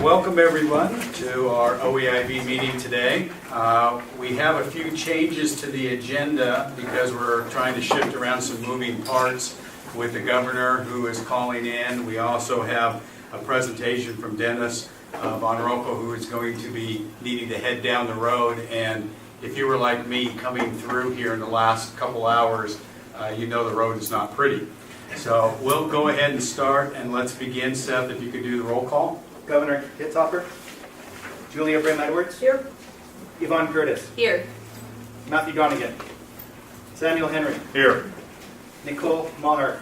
Welcome everyone to our OEIB meeting today. We have a few changes to the agenda because we're trying to shift around some moving parts with the governor who is calling in. We also have a presentation from Dennis Von Rokel, who is going to be needing to head down the road. And if you were like me coming through here in the last couple hours, you know the road is not pretty. So we'll go ahead and start, and let's begin. Seth, if you could do the roll call. Governor Hitzhofer. Julia Brim-Edwards. Here. Yvonne Curtis. Here. Matthew Donegan. Samuel Henry. Here. Nicole Maher.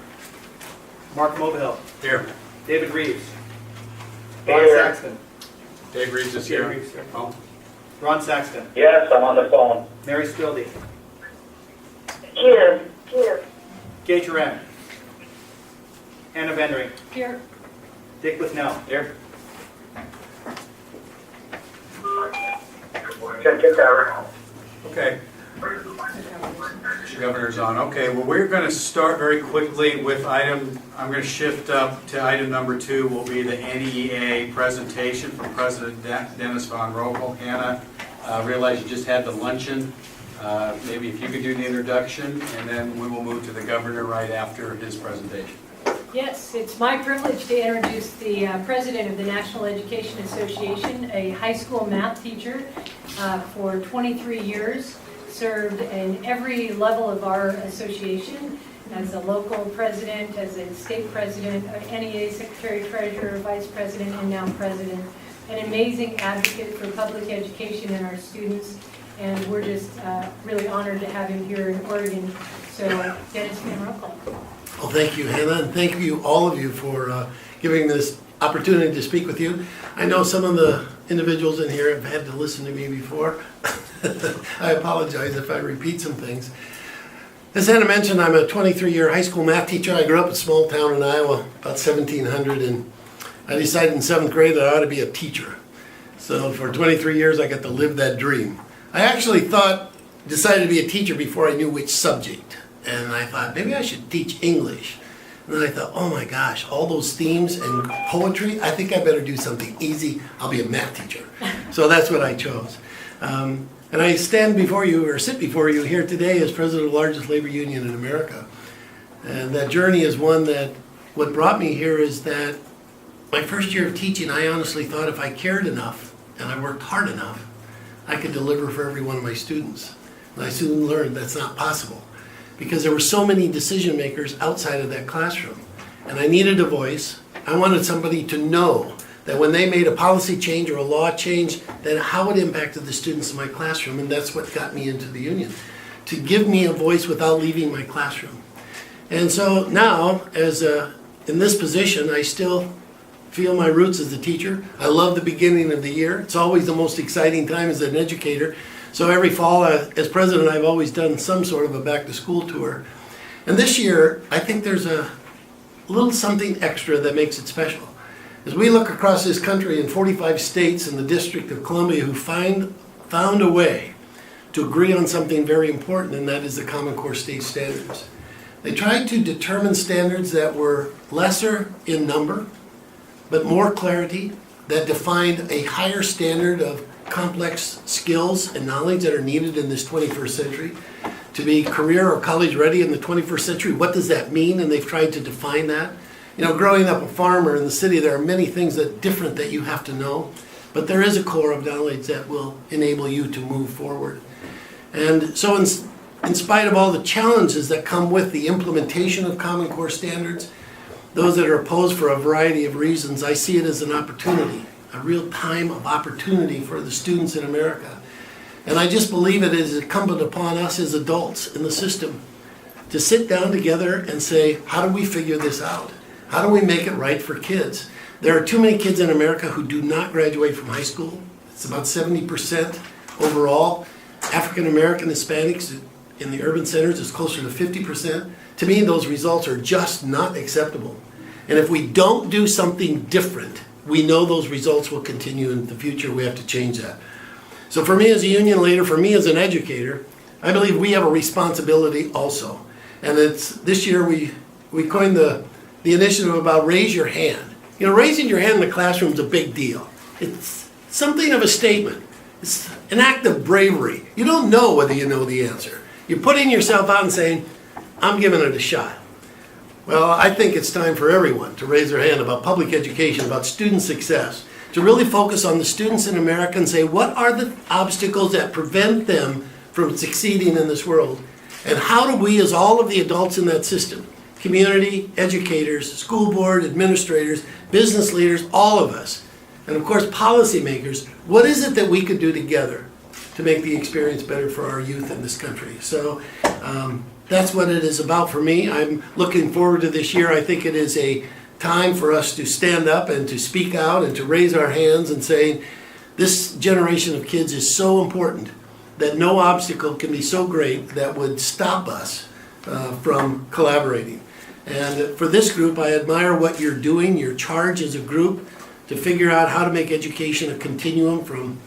Mark Mobihill. Here. David Reeves. Here. Ron Saxton. Dave Reeves is Dave here. Reeves here. Oh. Ron Saxton. Yes, I'm on the phone. Mary Spildy. Here. Here. Gay Turan. Anna Vendering. Here. Dick Lithnell. Here. Check it out. Okay. The governor's on. Okay, well, we're going to start very quickly with I'm going to shift up to item number 2 will be the NEA presentation from President Dennis Von Rokel. Hannah, realize you just had the luncheon. Maybe if you could do the introduction, and then we will move to the governor right after his presentation. Yes, it's my privilege to introduce the president of the National Education Association, a high school math teacher for 23 years, served in every level of our association as a local president, as a state president, NEA secretary treasurer, vice president, and now president. An amazing advocate for public education and our students, and we're just really honored to have him here in Oregon. So, Dennis Van Rokel. Well, thank you, Hannah, and thank you, all of you, for giving me this opportunity to speak with you. I know some of the individuals in here have had to listen to me before. I apologize if I repeat some things. As Hannah mentioned, I'm a 23-year high school math teacher. I grew up in a small town in Iowa, about 1,700, and I decided in 7th grade that I ought to be a teacher. So for 23 years, I got to live that dream. I actually decided to be a teacher before I knew which subject. And I thought, maybe I should teach English. And then I thought, oh my gosh, all those themes and poetry, I think I better do something easy. I'll be a math teacher. So that's what I chose. And I stand before you, or sit before you here today as president of the largest labor union in America. And that journey is one that, what brought me here is that my first year of teaching, I honestly thought if I cared enough and I worked hard enough, I could deliver for every one of my students. And I soon learned that's not possible, because there were so many decision makers outside of that classroom. And I needed a voice. I wanted somebody to know that when they made a policy change or a law change, then how it impacted the students in my classroom. And that's what got me into the union, to give me a voice without leaving my classroom. And so now, in this position, I still feel my roots as a teacher. I love the beginning of the year. It's always the most exciting time as an educator. So every fall, as president, I've always done some sort of a back-to-school tour. And this year, I think there's a little something extra that makes it special. As we look across this country in 45 states and the District of Columbia who found a way to agree on something very important, and that is the Common Core state standards. They tried to determine standards that were lesser in number, but more clarity, that defined a higher standard of complex skills and knowledge that are needed in this 21st century. To be career or college ready in the 21st century, what does that mean? And they've tried to define that. You know, growing up a farmer in the city, there are many things different that you have to know, but there is a core of knowledge that will enable you to move forward. And so in spite of all the challenges that come with the implementation of Common Core standards, those that are opposed for a variety of reasons, I see it as an opportunity, a real time of opportunity for the students in America. And I just believe it is incumbent upon us as adults in the system to sit down together and say, how do we figure this out? How do we make it right for kids? There are too many kids in America who do not graduate from high school. It's about 70% overall. African American Hispanics in the urban centers is closer to 50%. To me, those results are just not acceptable. And if we don't do something different, we know those results will continue in the future. We have to change that. So for me as a union leader, for me as an educator, I believe we have a responsibility also. And this year we coined the initiative about raise your hand. You know, raising your hand in the classroom is a big deal. It's something of a statement. It's an act of bravery. You don't know whether you know the answer. You're putting yourself out and saying, I'm giving it a shot. Well, I think it's time for everyone to raise their hand about public education, about student success, to really focus on the students in America and say, what are the obstacles that prevent them from succeeding in this world? And how do we, as all of the adults in that system, community, educators, school board, administrators, business leaders, all of us, and of course policymakers, what is it that we could do together to make the experience better for our youth in this country? So that's what it is about for me. I'm looking forward to this year. I think it is a time for us to stand up and to speak out and to raise our hands and say, this generation of kids is so important that no obstacle can be so great that would stop us from collaborating. And for this group, I admire what you're doing, your charge as a group to figure out how to make education a continuum from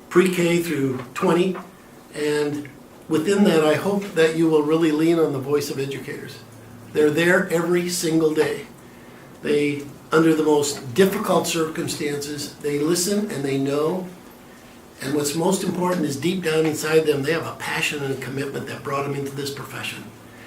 pre-K through 20. And within that, I hope that you will really lean on the voice of educators. They're there every single day. They, under the most difficult circumstances, they listen and they know. And what's most important is deep down inside them, they have a passion and a commitment that brought them into this profession.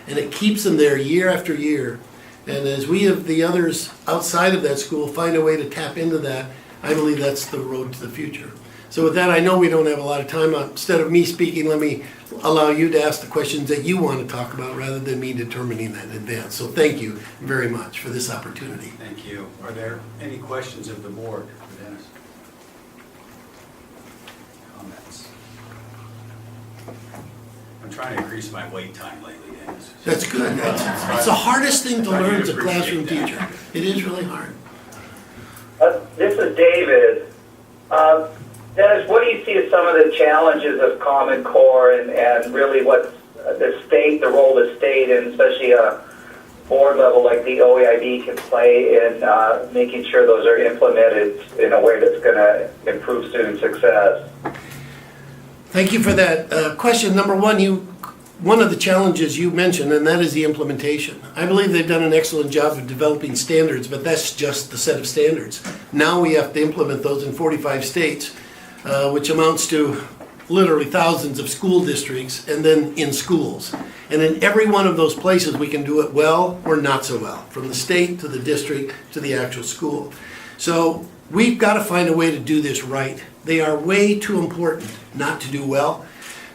And it keeps them there year after year. And as we of the others outside of that school find a way to tap into that, I believe that's the road to the future. So with that, I know we don't have a lot of time. Instead of me speaking, let me allow you to ask the questions that you want to talk about rather than me determining that in advance. So thank you very much for this opportunity. Thank you. Are there any questions of the board for Dennis? Comments? I'm trying to increase my wait time lately, Dennis. That's good. It's the hardest thing to I do learn as a appreciate classroom that. teacher. It is really hard. This is David. Dennis, what do you see as some of the challenges of Common Core and really what the role the state, and especially a board level like the OEIB can play in making sure those are implemented in a way that's going to improve student success? Thank you for that question. Number one of the challenges you mentioned, and that is the implementation. I believe they've done an excellent job of developing standards, but that's just the set of standards. Now we have to implement those in 45 states, which amounts to literally thousands of school districts and then in schools. And in every one of those places, we can do it well or not so well, from the state to the district to the actual school. So we've got to find a way to do this right. They are way too important not to do well.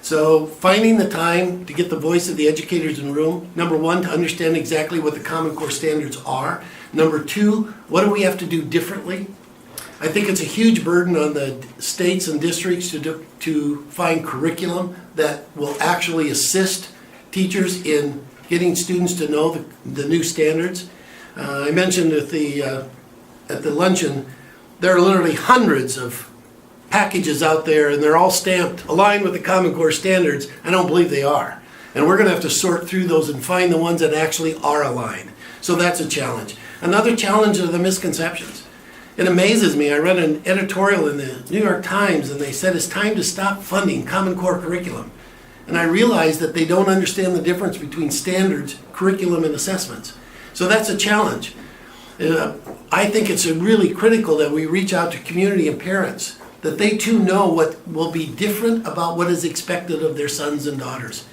So finding the time to get the voice of the educators in the room, number one, to understand exactly what the Common Core standards are. Number two, what do we have to do differently? I think it's a huge burden on the states and districts to find curriculum that will actually assist teachers in getting students to know the new standards. I mentioned at the luncheon, there are literally hundreds of packages out there, and they're all stamped aligned with the Common Core standards. I don't believe they are. And we're going to have to sort through those and find the ones that actually are aligned. So that's a challenge. Another challenge are the misconceptions. It amazes me. I read an editorial in the New York Times, and they said it's time to stop funding Common Core curriculum. And I realized that they don't understand the difference between standards, curriculum, and assessments. So that's a challenge. I think it's really critical that we reach out to community and parents, that they too know what will be different about what is expected of their sons and daughters.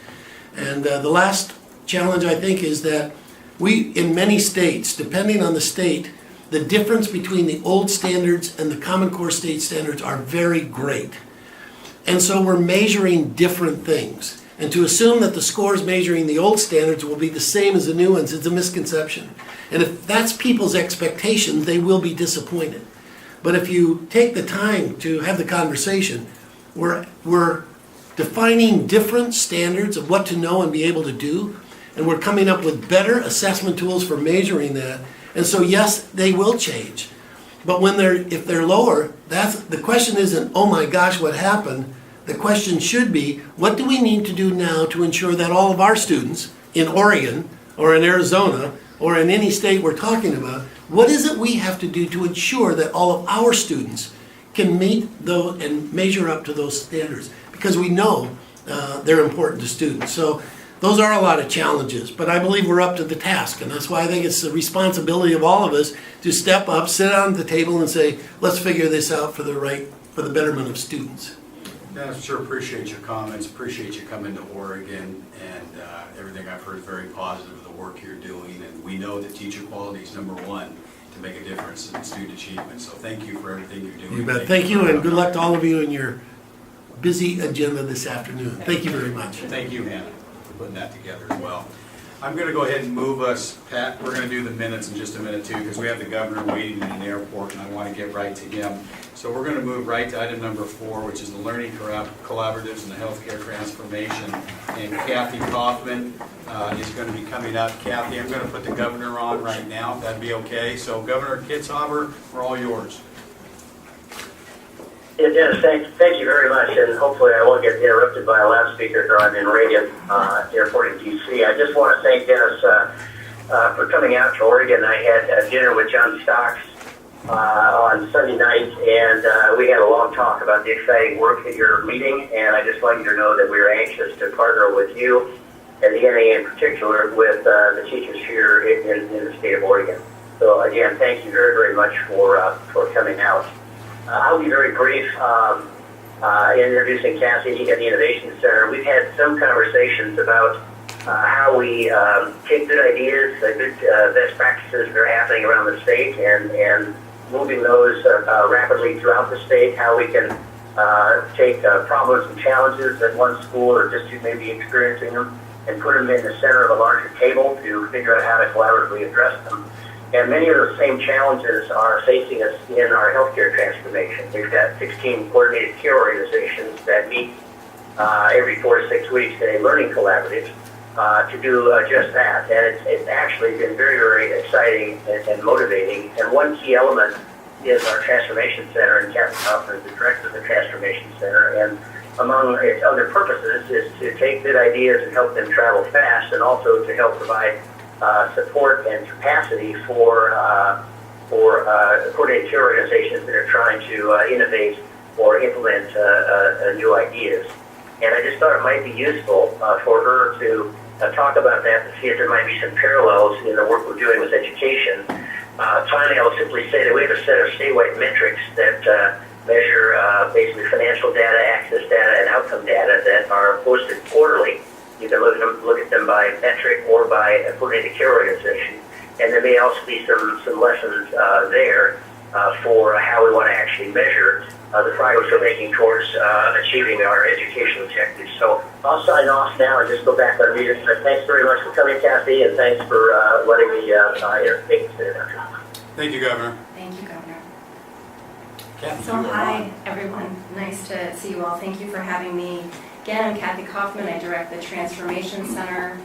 And the last challenge, I think, is that we, in many states, depending on the state, the difference between the old standards and the Common Core state standards are very great. And so we're measuring different things. And to assume that the scores measuring the old standards will be the same as the new ones is a misconception. And if that's people's expectations, they will be disappointed. But if you take the time to have the conversation, we're defining different standards of what to know and be able to do, and we're coming up with better assessment tools for measuring that. And so yes, they will change. But if they're lower, the question isn't, oh my gosh, what happened? The question should be, what do we need to do now to ensure that all of our students in Oregon or in Arizona or in any state we're talking about, what is it we have to do to ensure that all of our students can meet those and measure up to those standards? Because we know they're important to students. So those are a lot of challenges, but I believe we're up to the task, and that's why I think it's the responsibility of all of us to step up, sit down at the table and say, let's figure this out for the betterment of students. Yeah, I sure appreciate your comments, appreciate you coming to Oregon, and everything I've heard is very positive of the work you're doing, and we know that teacher quality is #1 to make a difference in student achievement, so thank you for everything you're doing. You bet. Thank you, and good luck to all of you in your busy agenda this afternoon. Thank you very much. Thank you, Hannah, for putting that together as well. I'm going to go ahead and move us, Pat, we're going to do the minutes in just a minute too, because we have the governor waiting in an airport and I want to get right to him. So we're going to move right to item number 4, which is the learning collaboratives and the healthcare transformation. And Kathy Kaufman is going to be coming up. Kathy, I'm going to put the governor on right now, if that'd be okay. So Governor Kitzhaber, we're all yours. Yeah, Dennis, thank you very much, and hopefully I won't get interrupted by a loudspeaker driving in Reagan Airport in D.C. I just want to thank Dennis for coming out to Oregon. I had dinner with John Stocks on Sunday night, and we had a long talk about the exciting work that you're leading, and I just want you to know that we're anxious to partner with you and the NA in particular with the teachers here in the state of Oregon. So again, thank you very, very much for coming out. I'll be very brief in introducing Cassie at the Innovation Center. We've had some conversations about how we take good ideas, good best practices that are happening around the state and moving those rapidly throughout the state, how we can take problems and challenges that one school or district may be experiencing them and put them in the center of a larger table to figure out how to collaboratively address them. And many of the same challenges are facing us in our healthcare transformation. We've got 16 coordinated care organizations that meet every 4 to 6 weeks in a learning collaborative to do just that. And it's actually been very, very exciting and motivating. And one key element is our Transformation Center, and Kathy Kaufman is the director of the Transformation Center. And among its other purposes is to take good ideas and help them travel fast, and also to help provide support and capacity for coordinated care organizations that are trying to innovate or implement new ideas. And I just thought it might be useful for her to talk about that to see if there might be some parallels in the work we're doing with education. Finally, I'll simply say that we have a set of statewide metrics that measure basically financial data, access data, and outcome data that are posted quarterly. You can look at them by metric or by a coordinated care organization. And there may also be some lessons there for how we want to actually measure the progress we're making towards achieving our educational objectives. So I'll sign off now and just go back on mute. Thanks very much for coming, Kathy, and thanks for letting me take this introduction. Thank you, Governor. Thank you, Governor. Kathy, So you are hi, on. everyone. Nice to see you all. Thank you for having me. Again, I'm Kathy Kaufman. I direct the Transformation Center.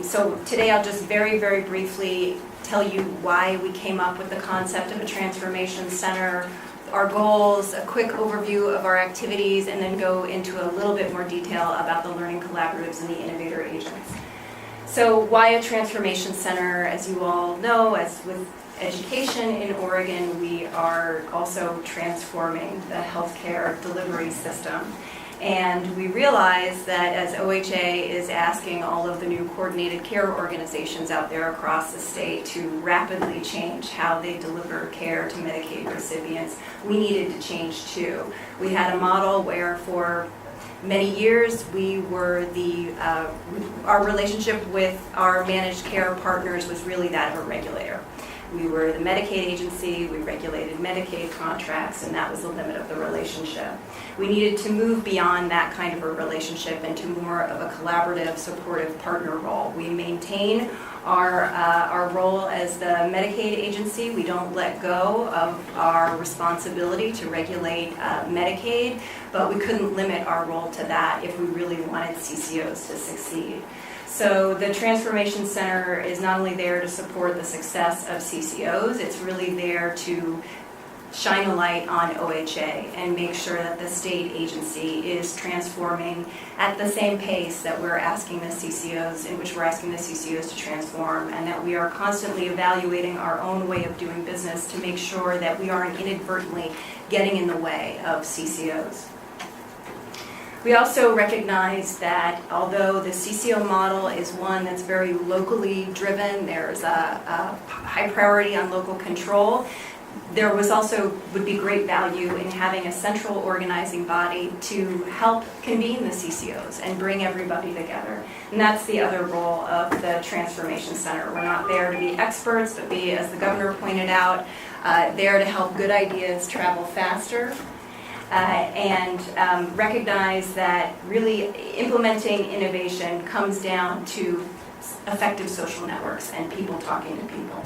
So today I'll just very, very briefly tell you why we came up with the concept of a Transformation Center, our goals, a quick overview of our activities, and then go into a little bit more detail about the learning collaboratives and the innovator agents. So why a Transformation Center? As you all know, as with education in Oregon, we are also transforming the healthcare delivery system. And we realize that as OHA is asking all of the new coordinated care organizations out there across the state to rapidly change how they deliver care to Medicaid recipients, we needed to change too. We had a model where for many years we were our relationship with our managed care partners was really that of a regulator. We were the Medicaid agency, we regulated Medicaid contracts, and that was the limit of the relationship. We needed to move beyond that kind of a relationship into more of a collaborative, supportive partner role. We maintain our role as the Medicaid agency. We don't let go of our responsibility to regulate Medicaid, but we couldn't limit our role to that if we really wanted CCOs to succeed. So the Transformation Center is not only there to support the success of CCOs, it's really there to shine a light on OHA and make sure that the state agency is transforming at the same pace that we're asking the CCOs, in which we're asking the CCOs to transform, and that we are constantly evaluating our own way of doing business to make sure that we aren't inadvertently getting in the way of CCOs. We also recognize that although the CCO model is one that's very locally driven, there's a high priority on local control, there would be great value in having a central organizing body to help convene the CCOs and bring everybody together. And that's the other role of the Transformation Center. We're not there to be experts, but be, as the governor pointed out, there to help good ideas travel faster. And recognize that really implementing innovation comes down to effective social networks and people talking to people.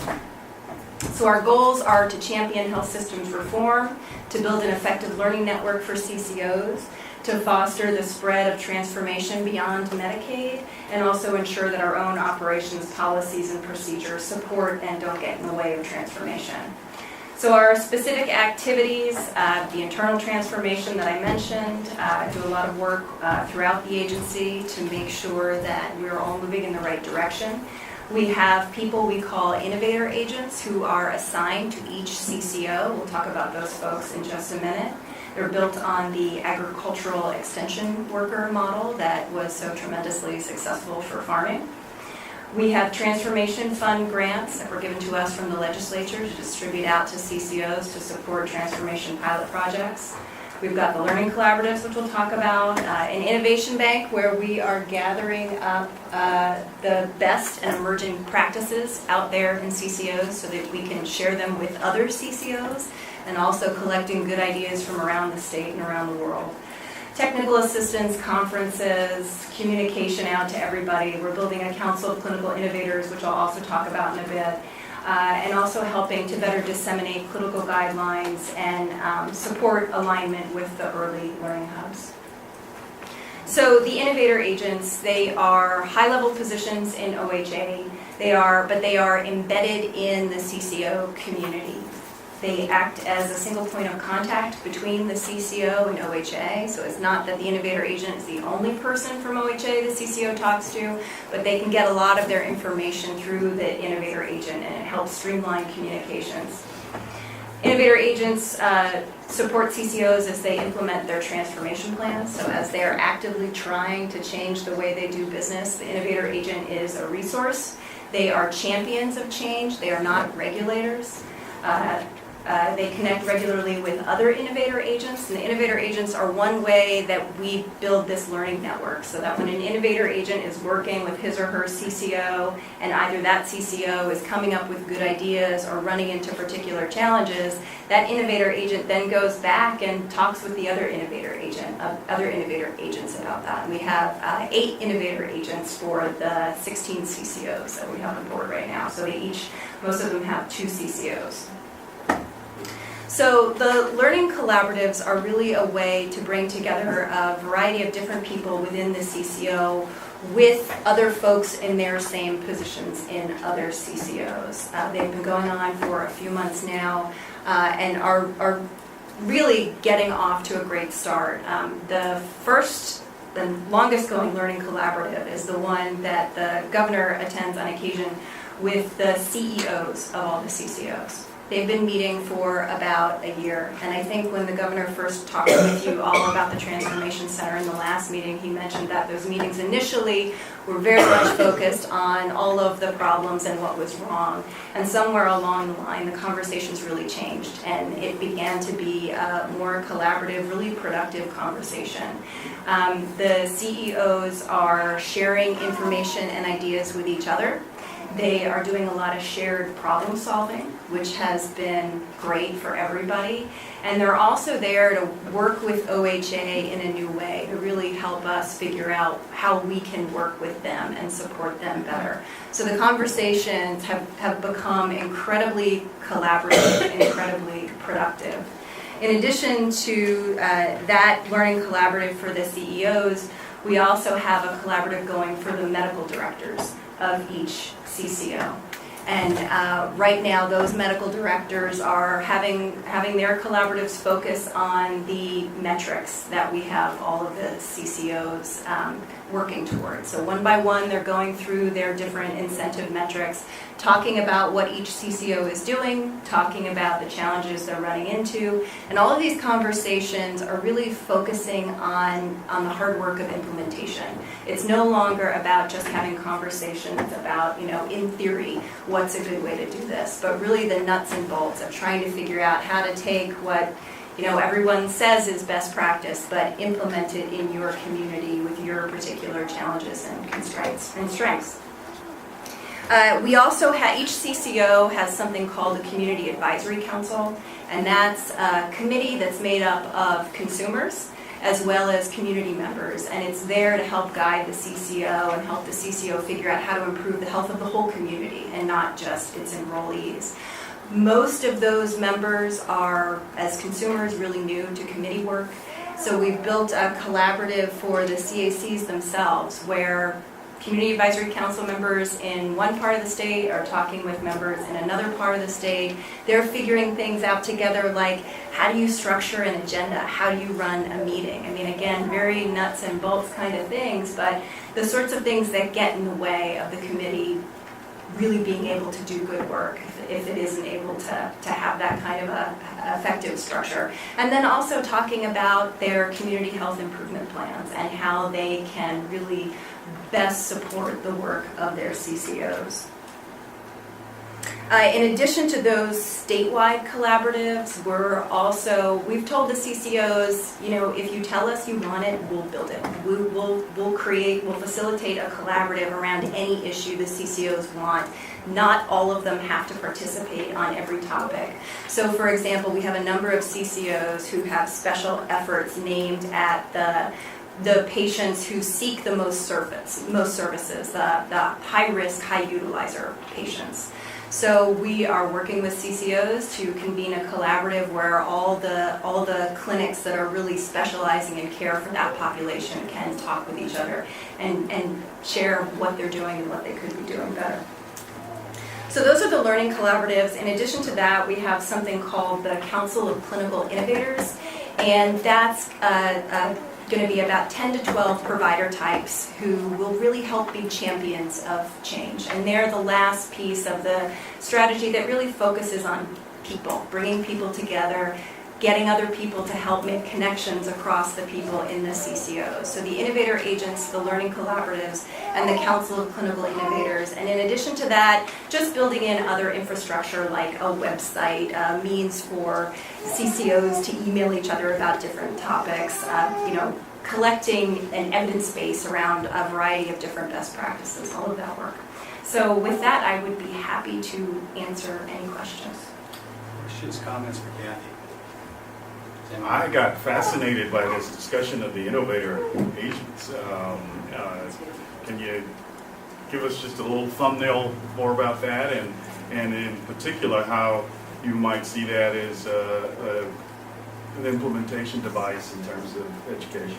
So our goals are to champion health systems reform, to build an effective learning network for CCOs, to foster the spread of transformation beyond Medicaid, and also ensure that our own operations, policies, and procedures support and don't get in the way of transformation. So our specific activities, the internal transformation that I mentioned, do a lot of work throughout the agency to make sure that we're all moving in the right direction. We have people we call innovator agents who are assigned to each CCO. We'll talk about those folks in just a minute. They're built on the agricultural extension worker model that was so tremendously successful for farming. We have transformation fund grants that were given to us from the legislature to distribute out to CCOs to support transformation pilot projects. We've got the learning collaboratives, which we'll talk about, an innovation bank where we are gathering up the best and emerging practices out there in CCOs so that we can share them with other CCOs, and also collecting good ideas from around the state and around the world. Technical assistance, conferences, communication out to everybody. We're building a council of clinical innovators, which I'll also talk about in a bit. And also helping to better disseminate clinical guidelines and support alignment with the early learning hubs. So the innovator agents, they are high-level positions in OHA. But they are embedded in the CCO community. They act as a single point of contact between the CCO and OHA, so it's not that the innovator agent is the only person from OHA the CCO talks to, but they can get a lot of their information through the innovator agent, and it helps streamline communications. Innovator agents support CCOs as they implement their transformation plans, so as they are actively trying to change the way they do business, the innovator agent is a resource. They are champions of change, they are not regulators. They connect regularly with other innovator agents, and the innovator agents are one way that we build this learning network, so that when an innovator agent is working with his or her CCO, and either that CCO is coming up with good ideas or running into particular challenges, that innovator agent then goes back and talks with the other innovator agents about that. And we have 8 innovator agents for the 16 CCOs that we have on board right now, so most of them have 2 CCOs. So the learning collaboratives are really a way to bring together a variety of different people within the CCO with other folks in their same positions in other CCOs. They've been going on for a few months now and are really getting off to a great start. The longest going learning collaborative is the one that the governor attends on occasion with the CEOs of all the CCOs. They've been meeting for about a year, and I think when the governor first talked with you all about the Transformation Center in the last meeting, he mentioned that those meetings initially were very much focused on all of the problems and what was wrong, and somewhere along the line the conversations really changed, and it began to be a more collaborative, really productive conversation. The CEOs are sharing information and ideas with each other. They are doing a lot of shared problem solving, which has been great for everybody. And they're also there to work with OHA in a new way, to really help us figure out how we can work with them and support them better. So the conversations have become incredibly collaborative, incredibly productive. In addition to that learning collaborative for the CEOs, we also have a collaborative going for the medical directors of each CCO. And right now, those medical directors are having their collaboratives focus on the metrics that we have all of the CCOs working towards. So one by one, they're going through their different incentive metrics, talking about what each CCO is doing, talking about the challenges they're running into, and all of these conversations are really focusing on the hard work of implementation. It's no longer about just having conversations about, in theory, what's a good way to do this, but really the nuts and bolts of trying to figure out how to take what everyone says is best practice, but implement it in your community with your particular challenges and constraints and strengths. We also have, each CCO has something called the Community Advisory Council, and that's a committee that's made up of consumers as well as community members, and it's there to help guide the CCO and help the CCO figure out how to improve the health of the whole community and not just its enrollees. Most of those members are, as consumers, really new to committee work, so we've built a collaborative for the CACs themselves where Community Advisory Council members in one part of the state are talking with members in another part of the state. They're figuring things out together, like how do you structure an agenda? How do you run a meeting? I mean, again, very nuts and bolts kind of things, but the sorts of things that get in the way of the committee really being able to do good work if it isn't able to have that kind of a effective structure. And then also talking about their community health improvement plans and how they can really best support the work of their CCOs. In addition to those statewide collaboratives, we've told the CCOs, if you tell us you want it, we'll build it. We'll facilitate a collaborative around any issue the CCOs want. Not all of them have to participate on every topic. So for example, we have a number of CCOs who have special efforts named at the patients who seek the most services, the high-risk, high-utilizer patients. So we are working with CCOs to convene a collaborative where all the clinics that are really specializing in care for that population can talk with each other and share what they're doing and what they could be doing better. So those are the learning collaboratives. In addition to that, we have something called the Council of Clinical Innovators, and that's going to be about 10 to 12 provider types who will really help be champions of change. And they're the last piece of the strategy that really focuses on people, bringing people together, getting other people to help make connections across the people in the CCOs. So the innovator agents, the learning collaboratives, and the Council of Clinical Innovators. And in addition to that, just building in other infrastructure like a website, means for CCOs to email each other about different topics, collecting an evidence base around a variety of different best practices, all of that work. So with that, I would be happy to answer any questions. Questions, comments for Kathy? I got fascinated by this discussion of the innovator agents. Can you give us just a little thumbnail more about that, and in particular how you might see that as an implementation device in terms of education?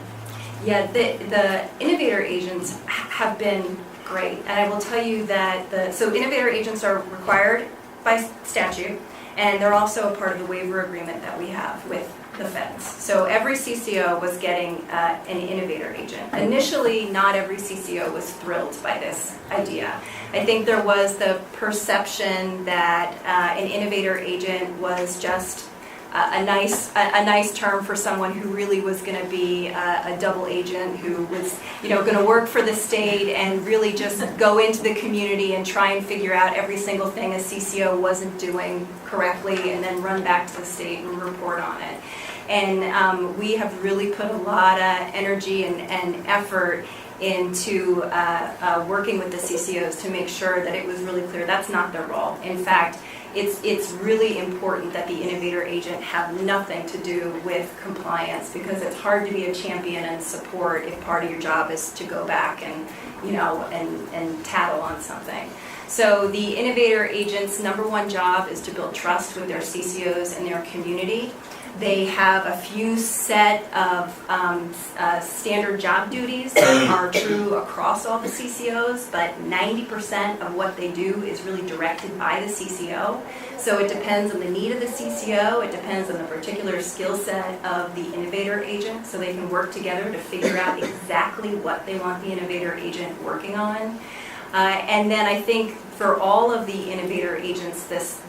Yeah, the innovator agents have been great, and I will tell you that so innovator agents are required by statute, and they're also a part of the waiver agreement that we have with the feds. So every CCO was getting an innovator agent. Initially, not every CCO was thrilled by this idea. I think there was the perception that an innovator agent was just a nice term for someone who really was going to be a double agent who was going to work for the state and really just go into the community and try and figure out every single thing a CCO wasn't doing correctly and then run back to the state and report on it. And we have really put a lot of energy and effort into working with the CCOs to make sure that it was really clear that's not their role. In fact, it's really important that the innovator agent have nothing to do with compliance, because it's hard to be a champion and support if part of your job is to go back and and tattle on something. So the innovator agent's number one job is to build trust with their CCOs and their community. They have a few set of standard job duties that are true across all the CCOs, but 90% of what they do is really directed by the CCO. So it depends on the need of the CCO, it depends on the particular skill set of the innovator agent, so they can work together to figure out exactly what they want the innovator agent working on. And then I think for all of the innovator agents, this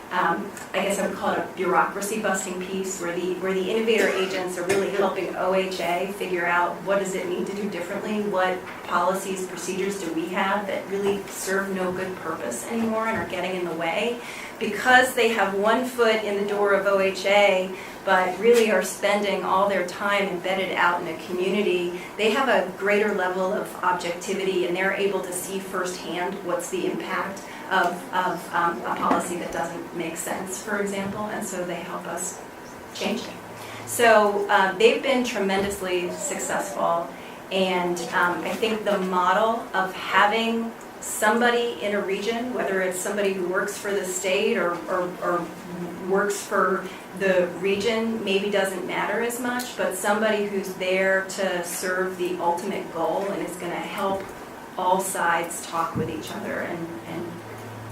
I guess I would call it a bureaucracy busting piece where the innovator agents are really helping OHA figure out what does it need to do differently, what policies, procedures do we have that really serve no good purpose anymore and are getting in the way. Because they have one foot in the door of OHA, but really are spending all their time embedded out in a community, they have a greater level of objectivity and they're able to see firsthand what's the impact of a policy that doesn't make sense, for example, and so they help us change it. So they've been tremendously successful, and I think the model of having somebody in a region, whether it's somebody who works for the state or works for the region, maybe doesn't matter as much, but somebody who's there to serve the ultimate goal and is going to help all sides talk with each other and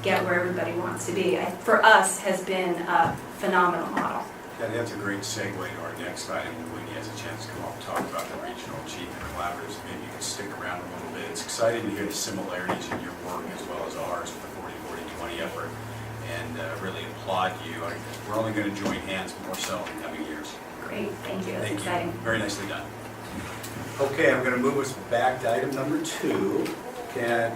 get where everybody wants to be, for us, has been a phenomenal model. Yeah, that's a great segue to our next item, when he has a chance to come up and talk about the Regional Achievement Collaboratives. Maybe you can stick around a little bit. It's exciting to hear the similarities in your work as well as ours with the 40-40-20 effort, and really applaud you. We're only going to join hands more so in the coming years. Great, thank you, that's Thank exciting. you. Very nicely done. Okay, I'm going to move us back to item number 2. And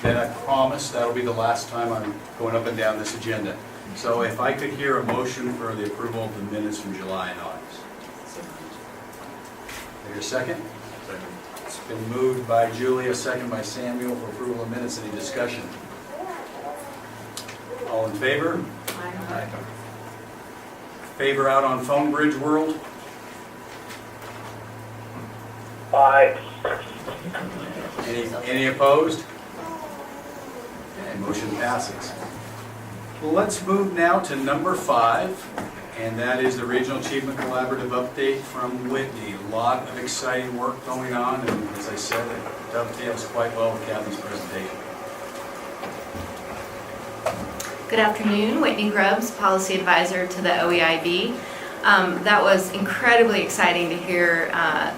then I promise that'll be the last time I'm going up and down this agenda. So if I could hear a motion for the approval of the minutes from July and August. Is there a second? Second. It's been moved by Julia, second by Samuel for approval of minutes. Any discussion? All in favor? Aye. Favor out on Phone Bridge World? Aye. Any opposed? Okay, motion passes. Well, let's move now to number 5, and that is the Regional Achievement Collaborative update from Whitney. A lot of exciting work going on, and as I said, it dovetails quite well with Kathy's presentation. Good afternoon, Whitney Grubbs, Policy Advisor to the OEIB. That was incredibly exciting to hear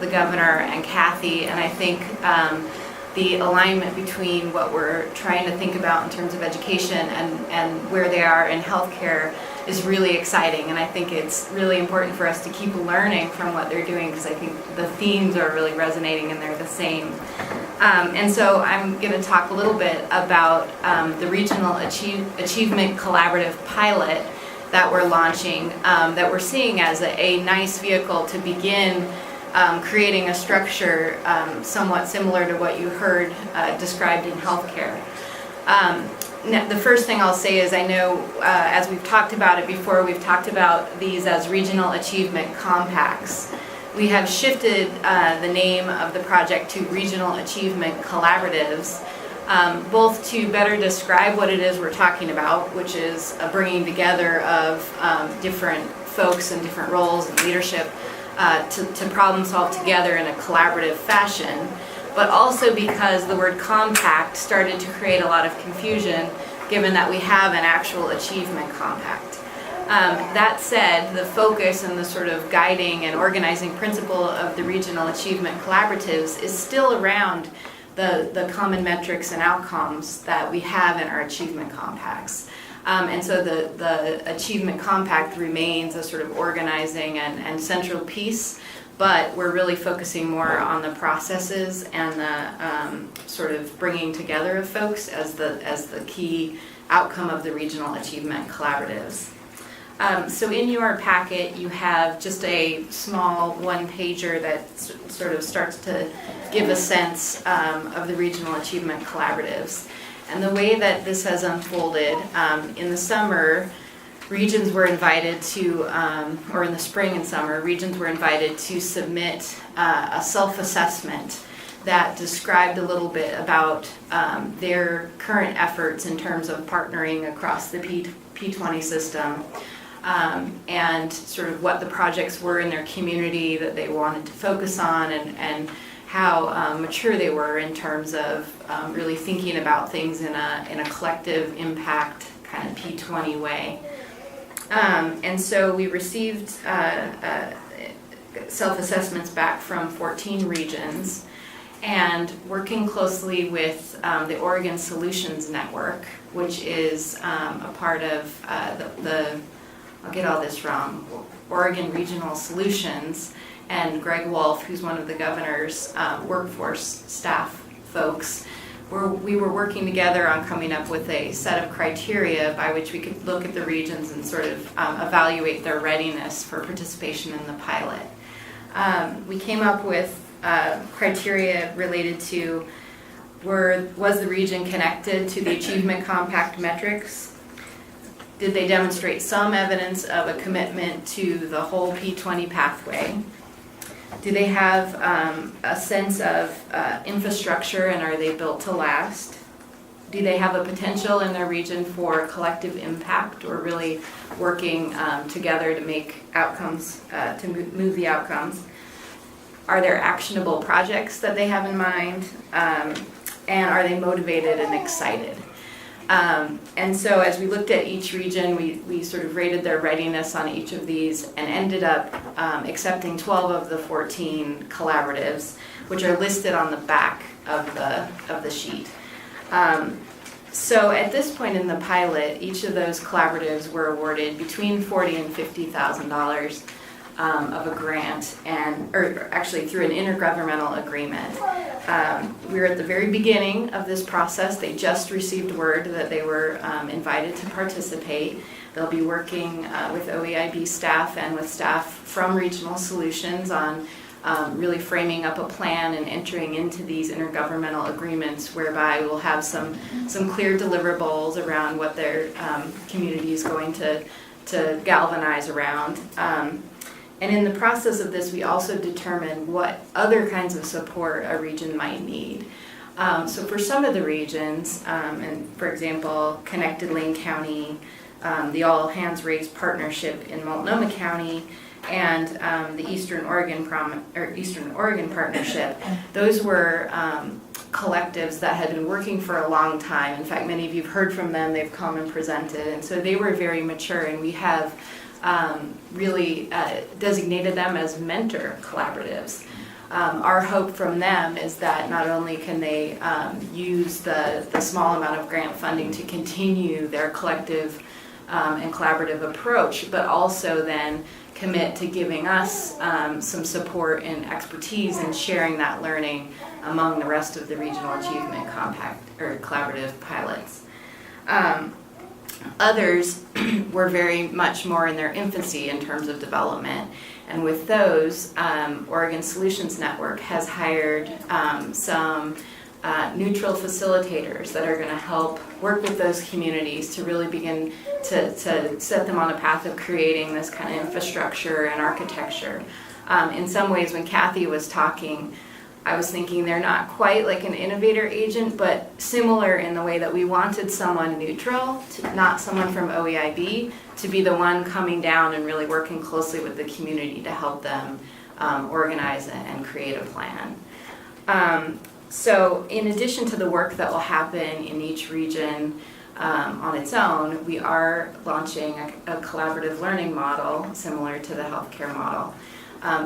the Governor and Kathy, and I think the alignment between what we're trying to think about in terms of education and where they are in healthcare is really exciting, and I think it's really important for us to keep learning from what they're doing, because I think the themes are really resonating and they're the same. And so I'm going to talk a little bit about the Regional Achievement Collaborative pilot that we're launching, that we're seeing as a nice vehicle to begin creating a structure somewhat similar to what you heard described in healthcare. Now, the first thing I'll say is I know as we've talked about it before, we've talked about these as Regional Achievement Compacts. We have shifted the name of the project to Regional Achievement Collaboratives, both to better describe what it is we're talking about, which is a bringing together of different folks and different roles and leadership to problem solve together in a collaborative fashion, but also because the word compact started to create a lot of confusion given that we have an actual achievement compact. That said, the focus and the sort of guiding and organizing principle of the Regional Achievement Collaboratives is still around the common metrics and outcomes that we have in our achievement compacts. And so the Achievement Compact remains a sort of organizing and central piece, but we're really focusing more on the processes and the sort of bringing together of folks as the key outcome of the Regional Achievement Collaboratives. So in your packet, you have just a small one-pager that sort of starts to give a sense of the Regional Achievement Collaboratives. And the way that this has unfolded, in the summer, regions were invited to, or in the spring and summer, regions were invited to submit a self-assessment that described a little bit about their current efforts in terms of partnering across the P20 system, and sort of what the projects were in their community that they wanted to focus on, and how mature they were in terms of really thinking about things in a collective impact kind of P20 way. And so we received self-assessments back from 14 regions, and working closely with the Oregon Solutions Network, which is a part of I'll get all this wrong, Oregon Regional Solutions, and Greg Wolf, who's one of the governor's workforce staff folks. We were working together on coming up with a set of criteria by which we could look at the regions and sort of evaluate their readiness for participation in the pilot. We came up with criteria related to was the region connected to the Achievement Compact metrics? Did they demonstrate some evidence of a commitment to the whole P20 pathway? Do they have a sense of infrastructure, and are they built to last? Do they have a potential in their region for collective impact, or really working together to make outcomes, to move the outcomes? Are there actionable projects that they have in mind? And are they motivated and excited? And so as we looked at each region, we sort of rated their readiness on each of these, and ended up accepting 12 of the 14 collaboratives, which are listed on the back of the sheet. So at this point in the pilot, each of those collaboratives were awarded between $40,000 and $50,000 of a grant, or actually through an intergovernmental agreement. We're at the very beginning of this process. They just received word that they were invited to participate. They'll be working with OEIB staff and with staff from Regional Solutions on really framing up a plan and entering into these intergovernmental agreements, whereby we'll have some clear deliverables around what their community is going to galvanize around. And in the process of this, we also determined what other kinds of support a region might need. So for some of the regions, and for example, Connected Lane County, the All Hands Raised Partnership in Multnomah County, and the Eastern Oregon Partnership, those were collectives that had been working for a long time. In fact, many of you have heard from them. They've come and presented, and so they were very mature, and we have really designated them as mentor collaboratives. Our hope from them is that not only can they use the small amount of grant funding to continue their collective and collaborative approach, but also then commit to giving us some support and expertise and sharing that learning among the rest of the Regional Achievement Compact or collaborative pilots. Others were very much more in their infancy in terms of development, and with those, Oregon Solutions Network has hired some neutral facilitators that are going to help work with those communities to really begin to set them on a path of creating this kind of infrastructure and architecture. In some ways, when Kathy was talking, I was thinking they're not quite like an innovator agent, but similar in the way that we wanted someone neutral, not someone from OEIB, to be the one coming down and really working closely with the community to help them organize and create a plan. So in addition to the work that will happen in each region on its own, we are launching a collaborative learning model similar to the healthcare model.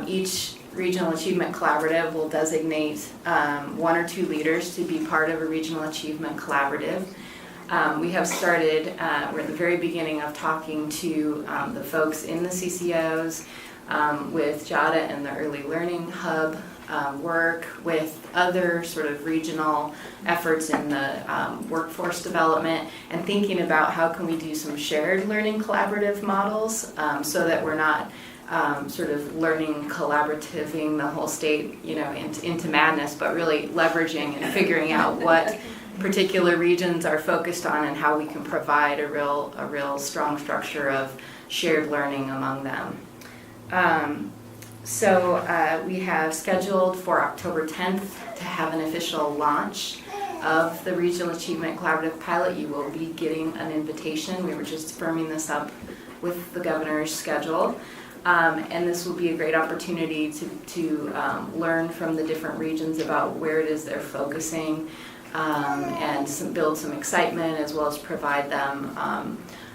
Each Regional Achievement Collaborative will designate 1 or 2 leaders to be part of a Regional Achievement Collaborative. We have started, we're at the very beginning of talking to the folks in the CCOs, with JADA and the Early Learning Hub, work with other sort of regional efforts in the workforce development, and thinking about how can we do some shared learning collaborative models so that we're not sort of learning collaborativing the whole state, into madness, but really leveraging and figuring out what particular regions are focused on and how we can provide a real strong structure of shared learning among them. So we have scheduled for October 10th to have an official launch of the Regional Achievement Collaborative Pilot. You will be getting an invitation. We were just firming this up with the governor's schedule. And this will be a great opportunity to learn from the different regions about where it is they're focusing, and build some excitement, as well as provide them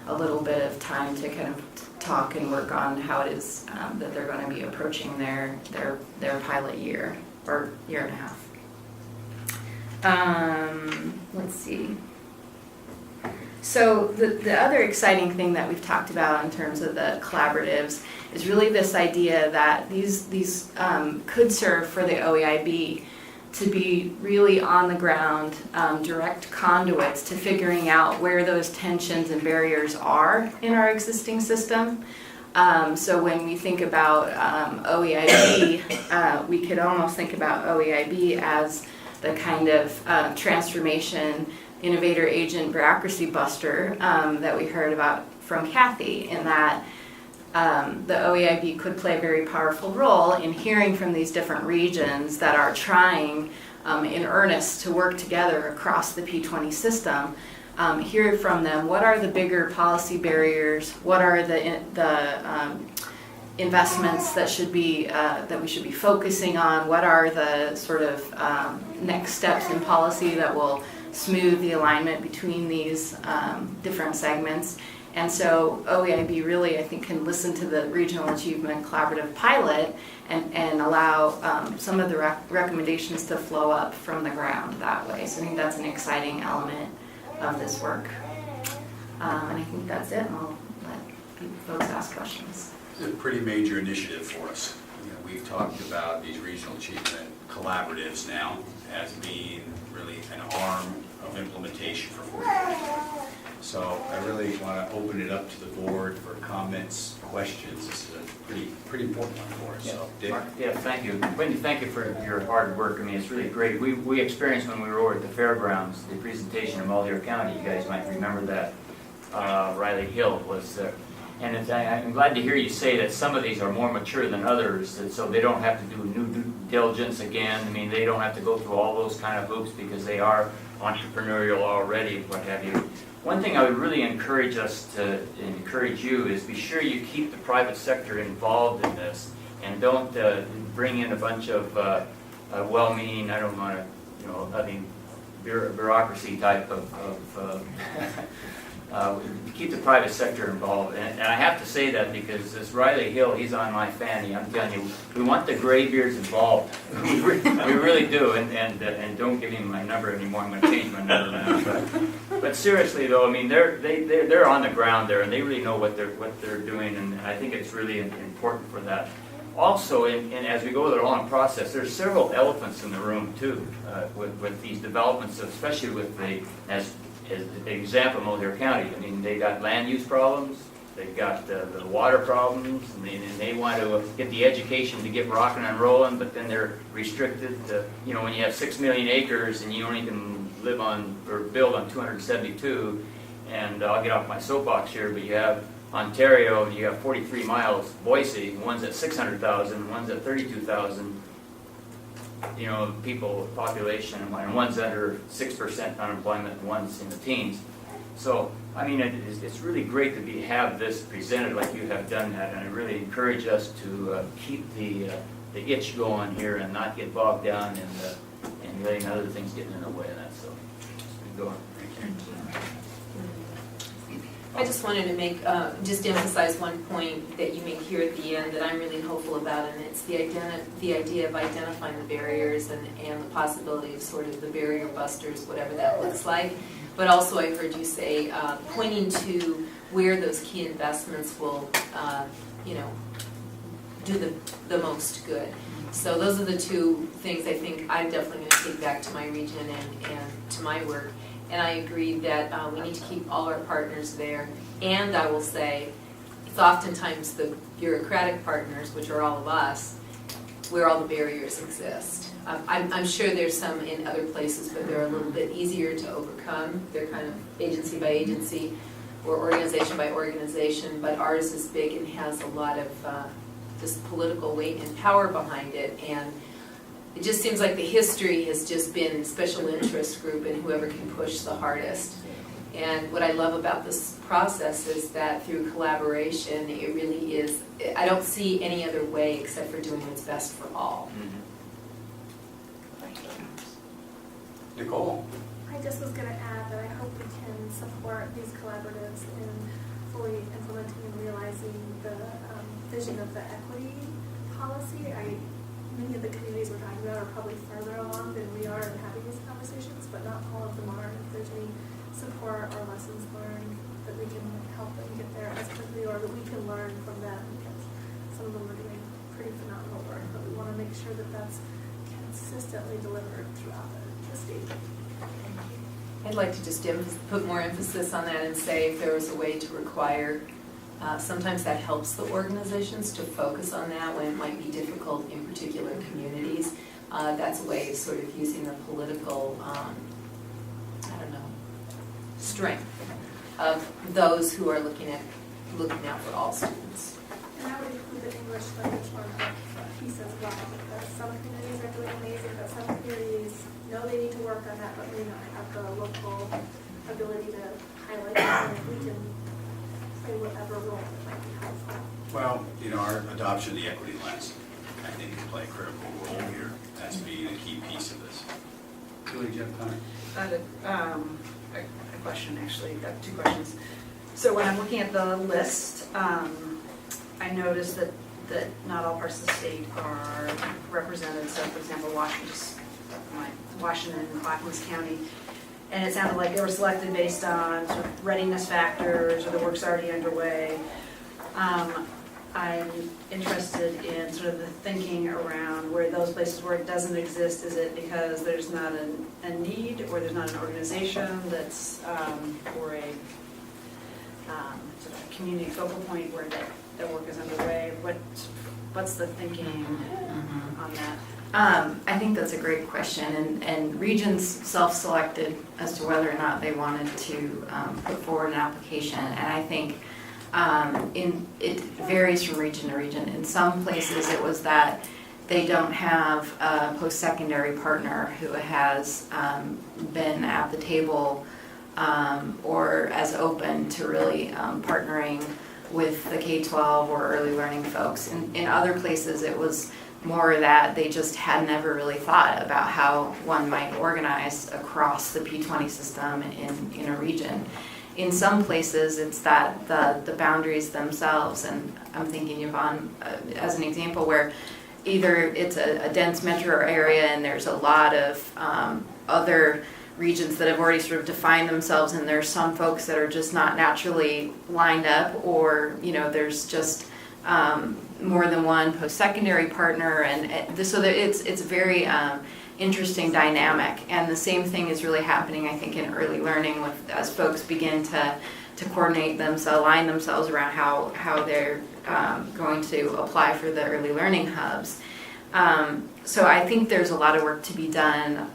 a little bit of time to kind of talk and work on how it is that they're going to be approaching their pilot year or year and a half. Let's see. So the other exciting thing that we've talked about in terms of the collaboratives is really this idea that these could serve for the OEIB to be really on the ground, direct conduits to figuring out where those tensions and barriers are in our existing system. So when we think about OEIB, we could almost think about OEIB as the kind of transformation innovator agent bureaucracy buster that we heard about from Kathy, in that the OEIB could play a very powerful role in hearing from these different regions that are trying in earnest to work together across the P20 system. Hear from them, what are the bigger policy barriers, what are the investments that we should be focusing on, what are the sort of next steps in policy that will smooth the alignment between these different segments. And so OEIB really, I think, can listen to the Regional Achievement Collaborative pilot and allow some of the recommendations to flow up from the ground that way. So I think that's an exciting element of this work. And I think that's it, and I'll let folks ask questions. It's a pretty major initiative for us. We've talked about these regional achievement collaboratives now as being really an arm of implementation for 4 years. So I really want to open it up to the board for comments, questions. This is a pretty important one for us. So, Dick? Yeah, thank you. Wendy, thank you for your hard work. I mean, it's really great. We experienced when we were over at the fairgrounds, the presentation of Malheur County. You guys might remember that. Riley Hill was there. And I'm glad to hear you say that some of these are more mature than others, and so they don't have to do new due diligence again. I mean, they don't have to go through all those kind of hoops because they are entrepreneurial already, what have you. One thing I would really encourage you is be sure you keep the private sector involved in this, and don't bring in a bunch of well-meaning, I don't want to, bureaucracy type of keep the private sector involved. And I have to say that because this Riley Hill, he's on my fanny. I'm telling you, we want the graybeards involved. we really do. And don't give him my number anymore. I'm going to change my number now. But seriously though, I mean, they're on the ground there, and they really know what they're doing, and I think it's really important for that. Also, and as we go through the long process, there's several elephants in the room too, with these developments, especially with as an example, Malheur County. I mean, they got land use problems, they've got the water problems, and they want to get the education to get rocking and rolling, but then they're restricted to, when you have 6 million acres and you only can live on or build on 272, and I'll get off my soapbox here, but you have Ontario, you have 43 miles, Boise, one's at 600,000, one's at 32,000. People, population, and one's under 6% unemployment, and one's in the teens. So, I mean, it's really great to have this presented like you have done that, and I really encourage us to keep the itch going here and not get bogged down in letting other things get in the way of that. So, just keep going. Thank you. I just wanted to make, just emphasize one point that you make here at the end that I'm really hopeful about, and it's the idea of identifying the barriers and the possibility of sort of the barrier busters, whatever that looks like. But also I heard you say, pointing to where those key investments will, do the most good. So those are the two things I think I'm definitely going to take back to my region and to my work. And I agree that we need to keep all our partners there. And I will say, it's oftentimes the bureaucratic partners, which are all of us, where all the barriers exist. I'm sure there's some in other places, but they're a little bit easier to overcome. They're kind of agency by agency or organization by organization, but ours is big and has a lot of just political weight and power behind it. And it just seems like the history has just been special interest group and whoever can push the hardest. And what I love about this process is that through collaboration, it really is, I don't see any other way except for doing what's best for all. Nicole? I just was going to add that I hope we can support these collaboratives in fully implementing and realizing the vision of the equity policy. Many of the communities we're talking about are probably further along than we are in having these conversations, but not all of them are. If there's any support or lessons learned that we can help them get there as quickly, or that we can learn from them, because some of them are doing pretty phenomenal work, but we want to make sure that that's consistently delivered throughout the state. I'd like to just put more emphasis on that and say if there was a way to require, sometimes that helps the organizations to focus on that when it might be difficult in particular communities. That's a way of sort of using the political, strength of those who are looking out for all students. And that would include the English language learner piece as well, because some communities are doing amazing, but some communities know they need to work on that, but may not have the local ability to highlight that, and if we can play whatever role it might be helpful. Well, our adoption of the equity lens, I think, can play a critical role here. That's being a key piece of this. Julie, do you have time? A question, actually. I've got two questions. So when I'm looking at the list, I noticed that not all parts of the state are represented. So, for example, Washington and Clackamas County, and it sounded like they were selected based on sort of readiness factors or the work's already underway. I'm interested in sort of the thinking around where those places where it doesn't exist. Is it because there's not a need, or there's not an organization that's or a sort of community focal point where that work is underway? What's the thinking on that? I think that's a great question, and regions self-selected as to whether or not they wanted to put forward an application, and I think it varies from region to region. In some places it was that they don't have a post-secondary partner who has been at the table or as open to really partnering with the K-12 or early learning folks. In other places it was more that they just had never really thought about how one might organize across the P20 system in a region. In some places, it's that the boundaries themselves, and I'm thinking, Yvonne, as an example, where either it's a dense metro area and there's a lot of other regions that have already sort of defined themselves, and there's some folks that are just not naturally lined up, or there's just more than one post-secondary partner, and so it's very interesting dynamic. And the same thing is really happening, I think, in early learning as folks begin to coordinate themselves, align themselves around how they're going to apply for the early learning hubs. So I think there's a lot of work to be done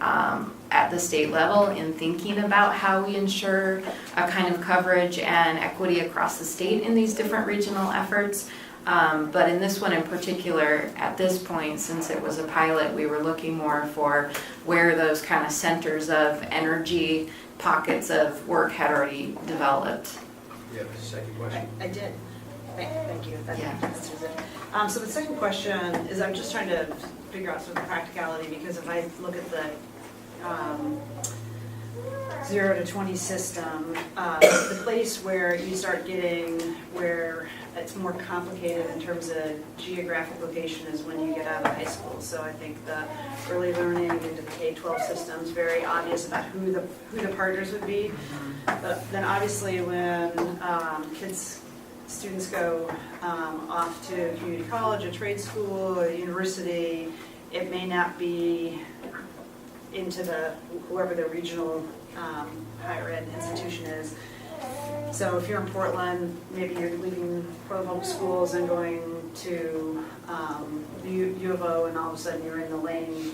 at the state level in thinking about how we ensure a kind of coverage and equity across the state in these different regional efforts. But in this one in particular, at this point, since it was a pilot, we were looking more for where those kind of centers of energy, pockets of work had already developed. You have a second question? I did. Thank you. That Yeah. answers it. So the second question is, I'm just trying to figure out sort of the practicality, because if I look at the 0 to 20 system, the place where you start getting where it's more complicated in terms of geographic location is when you get out of high school. So I think the early learning into the K-12 system is very obvious about who the partners would be. But then obviously when students go off to community college, a trade school, a university, it may not be into whoever the regional higher ed institution is. So if you're in Portland, maybe you're leaving Portland Public Schools and going to U of O, and all of a sudden you're in the Lane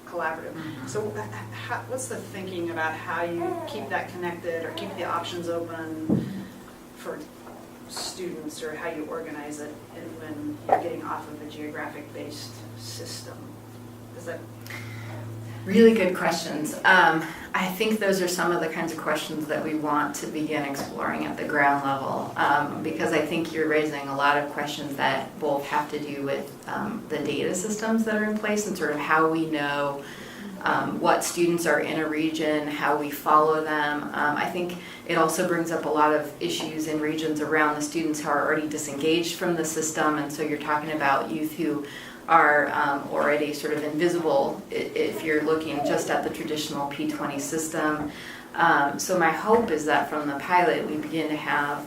Collaborative. So what's the thinking about how you keep that connected or keep the options open for students, or how you organize it when you're getting off of a geographic-based system? Is that... Really good questions. I think those are some of the kinds of questions that we want to begin exploring at the ground level, because I think you're raising a lot of questions that both have to do with the data systems that are in place and sort of how we know what students are in a region, how we follow them. I think it also brings up a lot of issues in regions around the students who are already disengaged from the system, and so you're talking about youth who are already sort of invisible if you're looking just at the traditional P20 system. So my hope is that from the pilot we begin to have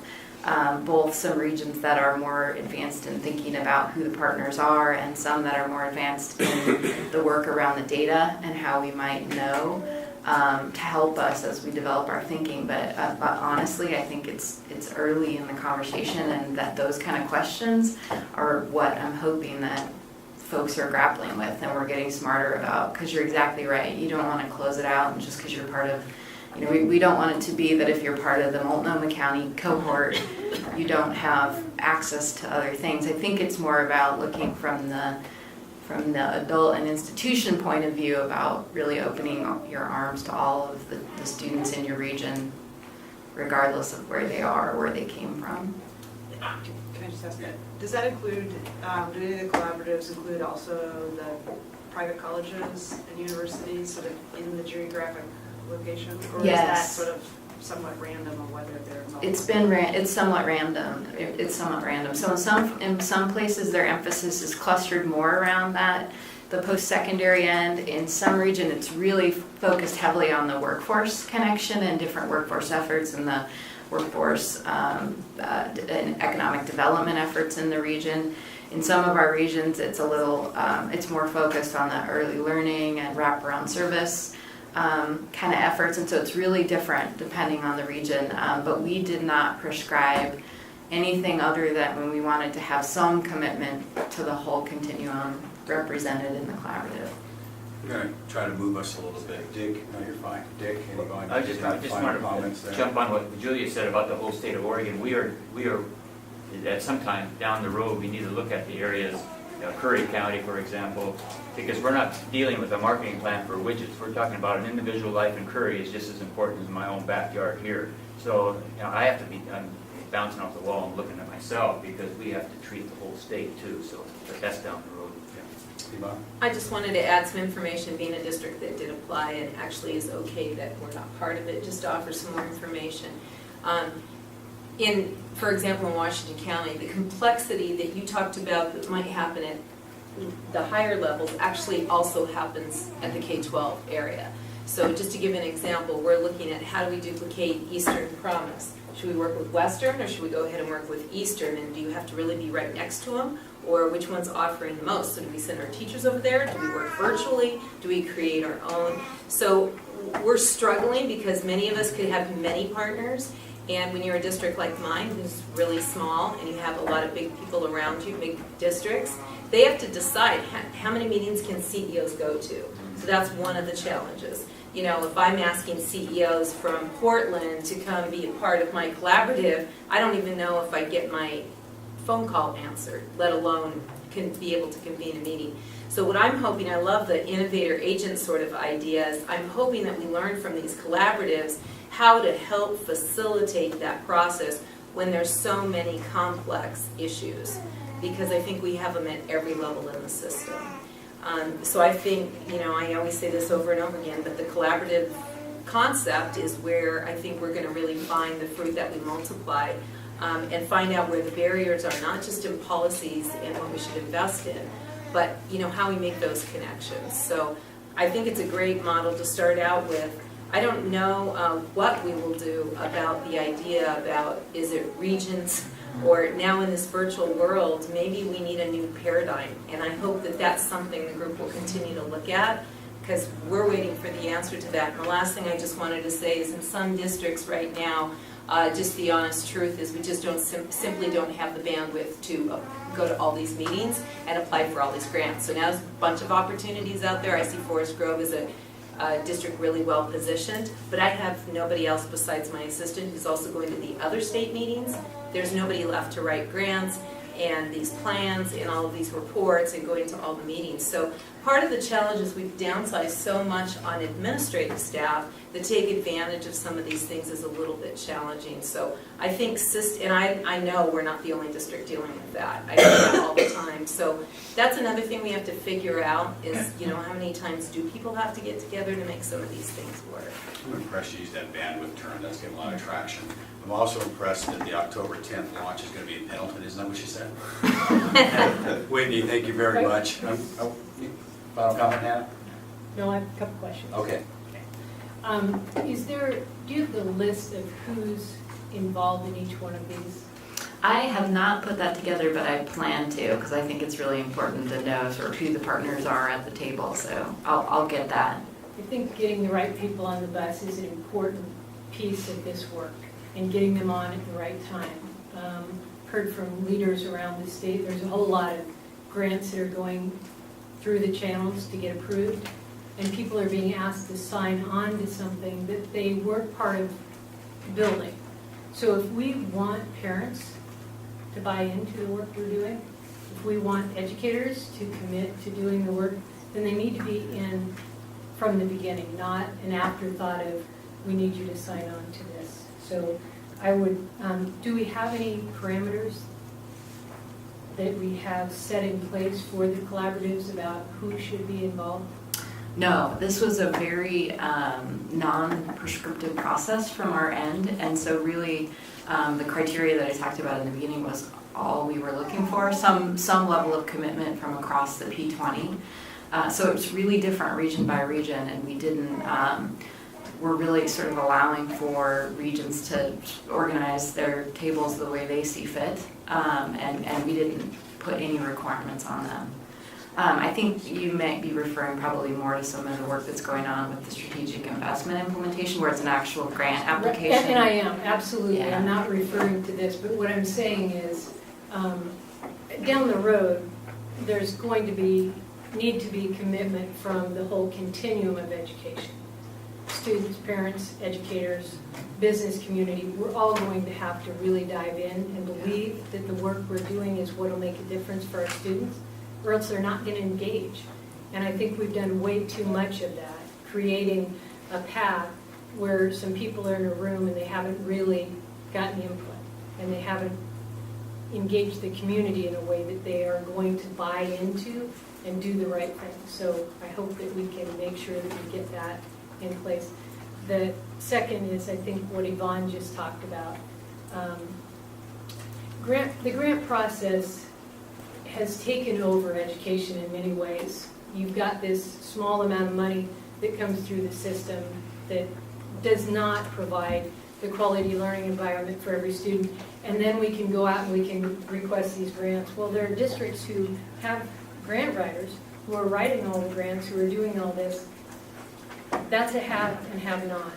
both some regions that are more advanced in thinking about who the partners are and some that are more advanced in the work around the data and how we might know to help us as we develop our thinking. But honestly, I think it's early in the conversation, and that those kind of questions are what I'm hoping that folks are grappling with and we're getting smarter about, because you're exactly right. You don't want to close it out and just because you're part of, we don't want it to be that if you're part of the Multnomah County cohort, you don't have access to other things. I think it's more about looking from the adult and institution point of view about really opening your arms to all of the students in your region, regardless of where they are or where they came from. Can I just ask, does that include, do any of the collaboratives include also the private colleges and universities sort of in the geographic location? Or Yes. is that sort of somewhat random of whether they're involved? It's somewhat random. It's somewhat random. So in some places their emphasis is clustered more around that, the post-secondary end. In some region it's really focused heavily on the workforce connection and different workforce efforts and the workforce and economic development efforts in the region. In some of our regions it's a little, it's more focused on the early learning and wraparound service kind of efforts, and so it's really different depending on the region, but we did not prescribe anything other than when we wanted to have some commitment to the whole continuum represented in the collaborative. I'm going to try to move us a little bit. Dick, no, you're fine. Dick, any going? I just final wanted to jump on what Julia said about the whole state of Oregon. We are at some time down the road, we need to look at the areas, Curry County, for example, because we're not dealing with a marketing plan for widgets. We're talking about an individual life in Curry is just as important as my own backyard here. So, I have to be bouncing off the wall and looking at myself because we have to treat the whole state too. So, but that's down the road. Yvonne? I just wanted to add some information, being a district that did apply and actually is okay that we're not part of it, just to offer some more information. For example, in Washington County, the complexity that you talked about that might happen at the higher levels actually also happens at the K-12 area. So just to give an example, we're looking at how do we duplicate Eastern Promise. Should we work with Western or should we go ahead and work with Eastern, and do you have to really be right next to them? Or which one's offering the most? So do we send our teachers over there? Do we work virtually? Do we create our own? So we're struggling because many of us could have many partners, and when you're a district like mine, who's really small, and you have a lot of big people around you, big districts, they have to decide how many meetings can CEOs go to. So that's one of the challenges. If I'm asking CEOs from Portland to come be a part of my collaborative, I don't even know if I get my phone call answered, let alone can be able to convene a meeting. So what I'm hoping, I love the innovator agent sort of ideas, I'm hoping that we learn from these collaboratives how to help facilitate that process when there's so many complex issues, because I think we have them at every level in the system. So I think, I always say this over and over again, but the collaborative concept is where I think we're going to really find the fruit that we multiply, and find out where the barriers are, not just in policies and what we should invest in, but how we make those connections. So I think it's a great model to start out with. I don't know what we will do about the idea about, is it regions, or now in this virtual world, maybe we need a new paradigm, and I hope that that's something the group will continue to look at, because we're waiting for the answer to that. And the last thing I just wanted to say is in some districts right now, just the honest truth is we just simply don't have the bandwidth to go to all these meetings and apply for all these grants. So now there's a bunch of opportunities out there. I see Forest Grove as a district really well positioned, but I have nobody else besides my assistant who's also going to the other state meetings. There's nobody left to write grants. and these plans and all of these reports and going to all the meetings. So part of the challenge is we've downsized so much on administrative staff that take advantage of some of these things is a little bit challenging. So I think, and I know we're not the only district dealing with that. I do that all the time. So that's another thing we have to figure out is, you know, how many times do people have to get together to make some of these things work? I'm impressed you used that bandwidth term, that's getting a lot of traction. I'm also impressed that the October 10th launch is going to be in Pendleton, isn't that what you said? Whitney, thank you very much. Final comment, Hannah? No, I have a couple questions. Okay. Do you have the list of who's involved in each one of these? I have not put that together, but I plan to, because I think it's really important to know sort of who the partners are at the table, so I'll get that. I think getting the right people on the bus is an important piece of this work, and getting them on at the right time. Heard from leaders around the state, there's a whole lot of grants that are going through the channels to get approved, and people are being asked to sign on to something that they weren't part of building. So if we want parents to buy into the work we're doing, if we want educators to commit to doing the work, then they need to be in from the beginning, not an afterthought of, we need you to sign on to this. So I would, do we have any parameters that we have set in place for the collaboratives about who should be involved? No, this was a very non-prescriptive process from our end, and so really the criteria that I talked about in the beginning was all we were looking for, some level of commitment from across the P20. So it was really different region by region, and we didn't, we're really sort of allowing for regions to organize their tables the way they see fit, and we didn't put any requirements on them. I think you might be referring probably more to some of the work that's going on with the strategic investment implementation, where it's an actual grant application. And I am, absolutely. Yeah. I'm not referring to this, but what I'm saying is, down the road, there's going to need to be commitment from the whole continuum of education. Students, parents, educators, business community, we're all going to have to really dive in and believe that the work we're doing is what will make a difference for our students, or else they're not going to engage. And I think we've done way too much of that, creating a path where some people are in a room and they haven't really gotten input, and they haven't engaged the community in a way that they are going to buy into and do the right thing. So I hope that we can make sure that we get that in place. The second is, I think, what Yvonne just talked about. The grant process has taken over education in many ways. You've got this small amount of money that comes through the system that does not provide the quality learning environment for every student, and then we can go out and we can request these grants. Well, there are districts who have grant writers who are writing all the grants, who are doing all this. That's a have and have not.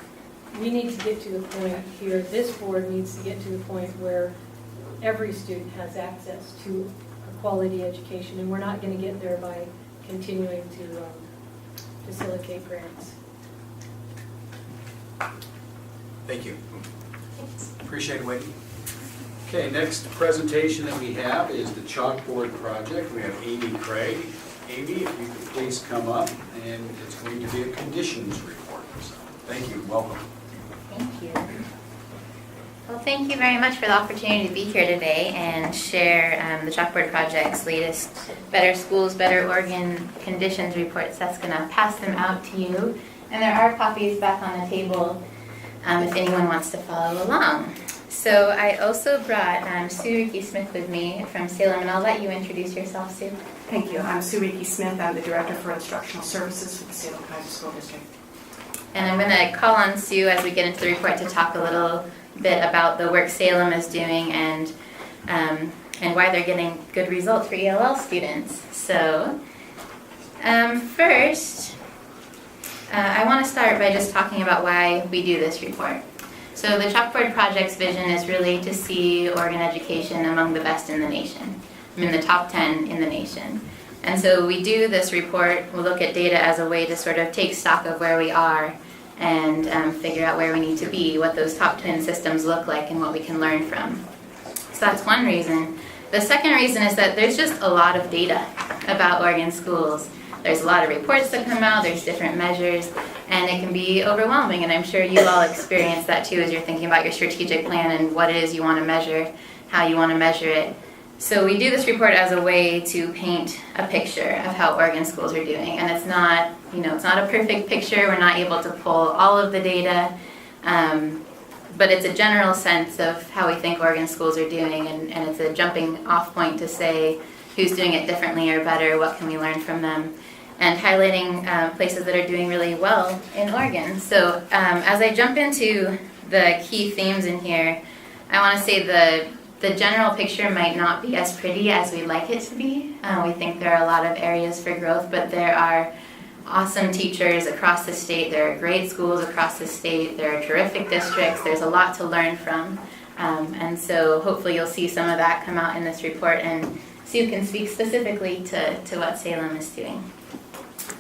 We need to get to the point here, this board needs to get to the point where every student has access to a quality education, and we're not going to get there by continuing to facilitate grants. Thank you. Appreciate it, Whitney. Okay, next presentation that we have is the chalkboard project. We have Amy Craig. Amy, if you could please come up, and it's going to be a conditions report. So, thank you. Welcome. Thank you. Well, thank you very much for the opportunity to be here today and share the Chalkboard Project's latest Better Schools, Better Oregon conditions reports. That's going to pass them out to you. And there are copies back on the table if anyone wants to follow along. So I also brought Sue Rickey-Smith with me from Salem, and I'll let you introduce yourself, Sue. Thank you. I'm Sue Rickey-Smith. I'm the Director for Instructional Services for the Salem County School District. And I'm going to call on Sue as we get into the report to talk a little bit about the work Salem is doing and why they're getting good results for ELL students. So first, I want to start by just talking about why we do this report. So the Chalkboard Project's vision is really to see Oregon education among the best in the nation. I'm in the top 10 in the nation. And so we do this report, we'll look at data as a way to sort of take stock of where we are and figure out where we need to be, what those top 10 systems look like, and what we can learn from. So that's one reason. The second reason is that there's just a lot of data about Oregon schools. There's a lot of reports that come out, there's different measures, and it can be overwhelming, and I'm sure you all experience that too as you're thinking about your strategic plan and what it is you want to measure, how you want to measure it. So we do this report as a way to paint a picture of how Oregon schools are doing, and it's not, it's not a perfect picture. We're not able to pull all of the data, but it's a general sense of how we think Oregon schools are doing, and it's a jumping off point to say who's doing it differently or better, what can we learn from them, and highlighting places that are doing really well in Oregon. So as I jump into the key themes in here, I want to say the general picture might not be as pretty as we'd like it to be. We think there are a lot of areas for growth, but there are awesome teachers across the state. There are great schools across the state. There are terrific districts. There's a lot to learn from. And so hopefully you'll see some of that come out in this report, and Sue can speak specifically to what Salem is doing.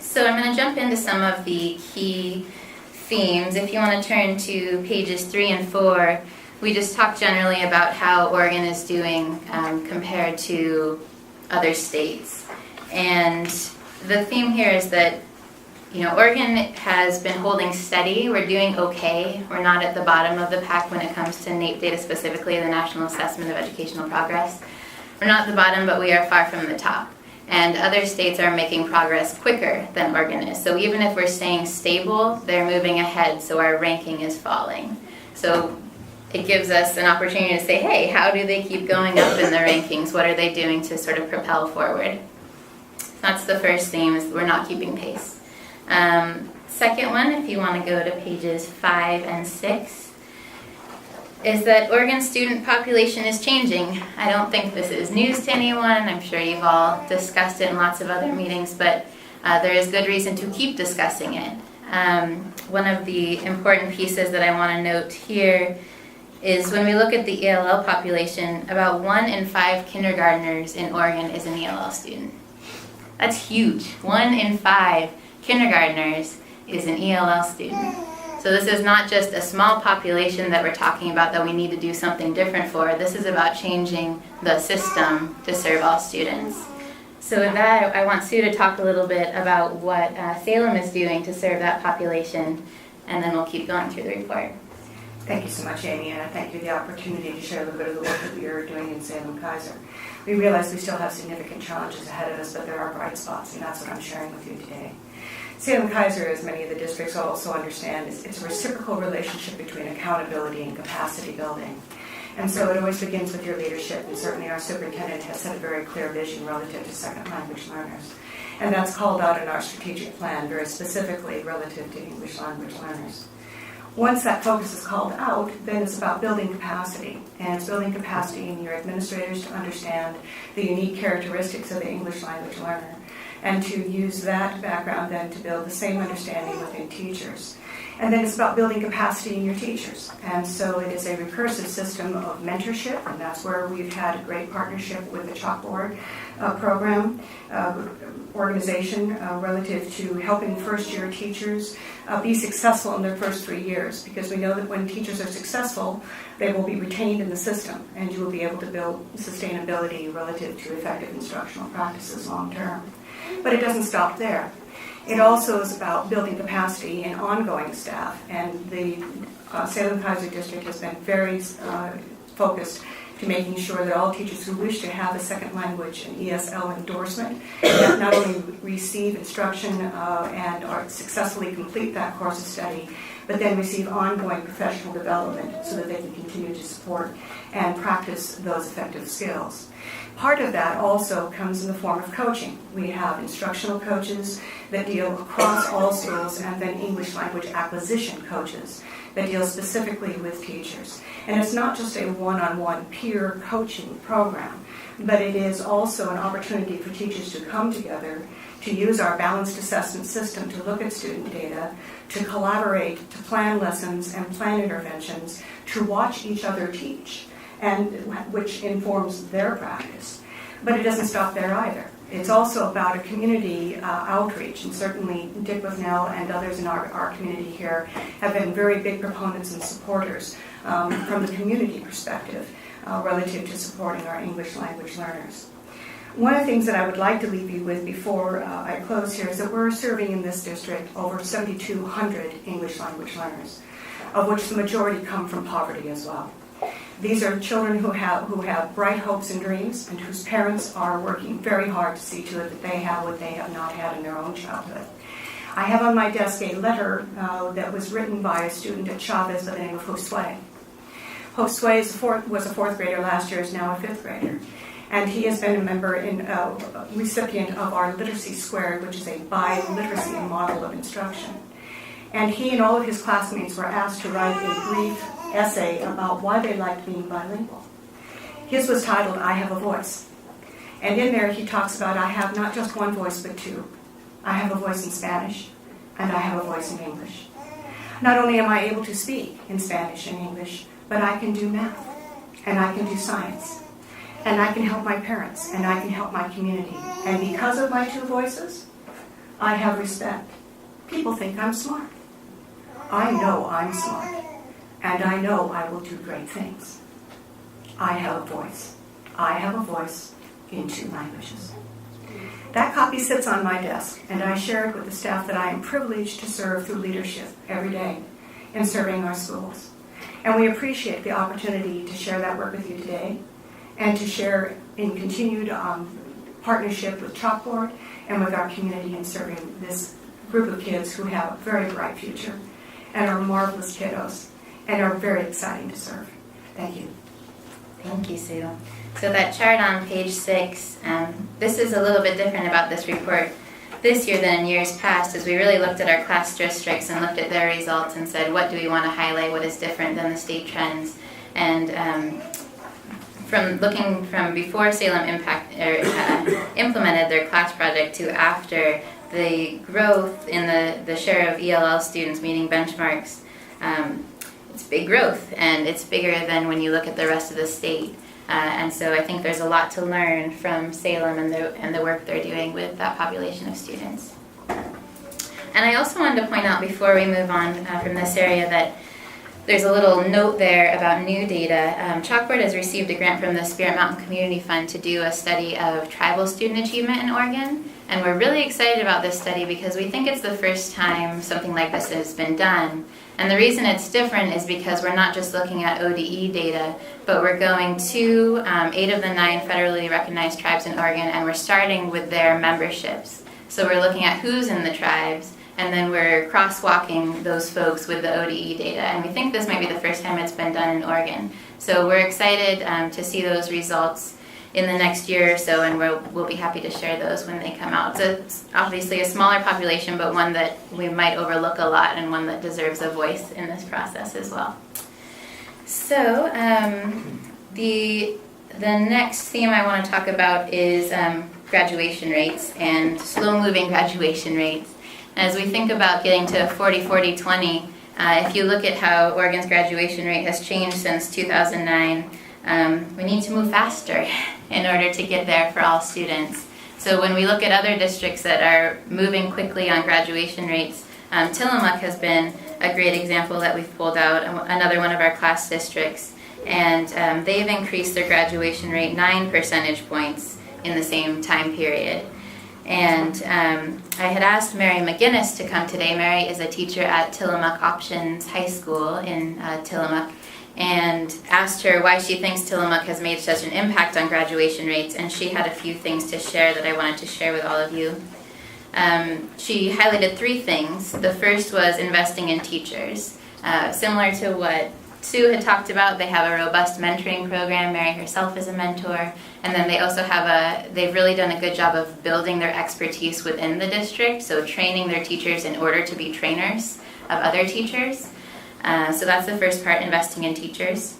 So I'm going to jump into some of the key themes. If you want to turn to pages 3 and 4, we just talked generally about how Oregon is doing compared to other states. And the theme here is that Oregon has been holding steady. We're doing okay. We're not at the bottom of the pack when it comes to NAEP data, specifically the National Assessment of Educational Progress. We're not at the bottom, but we are far from the top. And other states are making progress quicker than Oregon is. So even if we're staying stable, they're moving ahead, so our ranking is falling. So it gives us an opportunity to say, hey, how do they keep going up in the rankings? What are they doing to sort of propel forward? That's the first theme, is we're not keeping pace. Second one, if you want to go to pages 5 and 6, is that Oregon's student population is changing. I don't think this is news to anyone. I'm sure you've all discussed it in lots of other meetings, but there is good reason to keep discussing it. One of the important pieces that I want to note here is when we look at the ELL population, about 1 in 5 kindergartners in Oregon is an ELL student. That's huge. 1 in 5 kindergartners is an ELL student. So this is not just a small population that we're talking about that we need to do something different for. This is about changing the system to serve all students. So with that, I want Sue to talk a little bit about what Salem is doing to serve that population, and then we'll keep going through the report. Thank you so much, Amy, and I thank you for the opportunity to share a little bit of the work that we are doing in Salem-Keizer. We realize we still have significant challenges ahead of us, but there are bright spots, and that's what I'm sharing with you today. Salem-Keizer, as many of the districts also understand, it's a reciprocal relationship between accountability and capacity building. And so it always begins with your leadership, and certainly our superintendent has set a very clear vision relative to second language learners. And that's called out in our strategic plan, very specifically relative to English language learners. Once that focus is called out, then it's about building capacity. And it's building capacity in your administrators to understand the unique characteristics of the English language learner, and to use that background then to build the same understanding within teachers. And then it's about building capacity in your teachers. And so it is a recursive system of mentorship, and that's where we've had a great partnership with the Chalkboard program organization relative to helping first-year teachers be successful in their first 3 years, because we know that when teachers are successful, they will be retained in the system, and you will be able to build sustainability relative to effective instructional practices long-term. But it doesn't stop there. It also is about building capacity in ongoing staff, and the Salem-Keizer District has been very focused to making sure that all teachers who wish to have a second language and ESL endorsement not only receive instruction and are successfully complete that course of study, but then receive ongoing professional development so that they can continue to support and practice those effective skills. Part of that also comes in the form of coaching. We have instructional coaches that deal across all schools, and then English language acquisition coaches that deal specifically with teachers. And it's not just a one-on-one peer coaching program, but it is also an opportunity for teachers to come together, to use our balanced assessment system to look at student data, to collaborate, to plan lessons and plan interventions, to watch each other teach, and which informs their practice. But it doesn't stop there either. It's also about a community outreach, and certainly Dick Withnell and others in our community here have been very big proponents and supporters from the community perspective relative to supporting our English language learners. One of the things that I would like to leave you with before I close here is that we're serving in this district over 7,200 English language learners, of which the majority come from poverty as well. These are children who have bright hopes and dreams and whose parents are working very hard to see to it that they have what they have not had in their own childhood. I have on my desk a letter that was written by a student at Chavez by the name of Josue. Josue was a fourth grader last year, is now a fifth grader. And he has been a member and recipient of our Literacy Squared, which is a bi-literacy model of instruction. And he and all of his classmates were asked to write a brief essay about why they liked being bilingual. His was titled, I Have a Voice. And in there he talks about, I have not just one voice, but two. I have a voice in Spanish, and I have a voice in English. Not only am I able to speak in Spanish and English, but I can do math, and I can do science, and I can help my parents, and I can help my community. And because of my two voices, I have respect. People think I'm smart. I know I'm smart, and I know I will do great things. I have a voice. I have a voice in two languages. That copy sits on my desk, and I share it with the staff that I am privileged to serve through leadership every day in serving our schools. And we appreciate the opportunity to share that work with you today and to share in continued partnership with Chalkboard and with our community in serving this group of kids who have a very bright future and are marvelous kiddos and are very exciting to serve. Thank you. Thank you, Sue. So that chart on page 6, this is a little bit different about this report this year than in years past, as we really looked at our class districts and looked at their results and said, what do we want to highlight, what is different than the state trends? And from looking from before Salem implemented their class project to after, the growth in the share of ELL students meeting benchmarks, it's big growth, and it's bigger than when you look at the rest of the state. And so I think there's a lot to learn from Salem and the work they're doing with that population of students. And I also wanted to point out before we move on from this area that there's a little note there about new data. Chalkboard has received a grant from the Spirit Mountain Community Fund to do a study of tribal student achievement in Oregon. And we're really excited about this study because we think it's the first time something like this has been done. And the reason it's different is because we're not just looking at ODE data, but we're going to 8 of the 9 federally recognized tribes in Oregon, and we're starting with their memberships. So we're looking at who's in the tribes, and then we're crosswalking those folks with the ODE data. And we think this might be the first time it's been done in Oregon. So we're excited to see those results in the next year or so, and we'll be happy to share those when they come out. So it's obviously a smaller population, but one that we might overlook a lot and one that deserves a voice in this process as well. So the next theme I want to talk about is graduation rates and slow-moving graduation rates. As we think about getting to 40-40-20, if you look at how Oregon's graduation rate has changed since 2009, we need to move faster in order to get there for all students. So when we look at other districts that are moving quickly on graduation rates, Tillamook has been a great example that we've pulled out, another one of our class districts, and they've increased their graduation rate 9 percentage points in the same time period. And I had asked Mary McGinnis to come today. Mary is a teacher at Tillamook Options High School in Tillamook, and asked her why she thinks Tillamook has made such an impact on graduation rates, and she had a few things to share that I wanted to share with all of you. She highlighted 3 things. The first was investing in teachers. Similar to what Sue had talked about, they have a robust mentoring program. Mary herself is a mentor. And then they also have they've really done a good job of building their expertise within the district, so training their teachers in order to be trainers of other teachers. So that's the first part, investing in teachers.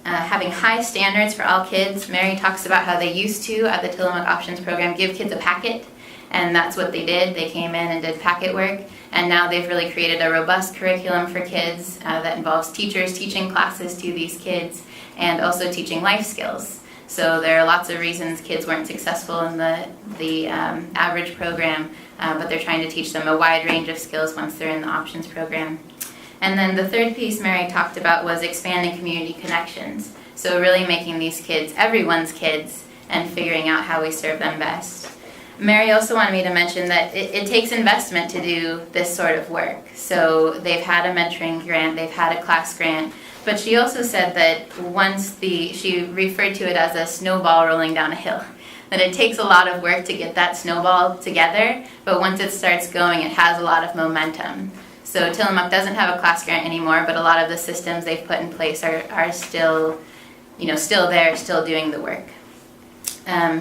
Having high standards for all kids. Mary talks about how they used to, at the Tillamook Options program, give kids a packet, and that's what they did. They came in and did packet work, and now they've really created a robust curriculum for kids that involves teachers teaching classes to these kids and also teaching life skills. So there are lots of reasons kids weren't successful in the average program, but they're trying to teach them a wide range of skills once they're in the options program. And then the third piece Mary talked about was expanding community connections. So really making these kids everyone's kids and figuring out how we serve them best. Mary also wanted me to mention that it takes investment to do this sort of work. So they've had a mentoring grant, they've had a class grant, but she also said that she referred to it as a snowball rolling down a hill. That it takes a lot of work to get that snowball together, but once it starts going, it has a lot of momentum. So Tillamook doesn't have a class grant anymore, but a lot of the systems they've put in place are still there, still doing the work.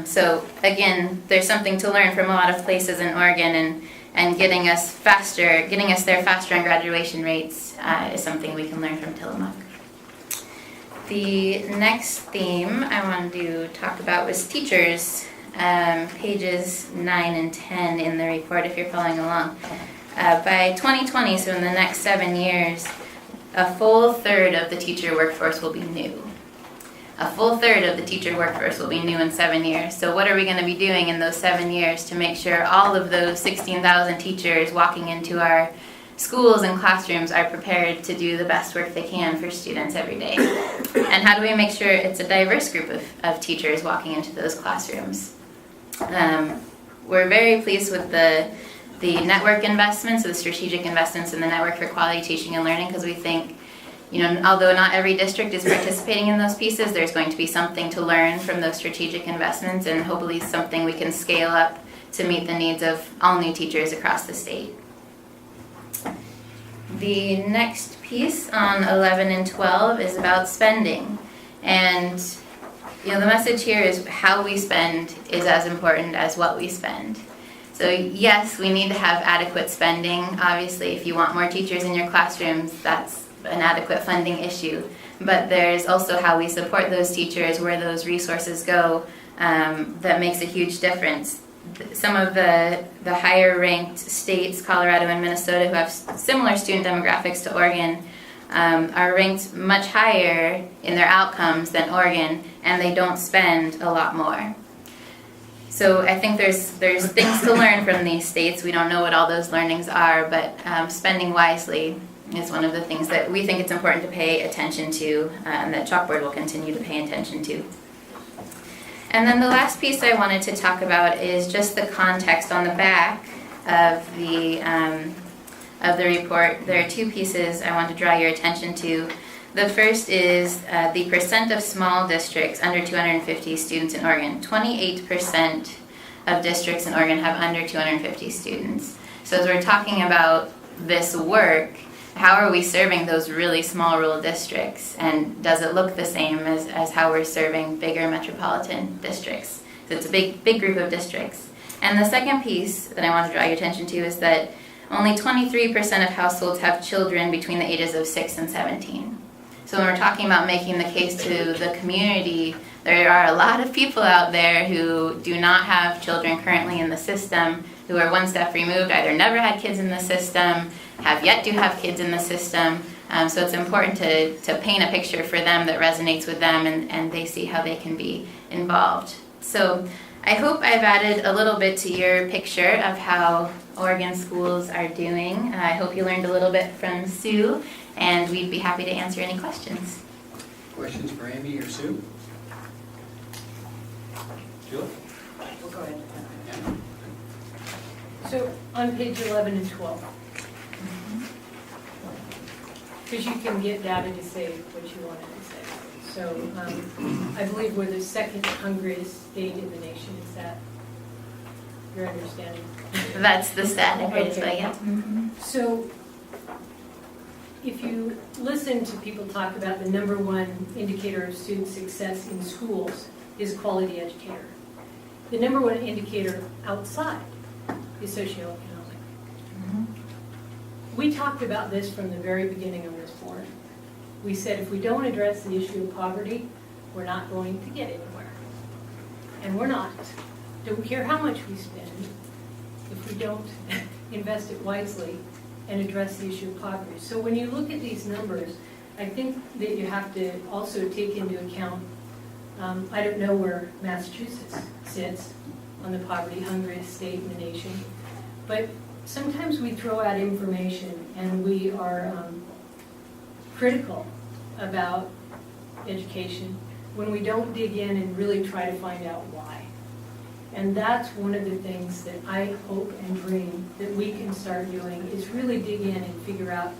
So again, there's something to learn from a lot of places in Oregon, and getting us there faster on graduation rates is something we can learn from Tillamook. The next theme I wanted to talk about was teachers, pages 9 and 10 in the report if you're following along. By 2020, so in the next 7 years, a full third of the teacher workforce will be new. A full third of the teacher workforce will be new in 7 years. So what are we going to be doing in those 7 years to make sure all of those 16,000 teachers walking into our schools and classrooms are prepared to do the best work they can for students every day? And how do we make sure it's a diverse group of teachers walking into those classrooms? We're very pleased with the network investments, the strategic investments in the Network for Quality Teaching and Learning, because we think, although not every district is participating in those pieces, there's going to be something to learn from those strategic investments, and hopefully something we can scale up to meet the needs of all new teachers across the state. The next piece on 11 and 12 is about spending. And the message here is how we spend is as important as what we spend. So yes, we need to have adequate spending. Obviously, if you want more teachers in your classrooms, that's an adequate funding issue. But there's also how we support those teachers, where those resources go, that makes a huge difference. Some of the higher ranked states, Colorado and Minnesota, who have similar student demographics to Oregon, are ranked much higher in their outcomes than Oregon, and they don't spend a lot more. So I think there's things to learn from these states. We don't know what all those learnings are, but spending wisely is one of the things that we think it's important to pay attention to, and that Chalkboard will continue to pay attention to. And then the last piece I wanted to talk about is just the context on the back of the report. There are two pieces I want to draw your attention to. The first is the percent of small districts under 250 students in Oregon. 28% of districts in Oregon have under 250 students. So as we're talking about this work, how are we serving those really small rural districts? And does it look the same as how we're serving bigger metropolitan districts? So it's a big group of districts. And the second piece that I want to draw your attention to is that only 23% of households have children between the ages of 6 and 17. So when we're talking about making the case to the community, there are a lot of people out there who do not have children currently in the system, who are one step removed, either never had kids in the system, have yet to have kids in the system. So it's important to paint a picture for them that resonates with them, and they see how they can be involved. So I hope I've added a little bit to your picture of how Oregon schools are doing. I hope you learned a little bit from Sue, and we'd be happy to answer any questions. Questions for Amy or Sue? Julie? We'll go ahead. Yeah. So on page 11 and 12, because you can get data to say what you wanted to say. So I believe we're the second hungriest state in the nation. Is that your understanding? That's the stat I heard as well, Okay. yeah. Mm-hmm. So if you listen to people talk about the number one indicator of student success in schools is quality educator. The number one indicator outside is socioeconomic. We talked about this from the very beginning of this board. We said if we don't address the issue of poverty, we're not going to get anywhere. And we're not. Don't care how much we spend if we don't invest it wisely and address the issue of poverty. So when you look at these numbers, I think that you have to also take into account, I don't know where Massachusetts sits on the poverty hungriest state in the nation, but sometimes we throw out information and we are critical about education when we don't dig in and really try to find out why. And that's one of the things that I hope and dream that we can start doing, is really dig in and figure out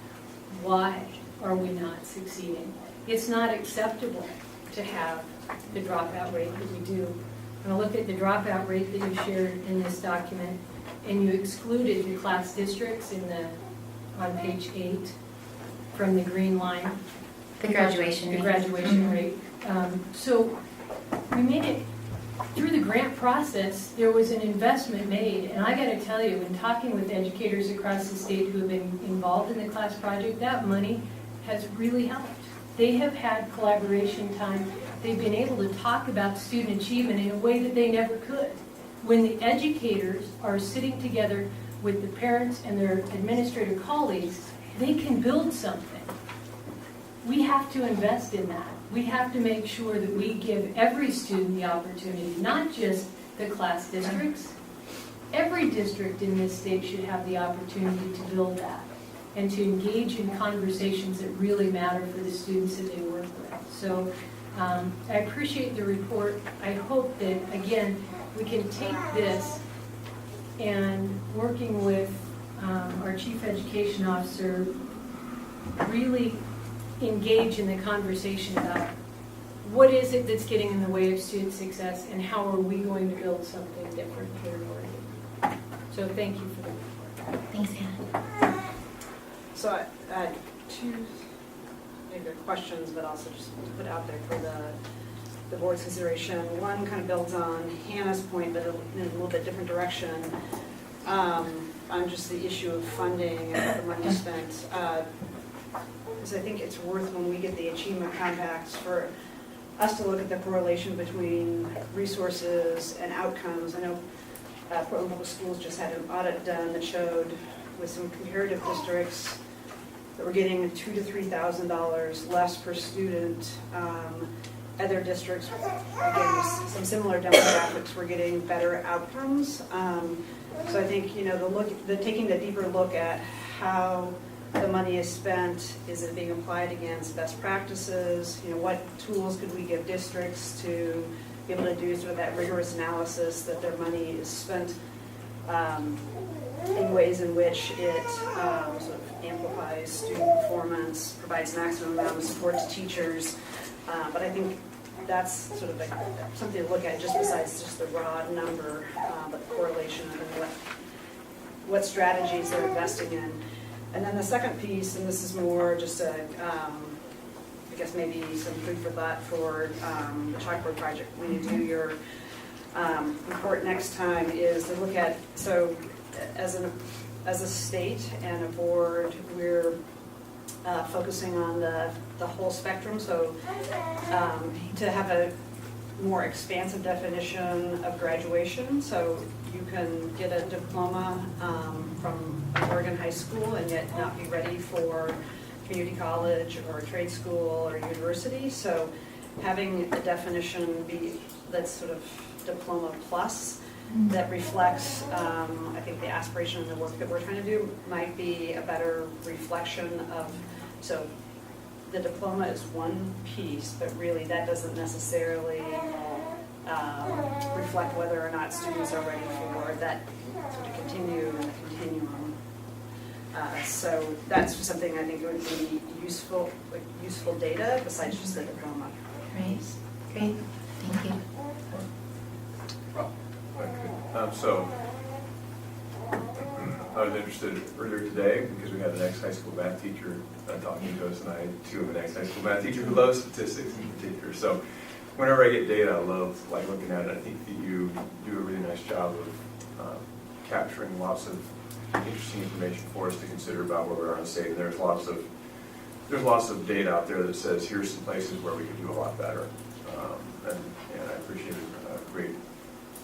why are we not succeeding. It's not acceptable to have the dropout rate that we do. When I look at the dropout rate that you shared in this document, and you excluded the class districts on page 8 from the green line. The graduation The rate. graduation rate. So we made it, through the grant process, there was an investment made, and I gotta tell you, in talking with educators across the state who have been involved in the class project, that money has really helped. They have had collaboration time. They've been able to talk about student achievement in a way that they never could. When the educators are sitting together with the parents and their administrative colleagues, they can build something. We have to invest in that. We have to make sure that we give every student the opportunity, not just the class districts. Every district in this state should have the opportunity to build that and to engage in conversations that really matter for the students that they work with. So I appreciate the report. I hope that, again, we can take this and, working with our Chief Education Officer, really engage in the conversation about what is it that's getting in the way of student success and how are we going to build something different here in Oregon. So thank you for the report. Thanks, Hannah. So I had two maybe questions, but also just to put out there for the board's consideration. One kind of builds on Hannah's point, but in a little bit different direction, on just the issue of funding and the money spent. Because I think it's worth, when we get the achievement compacts, for us to look at the correlation between resources and outcomes. I know Portland Public Schools just had an audit done that showed, with some comparative districts, that we're getting $2,000 to $3,000 less per student. Other districts, again, with some similar demographics, we're getting better outcomes. So I think, taking the deeper look at how the money is spent, is it being applied against best practices? What tools could we give districts to be able to do sort of that rigorous analysis that their money is spent in ways in which it sort of amplifies student performance, provides maximum amount of support to teachers. But I think that's sort of something to look at, just besides just the raw number, but the correlation of what strategies they're investing in. And then the second piece, and this is more just I guess maybe some food for thought for the chalkboard project when you do your report next time, is to look at, so as a state and a board, we're focusing on the whole spectrum. So to have a more expansive definition of graduation, so you can get a diploma from an Oregon high school and yet not be ready for community college or trade school or university. So having a definition that's sort of diploma plus, that reflects, I think, the aspiration and the work that we're trying to do might be a better reflection of, so the diploma is one piece, but really that doesn't necessarily reflect whether or not students are ready for that sort of continue in the continuum. So that's something I think would be useful data besides just the diploma. Great. Great. Thank you. So I was interested earlier today because we had an ex-high school math teacher talking to us, and I too have an ex-high school math teacher who loves statistics in particular. So whenever I get data, I love looking at it. I think that you do a really nice job of capturing lots of interesting information for us to consider about where we are in the state. And there's lots of data out there that says here's some places where we could do a lot better, and I appreciate a great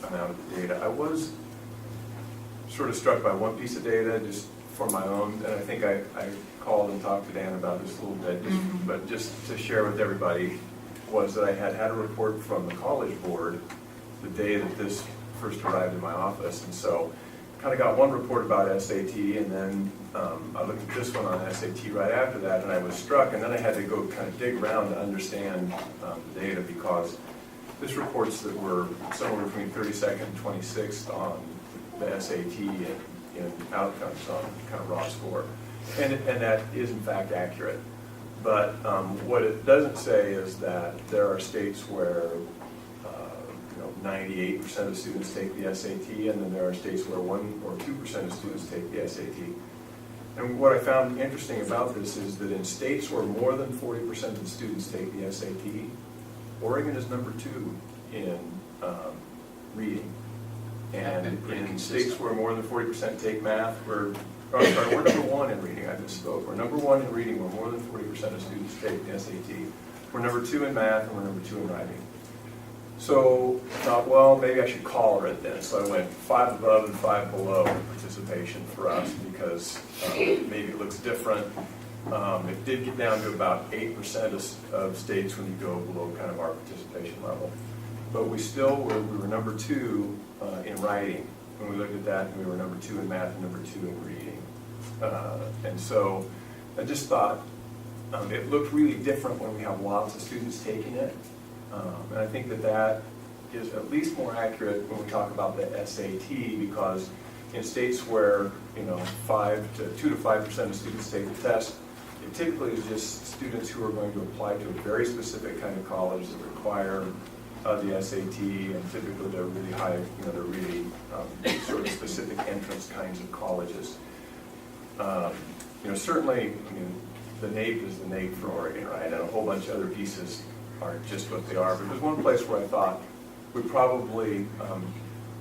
amount of the data. I was sort of struck by one piece of data just for my own, and I think I called and talked to Dan about this a little bit, but just to share with everybody, was that I had a report from the college board the day that this first arrived in my office, and so kind of got one report about SAT, and then I looked at this one on SAT right after that, and I was struck, and then I had to go kind of dig around to understand the data, because this reports that we're somewhere between 32nd and 26th on the SAT and outcomes on kind of raw score. And that is in fact accurate. But what it doesn't say is that there are states where 98% of students take the SAT, and then there are states where 1 or 2% of students take the SAT. And what I found interesting about this is that in states where more than 40% of the students take the SAT, Oregon is number 2 in reading. And in states where more than 40% take math, we're number 1 in reading. I misspoke. We're number 1 in reading where more than 40% of students take the SAT. We're number 2 in math, and we're number 2 in writing. So I thought, well, maybe I should collar it then. So I went 5 above and 5 below participation for us, because maybe it looks different. It did get down to about 8% of states when you go below kind of our participation level. But we were number 2 in writing when we looked at that, and we were number 2 in math and number 2 in reading. And so I just thought it looked really different when we have lots of students taking it. And I think that is at least more accurate when we talk about the SAT, because in states where 2 to 5% of students take the test, it typically is just students who are going to apply to a very specific kind of college that require the SAT, and typically they're really high, they're really sort of specific entrance kinds of colleges. Certainly, the NAEP is the NAEP for Oregon, right? And a whole bunch of other pieces aren't just what they are. But there's one place where I thought we probably,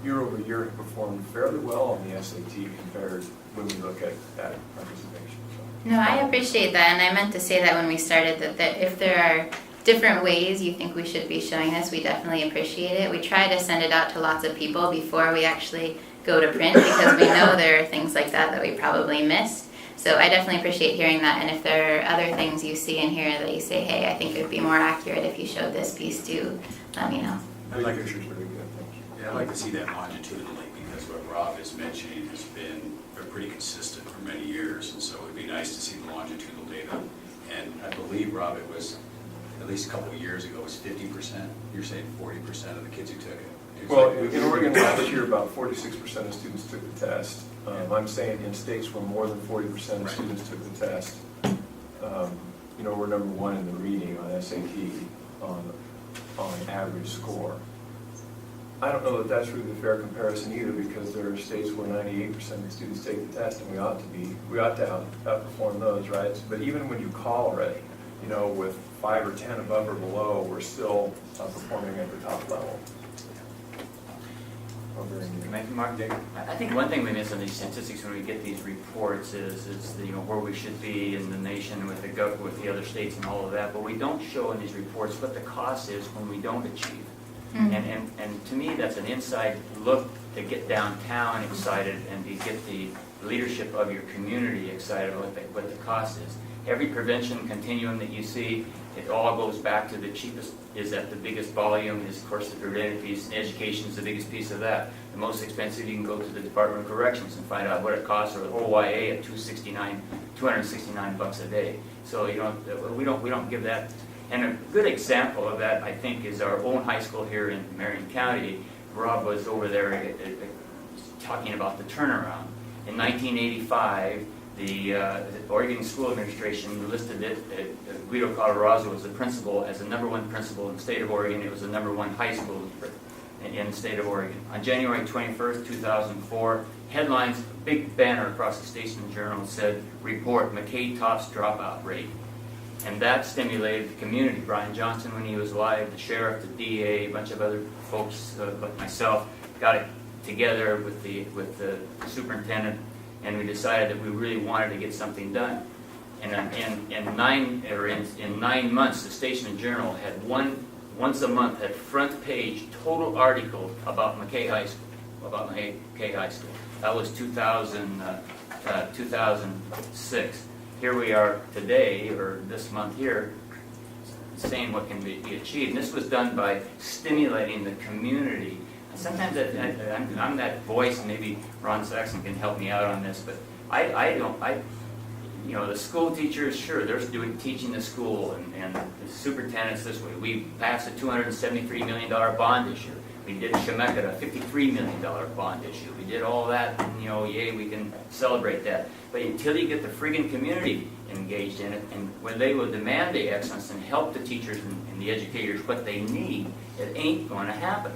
year over year, have performed fairly well on the SAT compared when we look at participation. So. No, I appreciate that, and I meant to say that when we started, that if there are different ways you think we should be showing this, we definitely appreciate it. We try to send it out to lots of people before we actually go to print, because we know there are things like that we probably missed. So I definitely appreciate hearing that, and if there are other things you see in here that you say, hey, I think it would be more accurate if you showed this piece too, let me know. I'd like to I'd like to see that longitudinally, because what Rob is mentioning has been pretty consistent for many years, and so it would be nice to see the longitudinal data. And I believe, Rob, it was at least a couple of years ago, it was 50%. You're saying 40% of the kids who took it. Well, in Oregon last year, about 46% of students took the test. I'm saying in states where more than 40% of students took the test, we're number 1 in the reading on SAT on average score. I don't know that that's really a fair comparison either, because there are states where 98% of students take the test, and we ought to outperform those, right? But even when you collar it, with 5 or 10 above or below, we're still performing at the top level. Mark, I think one thing we miss on these statistics when we get these reports is where we should be in the nation with the other states and all of that, but we don't show in these reports what the cost is when we don't achieve. Mm-hmm. And to me, that's an inside look to get downtown excited and to get the leadership of your community excited about what the cost is. Every prevention continuum that you see, it all goes back to the cheapest is at the biggest volume is, of course, the preventive piece, and education is the biggest piece of that. The most expensive, you can go to the Department of Corrections and find out what it costs, or the OYA at $269 bucks a day. So we don't give that. And a good example of that, I think, is our own high school here in Marion County. Rob was over there talking about the turnaround. In 1985, the Oregon School Administration listed it, Guido Colorado was the principal, as the #1 principal in the state of Oregon. It was the #1 high school in the state of Oregon. On January 21st, 2004, headlines, big banner across the Statesman Journal said, report McKay tops dropout rate. And that stimulated the community. Brian Johnson, when he was alive, the sheriff, the DA, a bunch of other folks like myself, got it together with the superintendent, and we decided that we really wanted to get something done. And in 9 months, the Statesman Journal had once a month had front page total article about McKay High School. That was 2006. Here we are today, or this month here, saying what can be achieved. And this was done by stimulating the community sometimes I'm that voice, and maybe Ron Saxon can help me out on this, but the school teachers, sure, they're teaching the school, and the superintendent's this way. We passed a $273 million bond issue. We did Chemeketa a $53 million bond issue. We did all that, and yay, we can celebrate that. But until you get the friggin' community engaged in it, and when they will demand the excellence and help the teachers and the educators what they need, it ain't going to happen.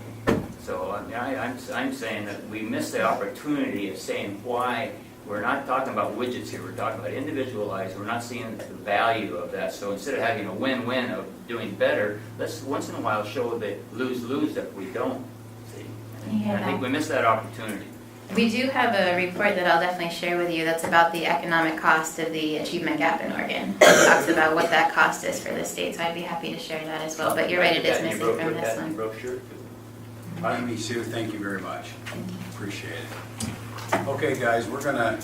So I'm saying that we missed the opportunity of saying why we're not talking about widgets here. We're talking about individualized. We're not seeing the value of that. So instead of having a win-win of doing better, let's once in a while show the lose-lose that we don't. See? And I think we missed that opportunity. We do have a report that I'll definitely share with you that's about the economic cost of the achievement gap in Oregon. It talks about what that cost is for the state, so I'd be happy to share that as well. But you're right, it is missing from this one. Me, Sue, thank you very much. Appreciate it. Okay, guys, we're going to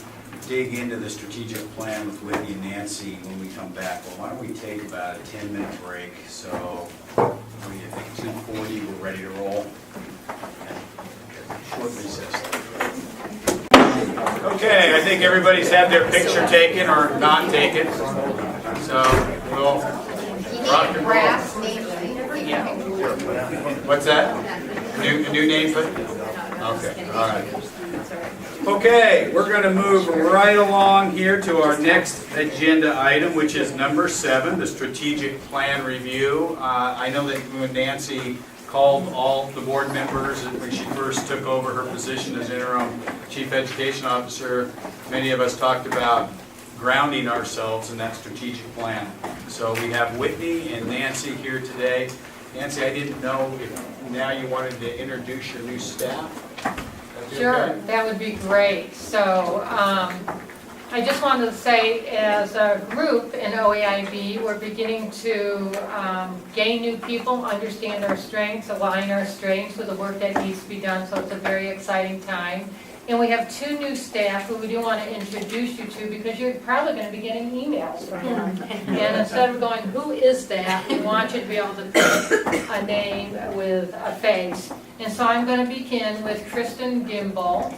dig into the strategic plan with Whitney and Nancy when we come back. Well, why don't we take about a 10-minute break? So, what do you think? 2:40, we're ready to roll. Short recess. Okay, I think everybody's had their picture taken or not taken. So, we'll rock and roll. Yeah. What's that? New name for it? Okay, all right. Okay, we're going to move right along here to our next agenda item, which is number 7, the strategic plan review. I know that when Nancy called all the board members when she first took over her position as interim chief education officer, many of us talked about grounding ourselves in that strategic plan. So we have Whitney and Nancy here today. Nancy, I didn't know if now you wanted to introduce your new staff. Sure, that would be great. So I just wanted to say, as a group in OEIB, we're beginning to gain new people, understand our strengths, align our strengths with the work that needs to be done, so it's a very exciting time. And we have 2 new staff who we do want to introduce you to, because you're probably going to be getting emails from them. And instead of going, who is that, we want you to be able to pick a name with a face. And so I'm going to begin with Kristen Gimbel.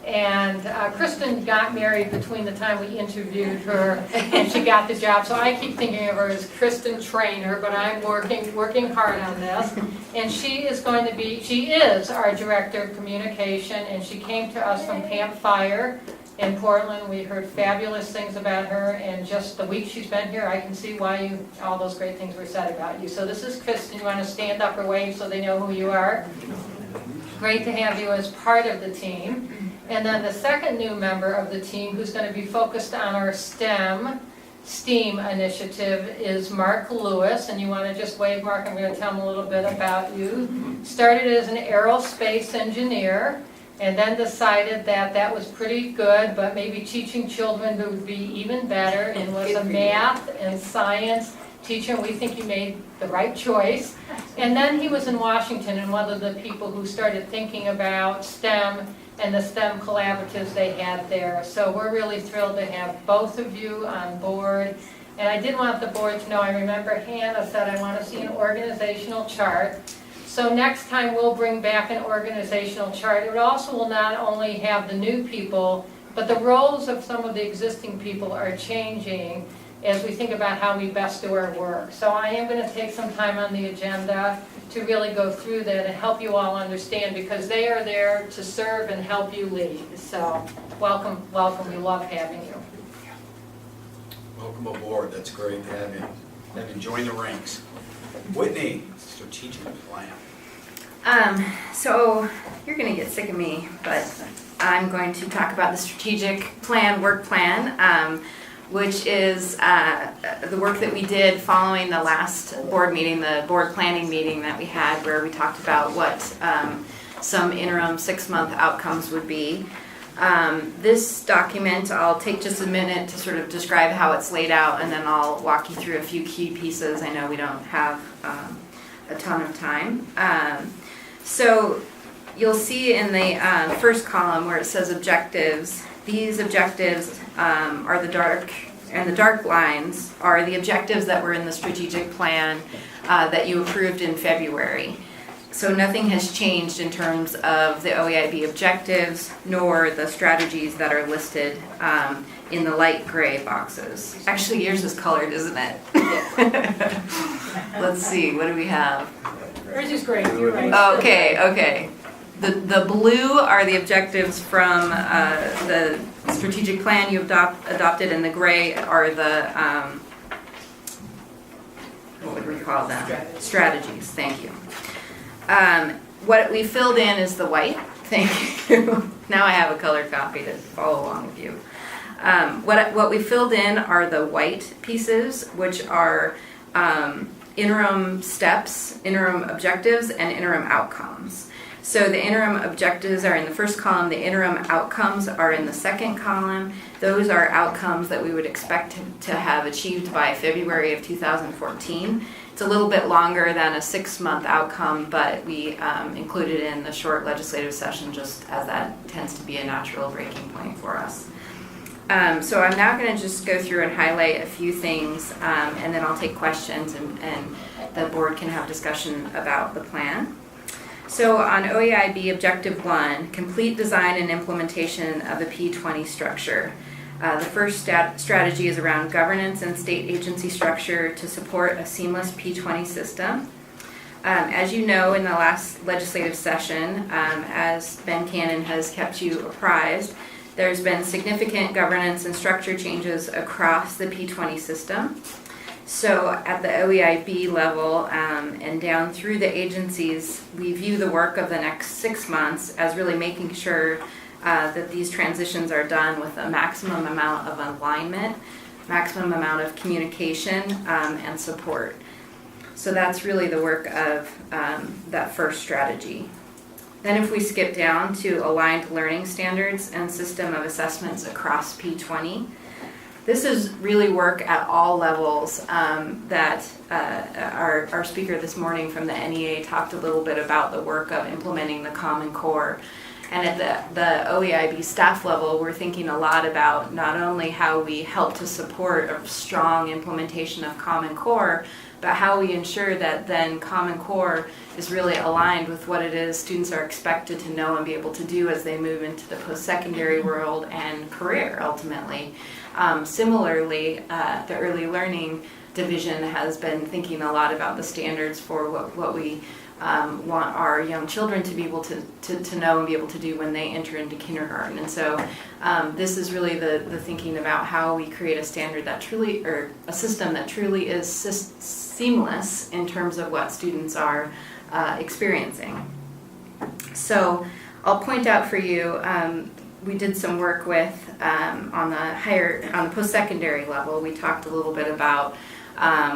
And Kristen got married between the time we interviewed her and she got the job. So I keep thinking of her as Kristen Trainer, but I'm working hard on this. And she is our Director of Communication, and she came to us from Camp Fire in Portland. We heard fabulous things about her, and just the week she's been here, I can see why all those great things were said about you. So this is Kristen. You want to stand up or wave so they know who you are? Great to have you as part of the team. And then the second new member of the team who's going to be focused on our STEAM initiative is Mark Lewis. And you want to just wave, Mark, I'm going to tell him a little bit about you. Started as an aerospace engineer and then decided that that was pretty good, but maybe teaching children would be even better, and was a math and science teacher, and we think you made the right choice. And then he was in Washington and one of the people who started thinking about STEM and the STEM collaboratives they had there. So we're really thrilled to have both of you on board. And I did want the board to know, I remember Hannah said, I want to see an organizational chart. So next time we'll bring back an organizational chart. It also will not only have the new people, but the roles of some of the existing people are changing as we think about how we best do our work. So I am going to take some time on the agenda to really go through that and help you all understand, because they are there to serve and help you lead. So welcome, welcome. We love having you. Welcome aboard. That's great to have you. Have you join the ranks. Whitney, strategic plan. So you're going to get sick of me, but I'm going to talk about the strategic plan, work plan, which is the work that we did following the last board meeting, the board planning meeting that we had, where we talked about what some interim 6-month outcomes would be. This document, I'll take just a minute to sort of describe how it's laid out, and then I'll walk you through a few key pieces. I know we don't have a ton of time. So you'll see in the first column where it says objectives, these objectives are the dark lines are the objectives that were in the strategic plan that you approved in February. So nothing has changed in terms of the OEIB objectives nor the strategies that are listed in the light gray boxes. Actually, yours is colored, isn't it? Let's see, what do we have? Yours is great, you're right. Okay. The blue are the objectives from the strategic plan you adopted, and the gray are the, what would we call them? Strategies, thank you. What we filled in is the white, thank you. Now I have a color copy to follow along with you. What we filled in are the white pieces, which are interim steps, interim objectives, and interim outcomes. So the interim objectives are in the first column, the interim outcomes are in the second column. Those are outcomes that we would expect to have achieved by February of 2014. It's a little bit longer than a 6-month outcome, but we included in the short legislative session just as that tends to be a natural breaking point for us. So I'm now going to just go through and highlight a few things, and then I'll take questions and the board can have discussion about the plan. So on OEIB Objective 1, complete design and implementation of the P20 structure. The first strategy is around governance and state agency structure to support a seamless P20 system. As you know, in the last legislative session, as Ben Cannon has kept you apprised, there's been significant governance and structure changes across the P20 system. So at the OEIB level and down through the agencies, we view the work of the next 6 months as really making sure that these transitions are done with a maximum amount of alignment, maximum amount of communication and support. So that's really the work of that first strategy. Then if we skip down to aligned learning standards and system of assessments across P20, this is really work at all levels that our speaker this morning from the NEA talked a little bit about the work of implementing the Common Core. And at the OEIB staff level, we're thinking a lot about not only how we help to support a strong implementation of Common Core, but how we ensure that then Common Core is really aligned with what it is students are expected to know and be able to do as they move into the post-secondary world and career ultimately. Similarly, the Early Learning Division has been thinking a lot about the standards for what we want our young children to be able to know and be able to do when they enter into kindergarten. And so this is really the thinking about how we create a standard that truly, or a system that truly is seamless in terms of what students are experiencing. So I'll point out for you, we did some work with on the post-secondary level. We talked a little bit about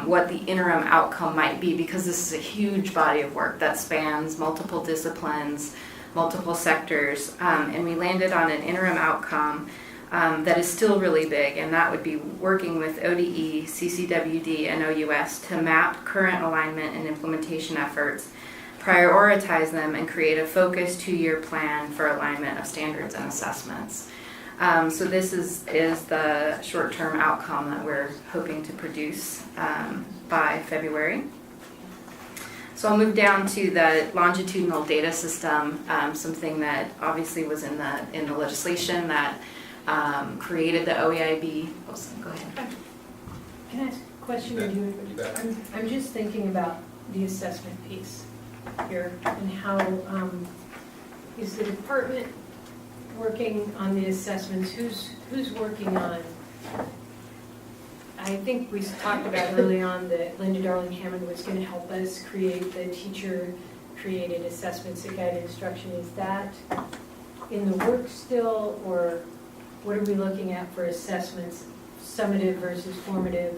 what the interim outcome might be, because this is a huge body of work that spans multiple disciplines, multiple sectors, and we landed on an interim outcome that is still really big, and that would be working with ODE, CCWD, and OUS to map current alignment and implementation efforts, prioritize them, and create a focused 2-year plan for alignment of standards and assessments. So this is the short-term outcome that we're hoping to produce by February. So I'll move down to the longitudinal data system, something that obviously was in the legislation that created the OEIB. Oh, go ahead. Can I ask a question? I'm just thinking about the assessment piece here and how is the department working on the assessments? Who's working on? I think we talked about early on that Linda Darling-Hammond was going to help us create the teacher-created assessments that guide instruction. Is that in the work still, or what are we looking at for assessments, summative versus formative?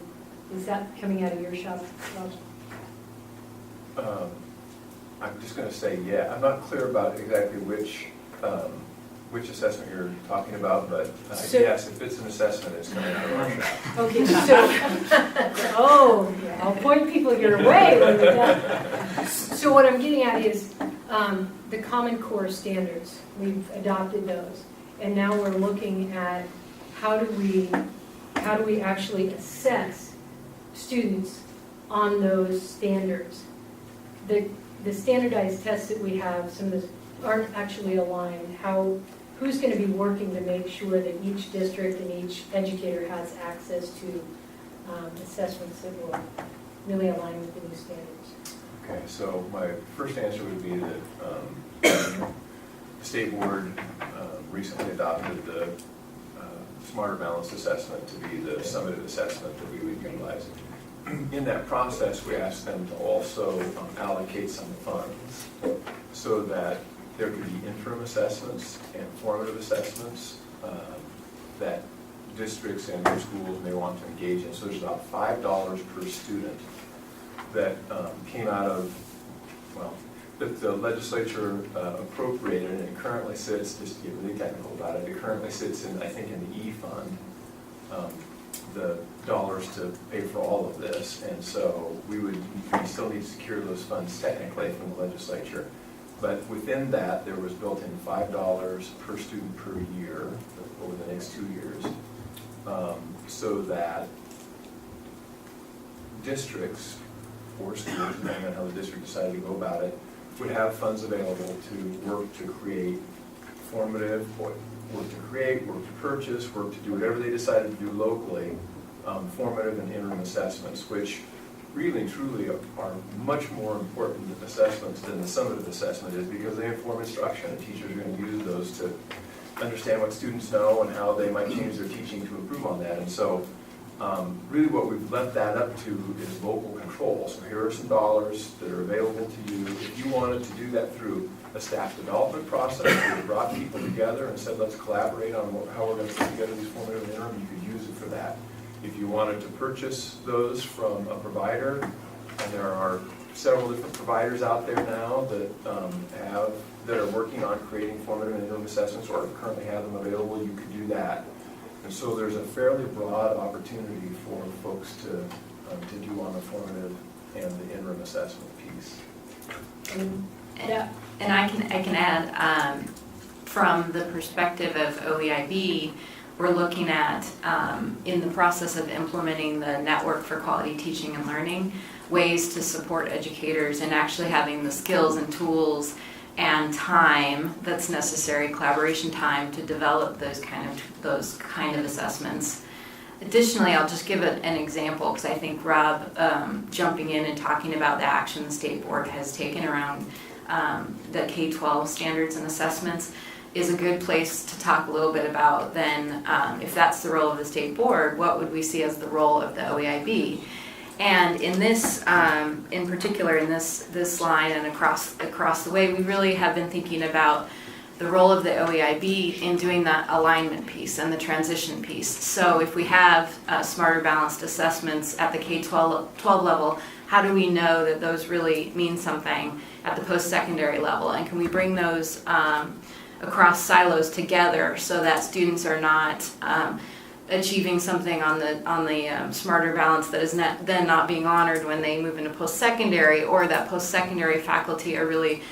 Is that coming out of your shop, Rob? I'm just going to say, yeah. I'm not clear about exactly which assessment you're talking about, but yes, if it's an assessment, it's coming out of our shop. Okay, so, I'll point people your way when we're done. So what I'm getting at is the Common Core standards. We've adopted those, and now we're looking at how do we actually assess students on those standards. the standardized tests that we have, some of those aren't actually aligned. Who's going to be working to make sure that each district and each educator has access to assessments that will really align with the new standards? Okay, so my first answer would be that the state board recently adopted the Smarter Balanced Assessment to be the summative assessment that we would utilize. In that process, we asked them to also allocate some funds so that there could be interim assessments and formative assessments that districts and their schools may want to engage in. So there's about $5 per student that came out of, well, that the legislature appropriated, and it currently sits, just to get really technical about it, it currently sits in, I think, in the E fund, the dollars to pay for all of this. And so we still need to secure those funds technically from the legislature. But within that, there was built in $5 per student per year over the next 2 years, so that districts or schools, depending on how the district decided to go about it, would have funds available to work to create formative, work to create, work to purchase, work to do whatever they decided to do locally, formative and interim assessments, which really truly are much more important assessments than the summative assessment is, because they inform instruction, and teachers are going to use those to understand what students know and how they might change their teaching to improve on that. And so really what we've left that up to is local control. So here are some dollars that are available to you. If you wanted to do that through a staff development process, where you brought people together and said, let's collaborate on how we're going to put together these formative and interim, you could use it for that. If you wanted to purchase those from a provider, and there are several different providers out there now that are working on creating formative and interim assessments, or currently have them available, you could do that. And so there's a fairly broad opportunity for folks to do on the formative and the interim assessment piece. And And I can add, from the perspective of OEIB, we're looking at, in the process of implementing the Network for Quality Teaching and Learning, ways to support educators and actually having the skills and tools and time that's necessary, collaboration time, to develop those kind of assessments. Additionally, I'll just give an example, because I think Rob jumping in and talking about the action the state board has taken around the K-12 standards and assessments is a good place to talk a little bit about then, if that's the role of the state board, what would we see as the role of the OEIB? And in this, in particular, in this line and across the way, we really have been thinking about the role of the OEIB in doing that alignment piece and the transition piece. So if we have smarter balanced assessments at the K-12 level, how do we know that those really mean something at the post-secondary level? And can we bring those across silos together so that students are not achieving something on the smarter balance that is then not being honored when they move into post-secondary, or that post-secondary faculty are really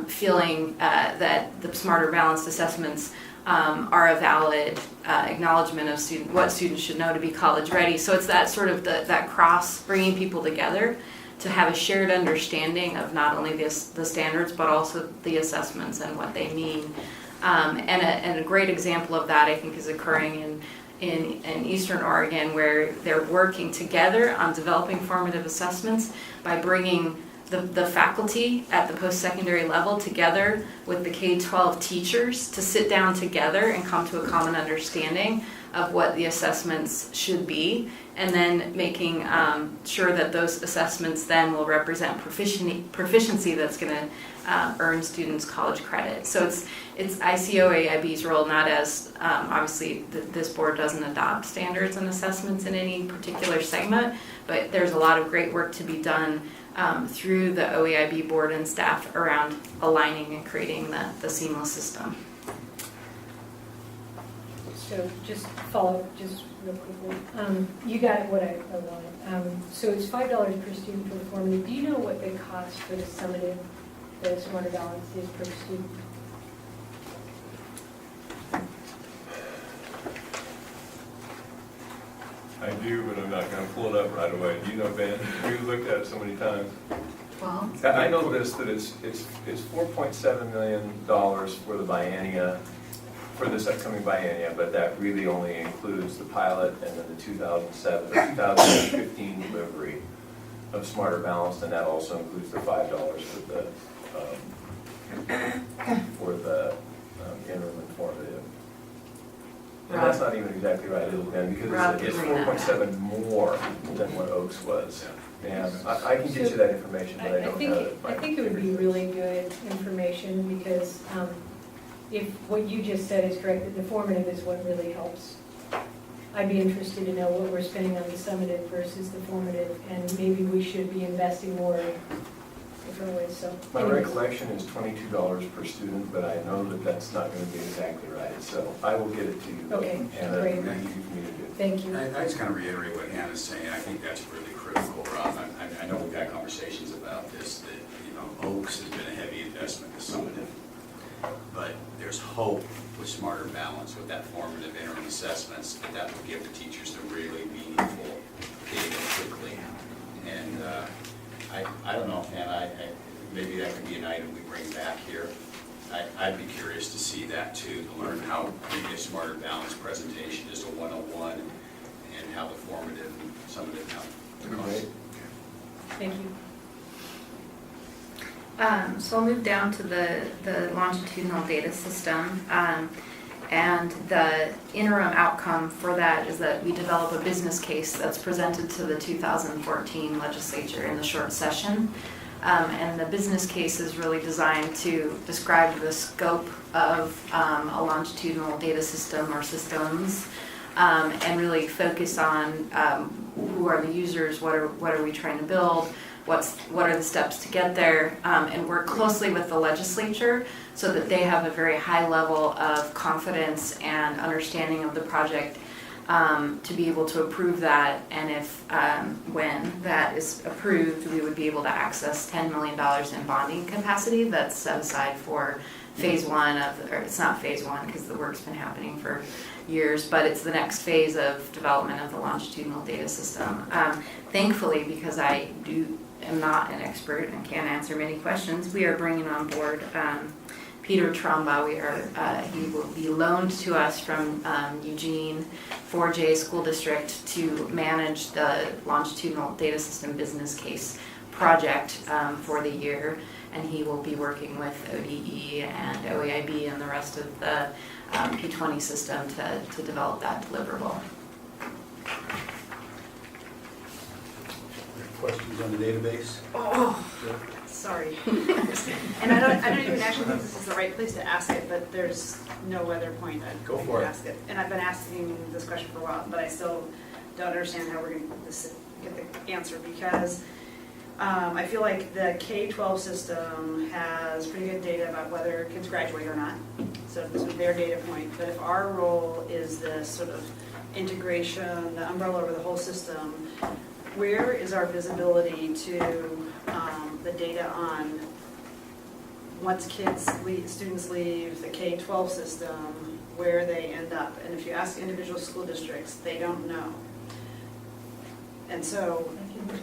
feeling that the smarter balanced assessments are a valid acknowledgement of what students should know to be college ready. So it's that sort of that cross, bringing people together to have a shared understanding of not only the standards but also the assessments and what they mean. And a great example of that, I think, is occurring in Eastern Oregon, where they're working together on developing formative assessments by bringing the faculty at the post-secondary level together with the K-12 teachers to sit down together and come to a common understanding of what the assessments should be, and then making sure that those assessments then will represent proficiency that's going to earn students college credit. So I see OEIB's role not as, obviously this board doesn't adopt standards and assessments in any particular segment, but there's a lot of great work to be done through the OEIB board and staff around aligning and creating the seamless system. so just follow up, just real quickly. You got what I wanted. So it's $5 per student for the formative. Do you know what the cost for the summative, the smarter balance is per student? I do, but I'm not going to pull it up right away. Do you know, Ben? We've looked at it so many times. Paul? I know this, that it's $4.7 million for the biennia, for this upcoming biennia, but that really only includes the pilot and then the 2015 delivery of Smarter Balanced, and that also includes the $5 for the interim informative. And that's not even exactly right, it'll Ben, because it's 4.7 more than what Oaks was. And I can get you that information, but I don't have it. I think it would be really good information, because if what you just said is correct, that the formative is what really helps. I'd be interested to know what we're spending on the summative versus the formative, and maybe we should be investing more in different ways, so. My anyways. recollection is $22 per student, but I know that that's not going to be exactly right, so I will get it to you. Okay, Hannah, great. it'll be easy for me to do. Thank you. I just kind of reiterate what Hannah's saying. I think that's really critical, Rob. I know we've had conversations about this, that, Oaks has been a heavy investment in summative, but there's hope with Smarter Balance, with that formative interim assessments, that will give the teachers the really meaningful data quickly. And I don't know, Hannah, maybe that could be an item we bring back here. I'd be curious to see that too, to learn how maybe a Smarter Balance presentation, just a 101, and how the formative and summative help. Great. Thank you. So I'll move down to the longitudinal data system. And the interim outcome for that is that we develop a business case that's presented to the 2014 legislature in the short session. And the business case is really designed to describe the scope of a longitudinal data system or systems, and really focus on who are the users, what are we trying to build, what are the steps to get there, and work closely with the legislature so that they have a very high level of confidence and understanding of the project, to be able to approve that. And if, when that is approved, we would be able to access $10 million in bonding capacity that's set aside for phase one of, or it's not phase one because the work's been happening for years, but it's the next phase of development of the longitudinal data system. Thankfully, because I am not an expert and can't answer many questions, we are bringing on board Peter Tromba. He will be loaned to us from Eugene 4J School District to manage the longitudinal data system business case project for the year, and he will be working with ODE and OEIB and the rest of the P20 system to develop that deliverable. Questions on the database? Oh, sorry. And I don't even actually think this is the right place to ask it, but there's no other point I'd Go for it. ask it. And I've been asking this question for a while, but I still don't understand how we're going to get the answer, because I feel like the K-12 system has pretty good data about whether kids graduate or not. So this was their data point. But if our role is this sort of integration, the umbrella over the whole system, where is our visibility to the data on once students leave the K-12 system, where they end up? And if you ask individual school districts, they don't know. And so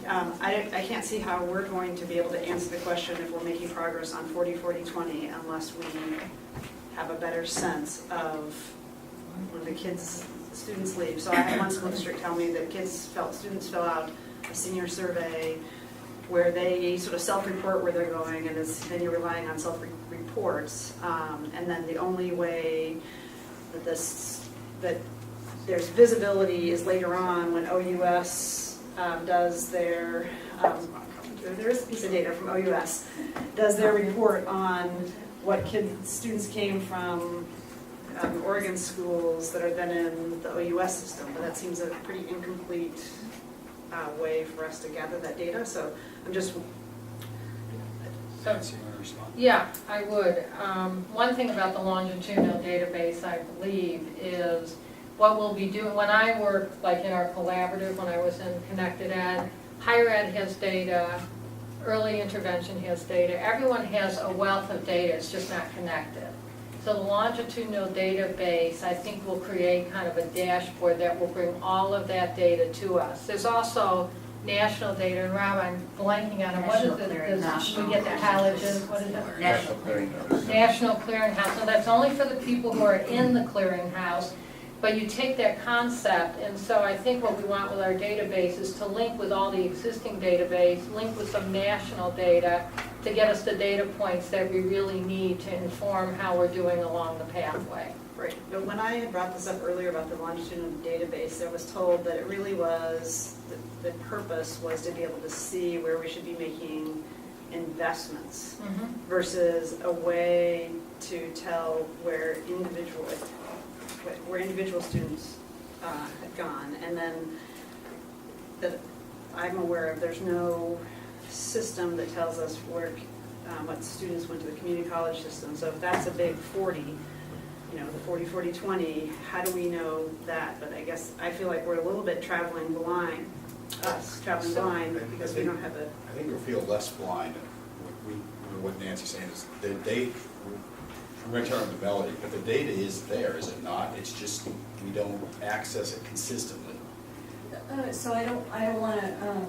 I can't see how we're going to be able to answer the question if we're making progress on 40-40-20 unless we have a better sense of when the students leave. So I had one school district tell me that students fill out a senior survey where they sort of self-report where they're going, and then you're relying on self-reports. And then the only way that there's visibility is later on when OUS does their, there is a piece of data from OUS, does their report on what students came from Oregon schools that are then in the OUS system. But that seems a pretty incomplete way for us to gather that data. So I'm just... Nancy, you want to respond? Yeah, I would. One thing about the longitudinal database, I believe, is what we'll be doing, when I work like in our collaborative, when I was in Connected Ed, higher ed has data, early intervention has data, everyone has a wealth of data, it's just not connected. So the longitudinal database, I think, will create kind of a dashboard that will bring all of that data to us. There's also national data, and Rob, I'm blanking on it, what is National it? Clearinghouse. We get the colleges, what is it? National Clearinghouse. National Clearinghouse, so that's only for the people who are in the clearinghouse, but you take that concept, and so I think what we want with our database is to link with all the existing database, link with some national data to get us the data points that we really need to inform how we're doing along the pathway. Right, but when I had brought this up earlier about the longitudinal database, I was told that it really was, the purpose was to be able to see where we should be making investments versus a way to tell where individual students had gone. And then that I'm aware of, there's no system that tells us where what students went to the community college system. So if that's a big 40, you know, the 40-40-20, how do we know that? But I guess I feel like we're a little bit traveling blind because we don't have a... I think we feel less blind. What Nancy's saying is the data, I'm going to turn on the melody, but the data is there, is it not? It's just we don't access it consistently. So I don't want to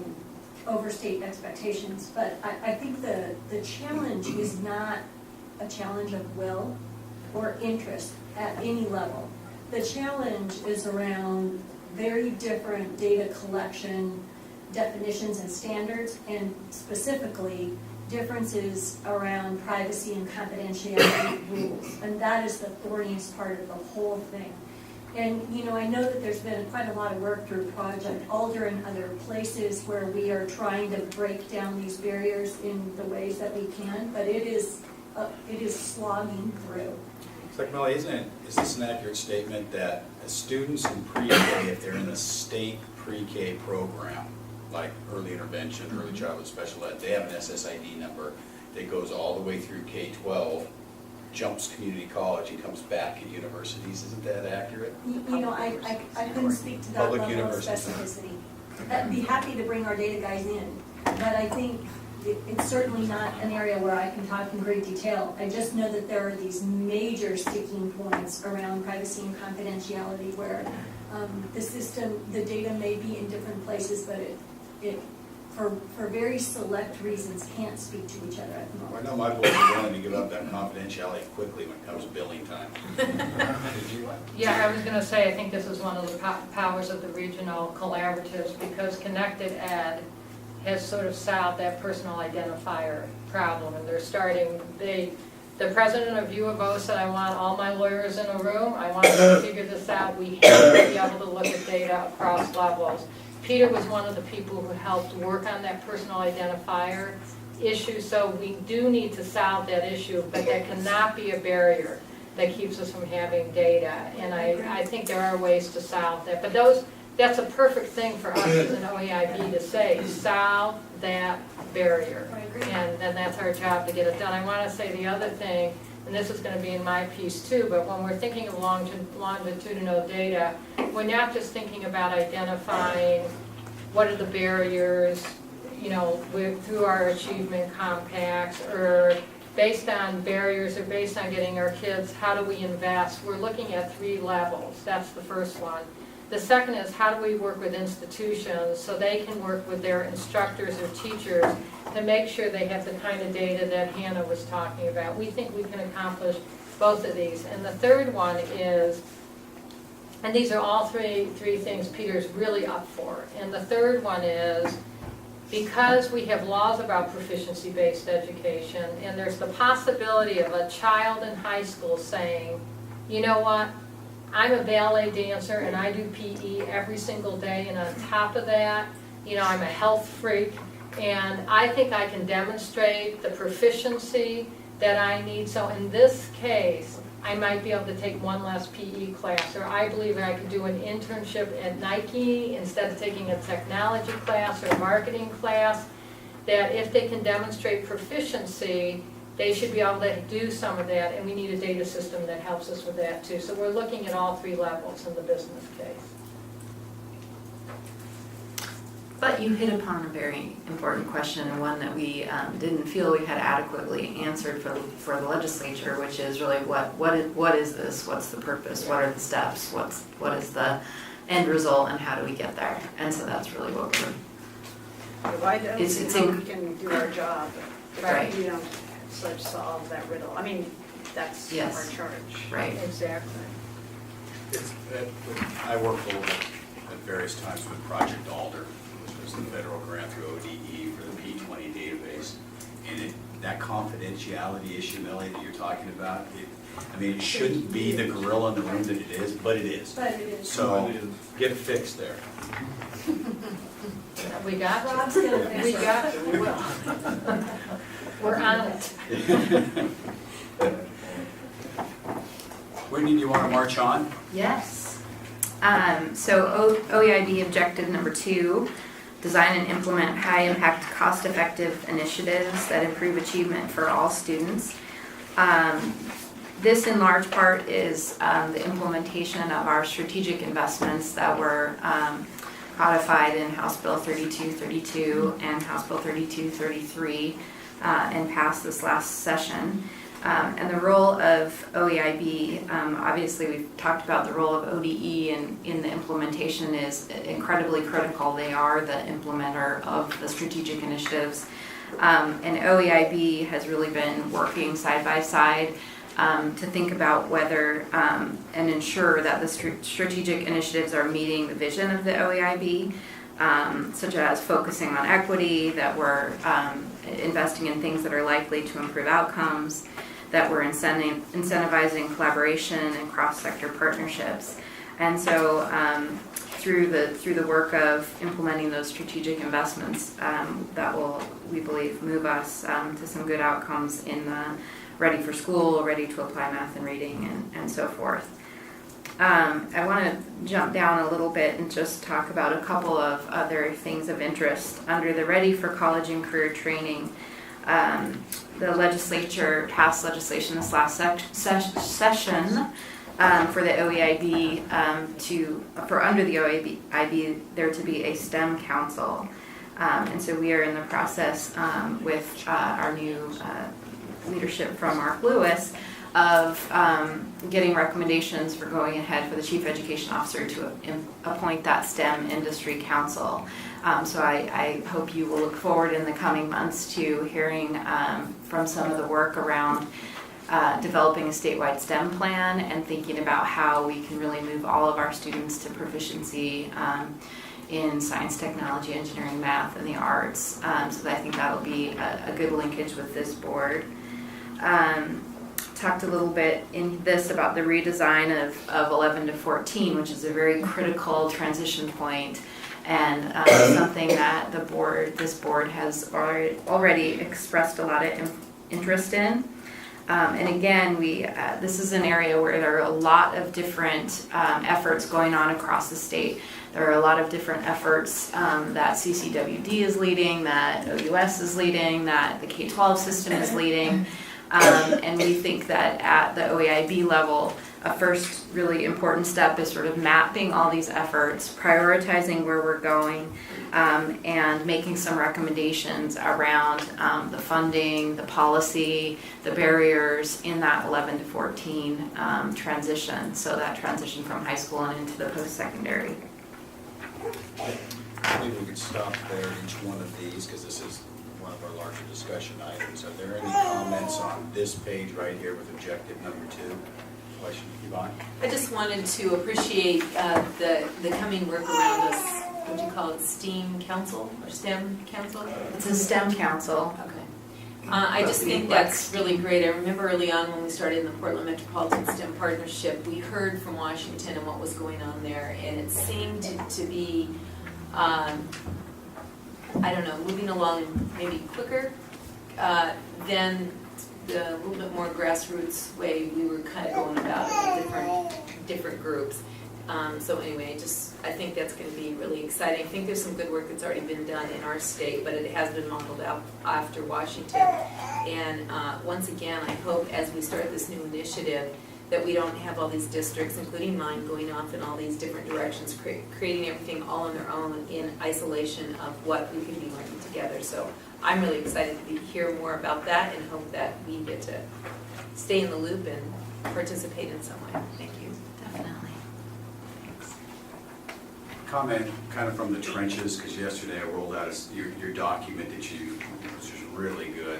overstate expectations, but I think the challenge is not a challenge of will or interest at any level. The challenge is around very different data collection definitions and standards, and specifically differences around privacy and confidentiality rules. And that is the thorniest part of the whole thing. And, you know, I know that there's been quite a lot of work through Project Alder and other places where we are trying to break down these barriers in the ways that we can, but it is slogging through. Dr. Melly, is this an accurate statement that students in pre-K, if they're in a state pre-K program, like early intervention, early childhood special ed, they have an SSID number that goes all the way through K-12, jumps community college and comes back at universities? Isn't that accurate? You know, I couldn't speak to that Public level of universities. specificity. I'd be happy to bring our data guys in, but I think it's certainly not an area where I can talk in great detail. I just know that there are these major sticking points around privacy and confidentiality where the system, the data may be in different places, but it for very select reasons, can't speak to each other at the moment. I know my boys are willing to give up that confidentiality quickly when it comes to billing time. Yeah, I was going to say, I think this is one of the powers of the regional collaboratives, because Connected Ed has sort of solved that personal identifier problem, and they're starting, the president of U of O said, I want all my lawyers in a room, I want them to figure this out, we have to be able to look at data across levels. Peter was one of the people who helped work on that personal identifier issue, so we do need to solve that issue, but that cannot be a barrier that keeps us from having data, and I think there are ways to solve that. But that's a perfect thing for us as an OEIB to say, solve that barrier. And then that's our job to get it done. I want to say the other thing, and this is going to be in my piece too, but when we're thinking of longitudinal data, we're not just thinking about identifying what are the barriers, you know, through our achievement compacts, or based on barriers, or based on getting our kids, how do we invest? We're looking at 3 levels. That's the first one. The second is, how do we work with institutions so they can work with their instructors or teachers to make sure they have the kind of data that Hannah was talking about. We think we can accomplish both of these. And the third one is, and these are all three things Peter's really up for. And the third one is, because we have laws about proficiency-based education, and there's the possibility of a child in high school saying, you know what, I'm a ballet dancer and I do PE every single day, and on top of that, you know, I'm a health freak, and I think I can demonstrate the proficiency that I need. So in this case, I might be able to take one less PE class, or I believe I could do an internship at Nike instead of taking a technology class or marketing class, that if they can demonstrate proficiency, they should be able to do some of that, and we need a data system that helps us with that too. So we're looking at all 3 levels in the business case. But you hit upon a very important question, and one that we didn't feel we had adequately answered for the legislature, which is really what is this? What's the purpose? What are the steps? What is the end result, and how do we get there? And so that's really what I don't It's- see it's how in- we can do our job if Right. we don't such solve that riddle. I mean, that's Yes. our charge. Right. Exactly. I worked a little bit at various times with Project Alder, which was the federal grant through ODE for the P20 database. And that confidentiality issue, Melanie, that you're talking about, it shouldn't be the gorilla in the room that it is, but it is. But it is. So get it fixed there. We got you. Rob's gonna fix We it. got you, we will. We're on it. Whitney, do you want to march on? Yes. So OEIB objective number 2, design and implement high-impact, cost-effective initiatives that improve achievement for all students. This in large part is the implementation of our strategic investments that were codified in House Bill 3232 and House Bill 3233 and passed this last session. And the role of OEIB, obviously we've talked about the role of ODE in the implementation is incredibly critical. They are the implementer of the strategic initiatives. And OEIB has really been working side by side to think about whether and ensure that the strategic initiatives are meeting the vision of the OEIB, such as focusing on equity, that we're investing in things that are likely to improve outcomes, that we're incentivizing collaboration and cross-sector partnerships. And so through the work of implementing those strategic investments, that will, we believe, move us to some good outcomes in the ready for school, ready to apply math and reading, and so forth. I want to jump down a little bit and just talk about a couple of other things of interest. Under the Ready for College and Career Training, the legislature passed legislation this last session for the OEIB for under the OEIB there to be a STEM council. And so we are in the process with our new leadership from Mark Lewis of getting recommendations for going ahead for the Chief Education Officer to appoint that STEM Industry Council. So I hope you will look forward in the coming months to hearing from some of the work around developing a statewide STEM plan and thinking about how we can really move all of our students to proficiency in science, technology, engineering, math, and the arts. So I think that'll be a good linkage with this board. Talked a little bit in this about the redesign of 11 to 14, which is a very critical transition point, and something that this board has already expressed a lot of interest in. And again, this is an area where there are a lot of different efforts going on across the state. There are a lot of different efforts that CCWD is leading, that OUS is leading, that the K-12 system is leading. And we think that at the OEIB level, a first really important step is sort of mapping all these efforts, prioritizing where we're going, and making some recommendations around the funding, the policy, the barriers in that 11 to 14 transition, so that transition from high school and into the post-secondary. I think we could stop there at each one of these because this is one of our larger discussion items. Are there any comments on this page right here with objective number 2? Question, Yvonne? I just wanted to appreciate the coming work around this, what do you call it, STEAM Council or STEM Council? It's a STEM council. Okay. I just think that's really great. I remember early on when we started in the Portland Metropolitan STEM Partnership, we heard from Washington and what was going on there, and it seemed to be, I don't know, moving along maybe quicker than the little bit more grassroots way we were kind of going about it with different groups. So anyway, I think that's going to be really exciting. I think there's some good work that's already been done in our state, but it has been modeled out after Washington. And once again, I hope as we start this new initiative that we don't have all these districts, including mine, going off in all these different directions, creating everything all on their own in isolation of what we can be learning together. So I'm really excited to hear more about that and hope that we get to stay in the loop and participate in some way. Thank you. Definitely. comment kind of from the trenches, because yesterday I rolled out your document that which is really good.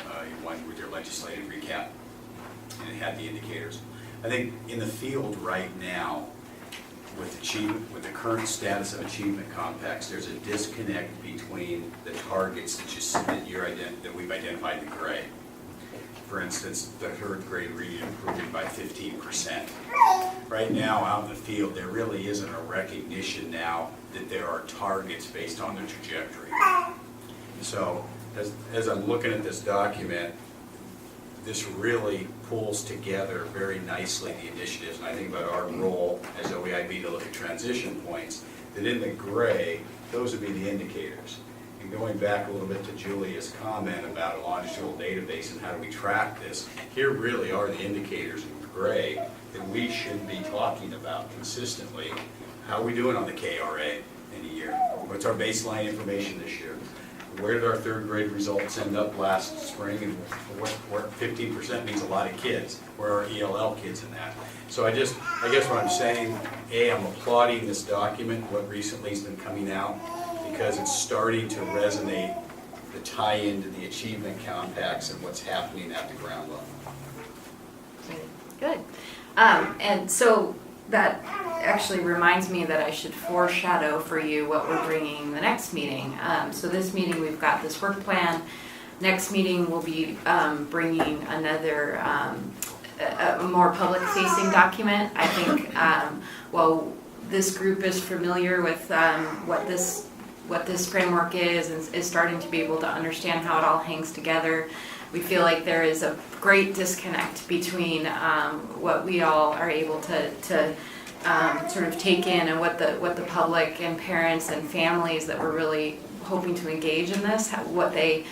You went with your legislative recap, and it had the indicators. I think in the field right now, with achievement, with the current status of achievement compacts, there's a disconnect between the targets that we've identified in gray. For instance, the third grade reading improving by 15%. Right now, out in the field, there really isn't a recognition now that there are targets based on their trajectory. So, as I'm looking at this document, this really pulls together very nicely the initiatives, and I think about our role as OEIB to look at transition points, that in the gray, those would be the indicators. And going back a little bit to Julia's comment about a longitudinal database and how do we track this, here really are the indicators in gray that we should be talking about consistently. How are we doing on the KRA in a year? What's our baseline information this year? Where did our third grade results end up last spring, and where 15% means a lot of kids? Where are ELL kids in that? So I guess what I'm saying, I'm applauding this document, what recently has been coming out, because it's starting to resonate, the tie-in to the achievement compacts and what's happening at the ground level. Good. And so that actually reminds me that I should foreshadow for you what we're bringing the next meeting. So this meeting, we've got this work plan. Next meeting, we'll be bringing another, a more public-facing document. I think, well, this group is familiar with what this framework is and is starting to be able to understand how it all hangs together. We feel like there is a great disconnect between what we all are able to sort of take in and what the public and parents and families that we're really hoping to engage in this, what they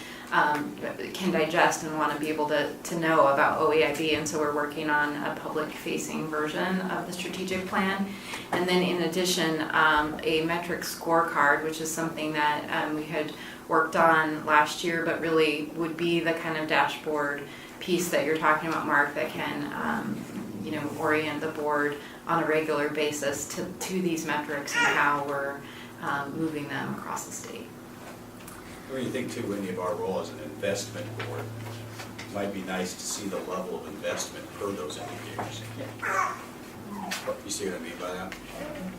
can digest and want to be able to know about OEIB. And so we're working on a public-facing version of the strategic plan. And then in addition, a metric scorecard, which is something that we had worked on last year, but really would be the kind of dashboard piece that you're talking about, Mark, that can orient the board on a regular basis to these metrics and how we're moving them across the state. When you think too, Wendy, of our role as an investment board, it might be nice to see the level of investment per those indicators. You see what I mean by that?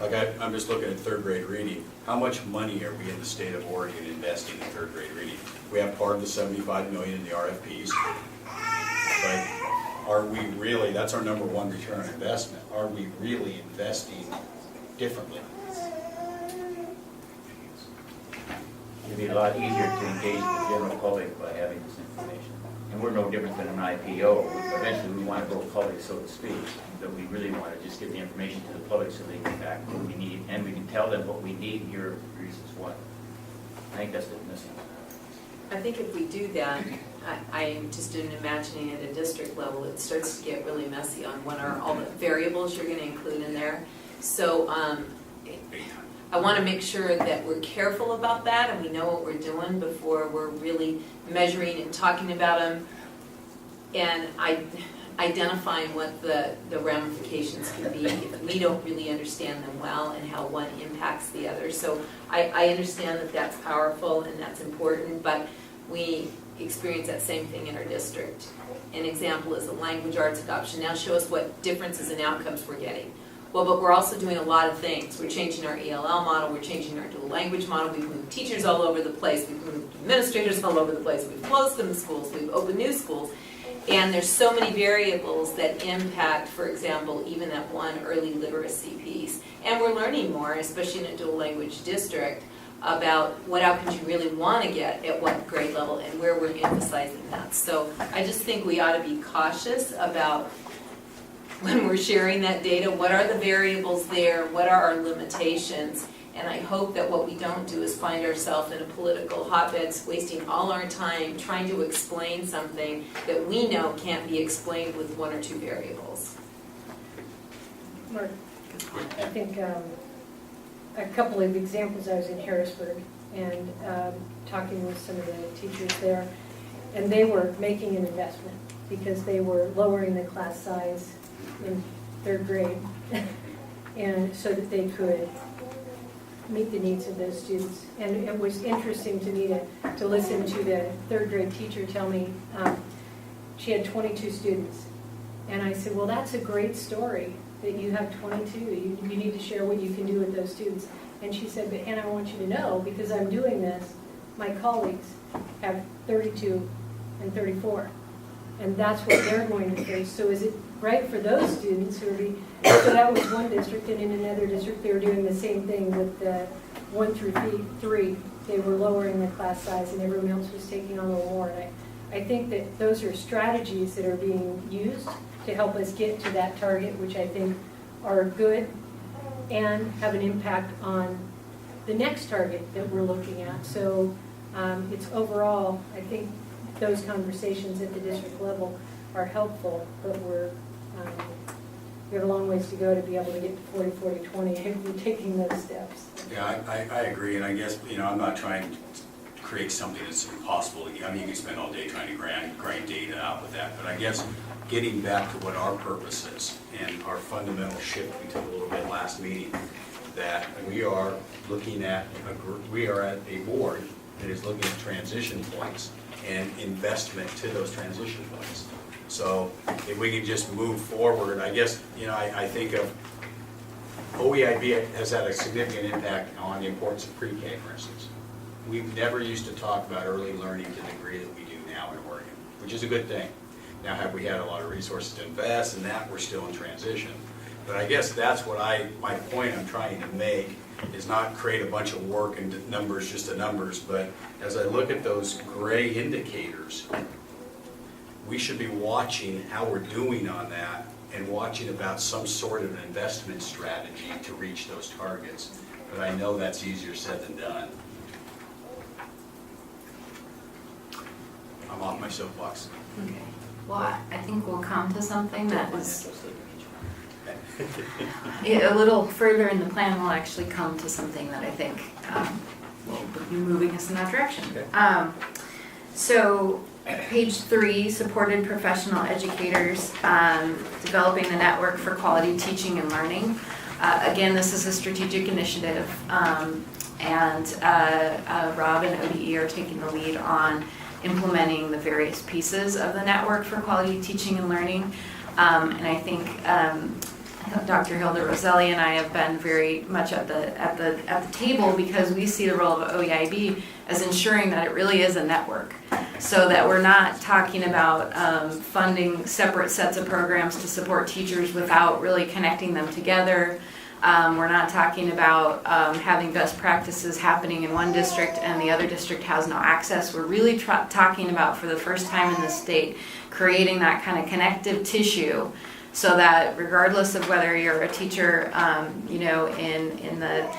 Like I'm just looking at third grade reading. How much money are we in the state of Oregon investing in third grade reading? We have part of the $75 million in the RFPs, but are we really, that's our number one return on investment, are we really investing differently? It'd be a lot easier to engage the general public by having this information. And we're no different than an IPO. Eventually we want to go public, so to speak, but we really want to just give the information to the public so they can back what we need, and we can tell them what we need and here are the reasons why. I think that's what's missing. I think if we do that, I'm just imagining at a district level, it starts to get really messy on what are all the variables you're going to include in there. So I want to make sure that we're careful about that and we know what we're doing before we're really measuring and talking about them and identifying what the ramifications can be if we don't really understand them well and how one impacts the other. So I understand that that's powerful and that's important, but we experience that same thing in our district. An example is the language arts adoption. Now show us what differences and outcomes we're getting. Well, but we're also doing a lot of things. We're changing our ELL model, we're changing our dual language model, we've moved teachers all over the place, we've moved administrators all over the place, we've closed some schools, we've opened new schools, and there's so many variables that impact, for example, even that one early literacy piece. And we're learning more, especially in a dual language district, about what outcomes you really want to get at what grade level and where we're emphasizing that. So I just think we ought to be cautious about when we're sharing that data, what are the variables there, what are our limitations, and I hope that what we don't do is find ourselves in a political hotbed, wasting all our time trying to explain something that we know can't be explained with one or two variables. Mark, I think a couple of examples, I was in Harrisburg and talking with some of the teachers there, and they were making an investment because they were lowering the class size in third grade, and so that they could meet the needs of those students. And it was interesting to me to listen to the third grade teacher tell me she had 22 students. And I said, well, that's a great story that you have 22. You need to share what you can do with those students. And she said, but Hannah, I want you to know, because I'm doing this, my colleagues have 32 and 34. And that's what they're going to face. So is it right for those students who are being, so that was one district, and in another district they were doing the same thing with the 1 through 3. They were lowering the class size and everyone else was taking on a little more. And I think that those are strategies that are being used to help us get to that target, which I think are good and have an impact on the next target that we're looking at. So it's overall, I think those conversations at the district level are helpful, but we have a long ways to go to be able to get to 40-40-20 if we're taking those steps. Yeah, I agree, and I guess, I'm not trying to create something that's impossible. You can spend all day trying to grind data out with that, but I guess getting back to what our purpose is and our fundamental shift we took a little bit last meeting, that we are looking at, we are at a board that is looking at transition points and investment to those transition points. So if we can just move forward, I guess, I think of OEIB has had a significant impact on the importance of pre-K, for instance. We've never used to talk about early learning to the degree that we do now in Oregon, which is a good thing. Now, have we had a lot of resources to invest in that? We're still in transition. But I guess that's what my point I'm trying to make is not create a bunch of work and numbers just the numbers, but as I look at those gray indicators, we should be watching how we're doing on that and watching about some sort of an investment strategy to reach those targets. But I know that's easier said than done. I'm off my soapbox. Okay. Well, I think we'll come to something that is a little further in the plan. We'll actually come to something that I think will be moving us in that direction. Okay. So page 3, supported professional educators, developing the network for quality teaching and learning. Again, this is a strategic initiative, and Rob and ODE are taking the lead on implementing the various pieces of the network for quality teaching and learning. And I think Dr. Hilda Roselli and I have been very much at the table because we see the role of OEIB as ensuring that it really is a network, so that we're not talking about funding separate sets of programs to support teachers without really connecting them together. We're not talking about having best practices happening in one district and the other district has no access. We're really talking about, for the first time in the state, creating that kind of connective tissue so that regardless of whether you're a teacher in the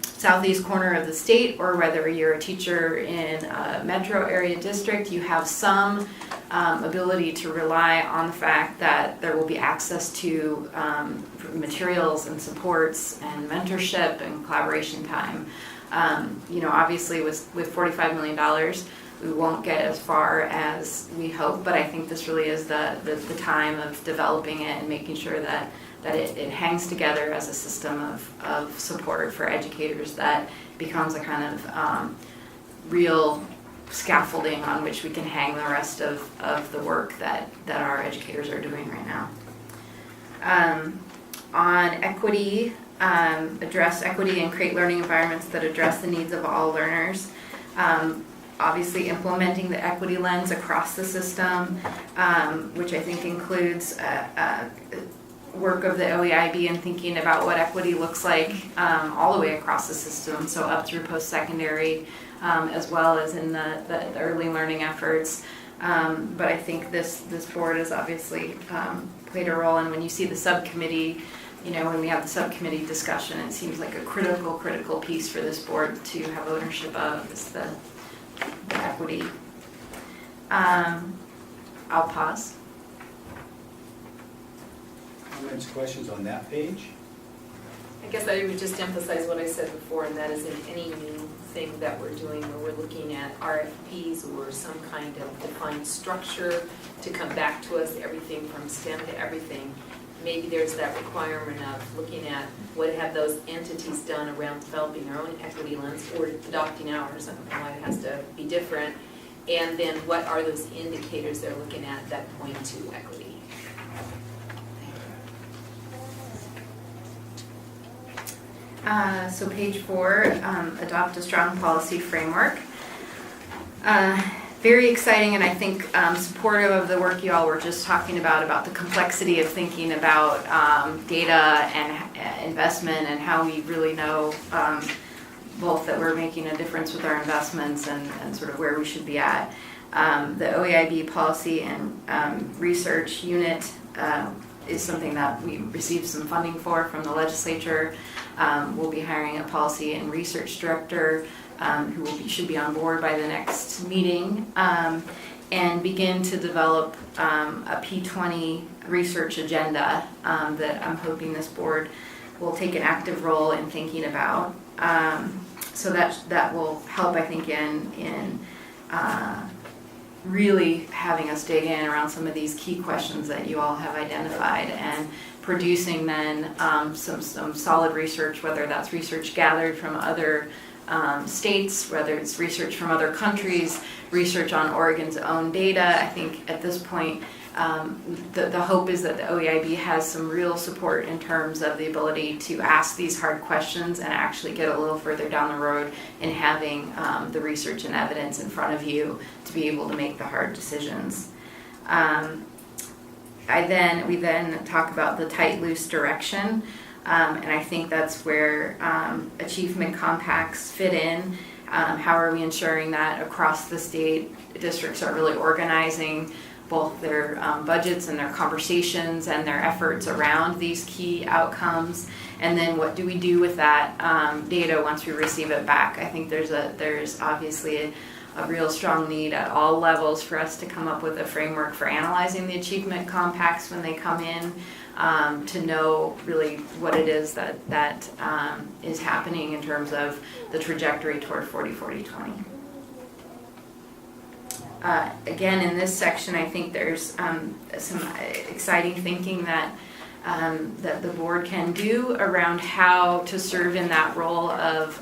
southeast corner of the state or whether you're a teacher in a metro area district, you have some ability to rely on the fact that there will be access to materials and supports and mentorship and collaboration time. Obviously with $45 million, we won't get as far as we hope, but I think this really is the time of developing it and making sure that it hangs together as a system of support for educators that becomes a kind of real scaffolding on which we can hang the rest of the work that our educators are doing right now. On equity, address equity and create learning environments that address the needs of all learners. Obviously implementing the equity lens across the system, which I think includes work of the OEIB and thinking about what equity looks like all the way across the system, so up through post-secondary, as well as in the early learning efforts. But I think this board has obviously played a role, and when you see the subcommittee, when we have the subcommittee discussion, it seems like a critical piece for this board to have ownership of is the equity. I'll pause. Comments, questions on that page? I guess I would just emphasize what I said before, and that is in any new thing that we're doing where we're looking at RFPs or some kind of defined structure to come back to us, everything from STEM to everything, maybe there's that requirement of looking at what have those entities done around developing their own equity lens or adopting ours, I don't know why it has to be different. And then what are those indicators they're looking at that point to equity? So page 4, adopt a strong policy framework. Very exciting, and I think supportive of the work you all were just talking about the complexity of thinking about data and investment and how we really know both that we're making a difference with our investments and sort of where we should be at. The OEIB policy and research unit is something that we received some funding for from the legislature. We'll be hiring a policy and research director who should be on board by the next meeting, and begin to develop a P20 research agenda that I'm hoping this board will take an active role in thinking about. So that will help, I think, in really having us dig in around some of these key questions that you all have identified, and producing then some solid research, whether that's research gathered from other states, whether it's research from other countries, research on Oregon's own data. I think at this point, the hope is that the OEIB has some real support in terms of the ability to ask these hard questions and actually get a little further down the road in having the research and evidence in front of you to be able to make the hard decisions. We then talk about the tight, loose direction, and I think that's where achievement compacts fit in. How are we ensuring that across the state, districts are really organizing both their budgets and their conversations and their efforts around these key outcomes? And then what do we do with that data once we receive it back? I think there's obviously a real strong need at all levels for us to come up with a framework for analyzing the achievement compacts when they come in, to know really what it is that is happening in terms of the trajectory toward 40-40-20. Again, in this section, I think there's some exciting thinking that the board can do around how to serve in that role of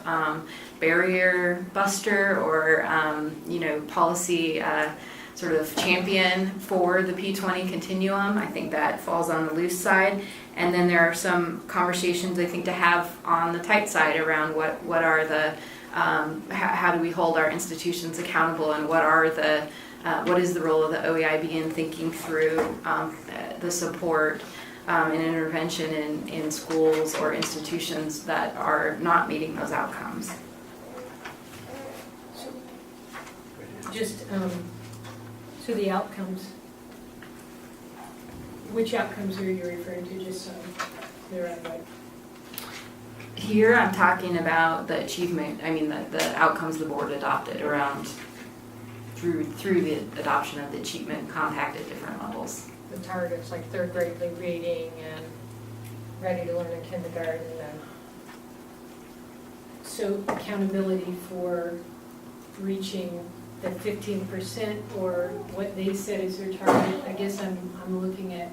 barrier buster or policy sort of champion for the P20 continuum. I think that falls on the loose side. And then there are some conversations I think to have on the tight side around what are the how do we hold our institutions accountable, and what is the role of the OEIB in thinking through the support and intervention in schools or institutions that are not meeting those outcomes. Just, so the outcomes, which outcomes are you referring to, just so they're right? Here I'm talking about the achievement, the outcomes the board adopted around through the adoption of the achievement compact at different levels. The targets like third grade reading and ready to learn in kindergarten. And so accountability for reaching the 15% or what they said is their target. I guess I'm looking at,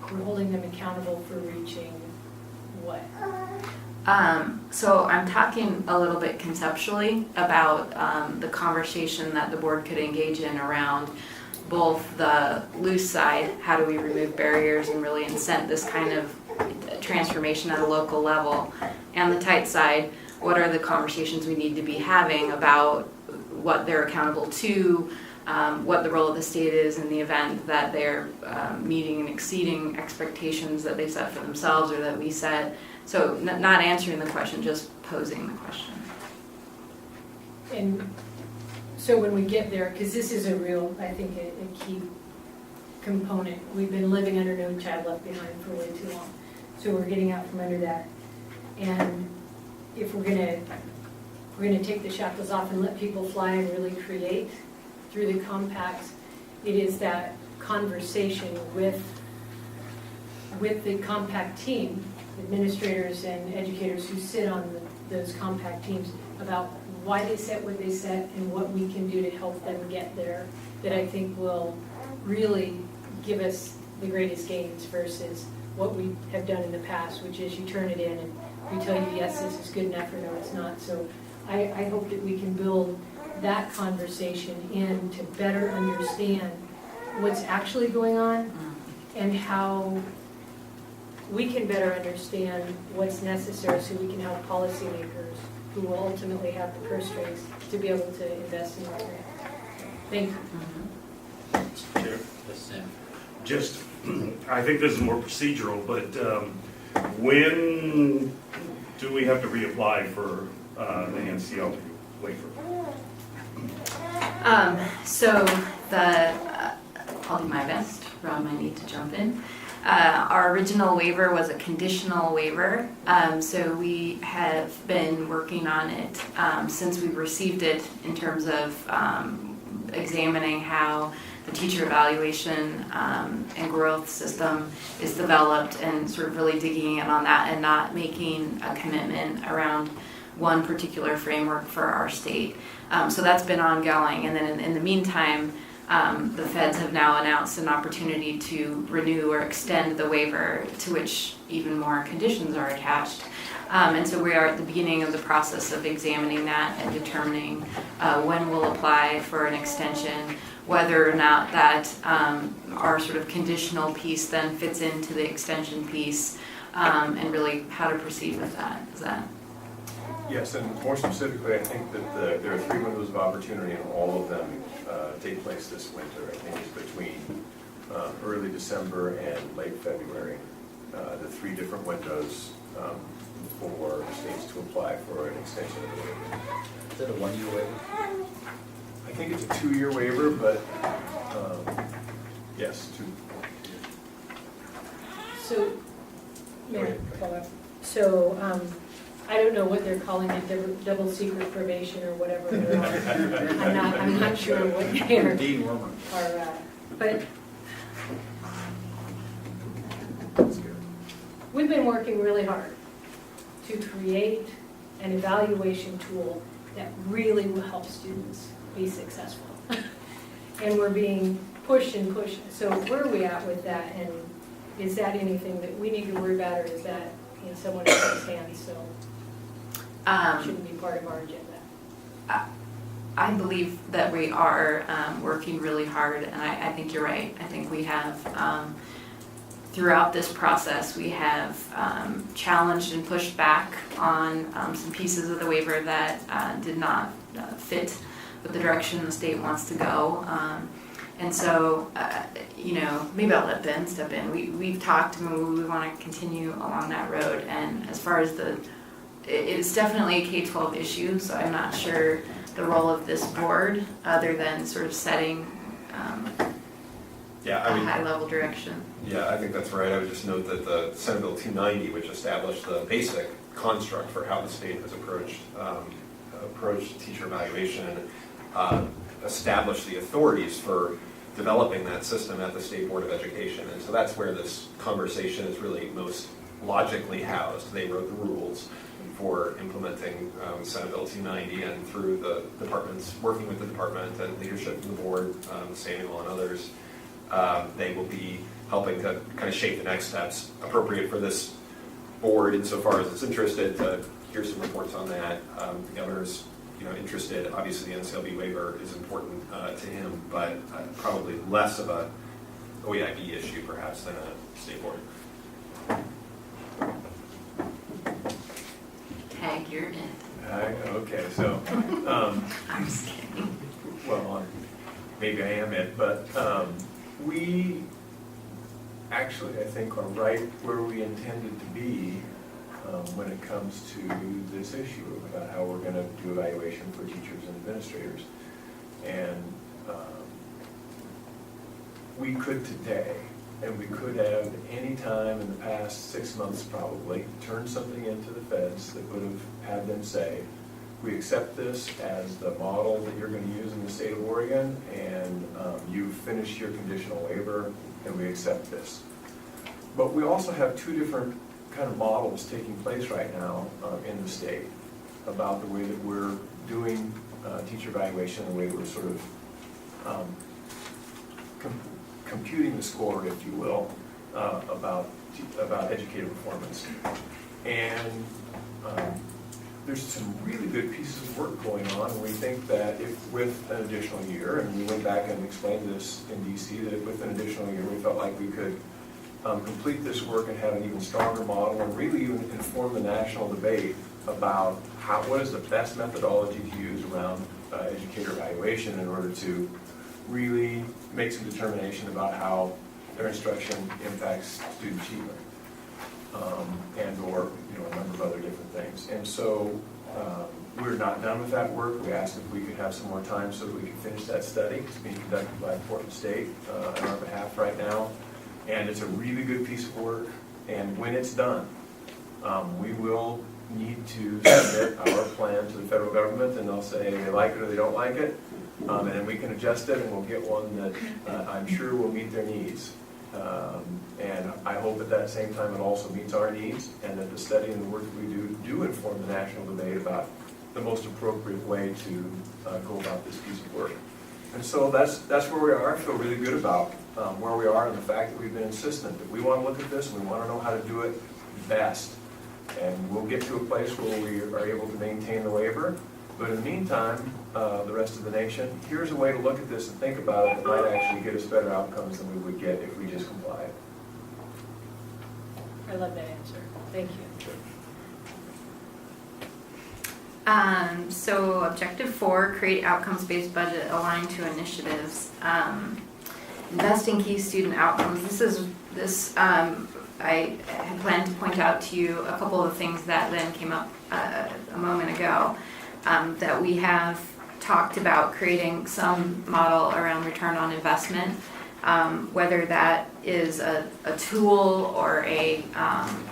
we're holding them accountable for reaching what? So I'm talking a little bit conceptually about the conversation that the board could engage in around both the loose side, how do we remove barriers and really incent this kind of transformation at a local level, and the tight side, what are the conversations we need to be having about what they're accountable to, what the role of the state is in the event that they're meeting and exceeding expectations that they set for themselves or that we set. So not answering the question, just posing the question. And so when we get there, because this is a real, I think, a key component. We've been living under No Child Left Behind for way too long. So we're getting out from under that. And if we're gonna take the shackles off and let people fly and really create through the compacts, it is that conversation with the compact team, administrators and educators who sit on those compact teams, about why they set what they set and what we can do to help them get there, that I think will really give us the greatest gains versus what we have done in the past, which is you turn it in and we tell you, yes, this is good enough, or no, it's not. So I hope that we can build that conversation in to better understand what's actually going on and how we can better understand what's necessary so we can help policymakers who will ultimately have the purse strings to be able to invest in our grant. Thank you. Chair. Yes, Sam. Just, I think this is more procedural, but when do we have to reapply for the NCL waiver? I'll do my best. Rob might need to jump in. Our original waiver was a conditional waiver, so we have been working on it since we received it in terms of examining how the teacher evaluation and growth system is developed and sort of really digging in on that and not making a commitment around one particular framework for our state. So that's been ongoing, and then in the meantime, the feds have now announced an opportunity to renew or extend the waiver, to which even more conditions are attached. And so we are at the beginning of the process of examining that and determining when we'll apply for an extension, whether or not that our sort of conditional piece then fits into the extension piece, and really how to proceed with that. Is that? Yes, and more specifically, I think that there are 3 windows of opportunity, and all of them take place this winter. I think it's between early December and late February. The 3 different windows for states to apply for an extension of the waiver. Is it a 1-year waiver? I think it's a 2-year waiver, but yes, 2. So, Mayor, so I don't know what they're calling it, double secret probation or whatever they're on. I'm not sure what they are. Dean Wormer. But we've been working really hard to create an evaluation tool that really will help students be successful. And we're being pushed and pushed. So where are we at with that? And is that anything that we need to worry about, or is that in someone else's hands? So shouldn't be part of our agenda. I believe that we are working really hard, and I think you're right. I think we have, throughout this process, we have challenged and pushed back on some pieces of the waiver that did not fit with the direction the state wants to go. And so, maybe I'll let Ben step in. We've talked, and we want to continue along that road. And as far as it's definitely a K-12 issue, so I'm not sure the role of this board, other than sort of setting a high-level direction. Yeah, I think that's right. I would just note that the Senate Bill 290, which established the basic construct for how the state has approached teacher evaluation, established the authorities for developing that system at the State Board of Education. And so that's where this conversation is really most logically housed. They wrote the rules for implementing Senate Bill 290, and through the departments, working with the department and leadership from the board, Samuel and others, they will be helping to kind of shape the next steps appropriate for this board insofar as it's interested to hear some reports on that. The governor's interested. Obviously, the NCLB waiver is important to him, but probably less of a OEIB issue perhaps than a state board. Tag, you're in. Okay, so I'm just kidding. well, maybe I am it, but we actually, I think, are right where we intended to be when it comes to this issue about how we're going to do evaluation for teachers and administrators. And we could today, and we could have any time in the past 6 months probably, turned something into the feds that would have had them say, we accept this as the model that you're going to use in the state of Oregon, and you've finished your conditional waiver, and we accept this. But we also have 2 different kind of models taking place right now in the state about the way that we're doing teacher evaluation, the way that we're sort of computing the score, if you will, about educator performance. And there's some really good pieces of work going on, and we think that if with an additional year, and we went back and explained this in DC, that if with an additional year we felt like we could complete this work and have an even stronger model and really even inform the national debate about what is the best methodology to use around educator evaluation in order to really make some determination about how their instruction impacts student achievement, and or a number of other different things. And so we're not done with that work. We asked if we could have some more time so that we could finish that study. It's being conducted by Portland State on our behalf right now. And it's a really good piece of work. And when it's done, we will need to submit our plan to the federal government, and they'll say they like it or they don't like it. And then we can adjust it, and we'll get one that I'm sure will meet their needs. And I hope at that same time it also meets our needs, and that the study and the work that we do inform the national debate about the most appropriate way to go about this piece of work. And so that's where we are. I feel really good about where we are and the fact that we've been insistent that we want to look at this and we want to know how to do it best. And we'll get to a place where we are able to maintain the waiver. But in the meantime, the rest of the nation, here's a way to look at this and think about it that might actually get us better outcomes than we would get if we just complied. I love that answer. Thank you. So objective 4, create outcomes-based budget aligned to initiatives. Invest in key student outcomes. I had planned to point out to you a couple of things that then came up a moment ago, that we have talked about creating some model around return on investment, whether that is a tool or a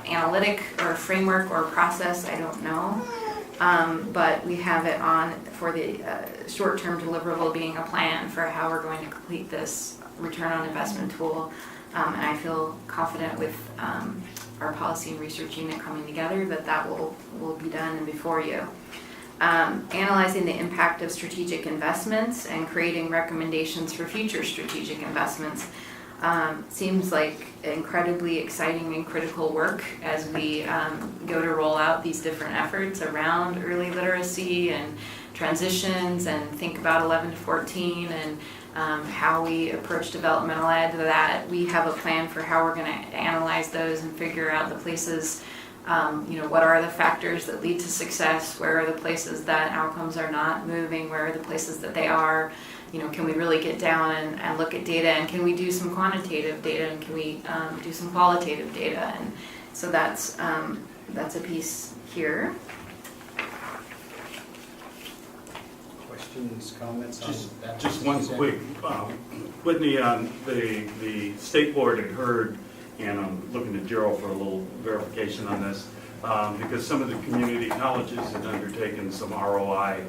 analytic or a framework or a process, I don't know. But we have it on for the short-term deliverable being a plan for how we're going to complete this return on investment tool. And I feel confident with our policy and research unit coming together that will be done and before you. Analyzing the impact of strategic investments and creating recommendations for future strategic investments seems like incredibly exciting and critical work as we go to roll out these different efforts around early literacy and transitions and think about 11 to 14 and how we approach developmental ed. That we have a plan for how we're going to analyze those and figure out the places, what are the factors that lead to success, where are the places that outcomes are not moving, where are the places that they are. Can we really get down and look at data, and can we do some quantitative data, and can we do some qualitative data? And so that's a piece here. Questions, comments on that? Just one quick, Whitney, the state board had heard, and I'm looking at Gerald for a little verification on this, because some of the community colleges had undertaken some ROI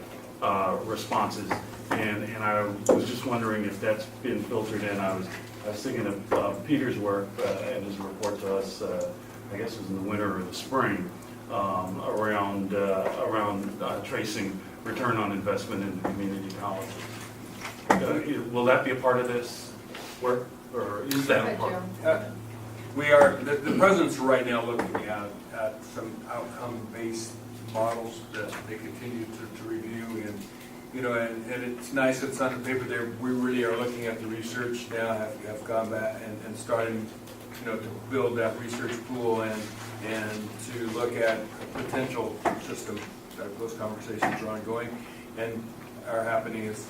responses. And I was just wondering if that's been filtered in. I was thinking of Peter's work and his report to us, I guess it was in the winter or the spring, around tracing return on investment in community colleges. Will that be a part of this work, or is that a part? We are, the president's right now looking at some outcome-based models that they continue to review, and and it's nice that it's on the paper there. We really are looking at the research now, have gone back and starting, to build that research pool and to look at a potential system. Those conversations are ongoing and are happening as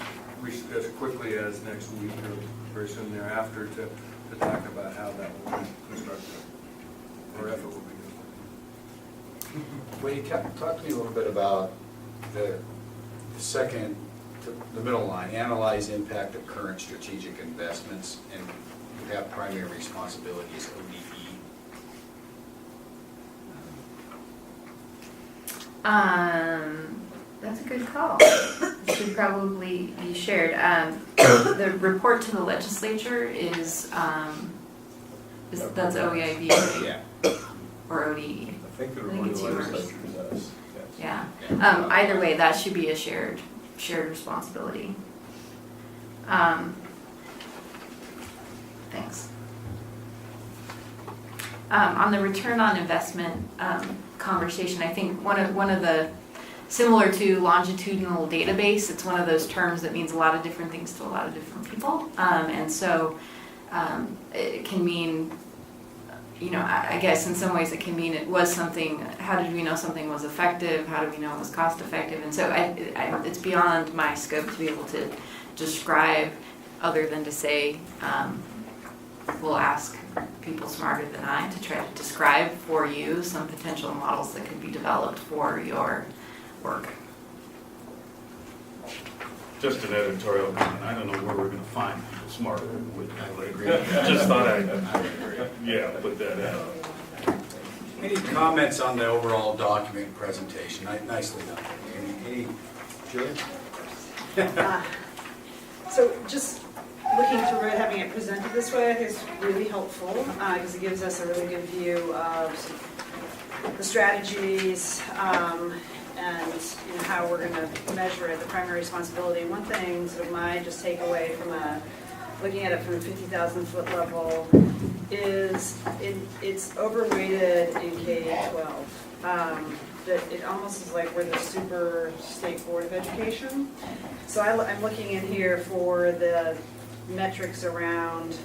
quickly as next week or very soon thereafter to talk about how that will be constructed, or if it will be constructed. Wade, talk to me a little bit about the second, the middle line, analyze impact of current strategic investments, and you have primary responsibilities, ODE. That's a good call. It should probably be shared. The report to the legislature is that's OEIB, right? Yeah. Or ODE. I think the report to the legislature is us. Yes. Yeah. Either way, that should be a shared responsibility. Thanks. On the return on investment conversation, I think one of the, similar to longitudinal database, it's one of those terms that means a lot of different things to a lot of different people. And so it can mean, I guess in some ways it can mean it was something, how did we know something was effective? How do we know it was cost effective? And so it's beyond my scope to be able to describe, other than to say, we'll ask people smarter than I to try to describe for you some potential models that could be developed for your work. Just an editorial comment. I don't know where we're going to find people smarter with that. Just thought I'd put that out. Any comments on the overall document presentation? Nicely done. Any Julie? So just looking through it, having it presented this way, I think is really helpful because it gives us a really good view of the strategies and how we're going to measure it, the primary responsibility. One thing, sort of my just takeaway from looking at it from the 50,000-foot level is it's overweighted in K-12. That it almost is like we're the super state board of education. So I'm looking in here for the metrics around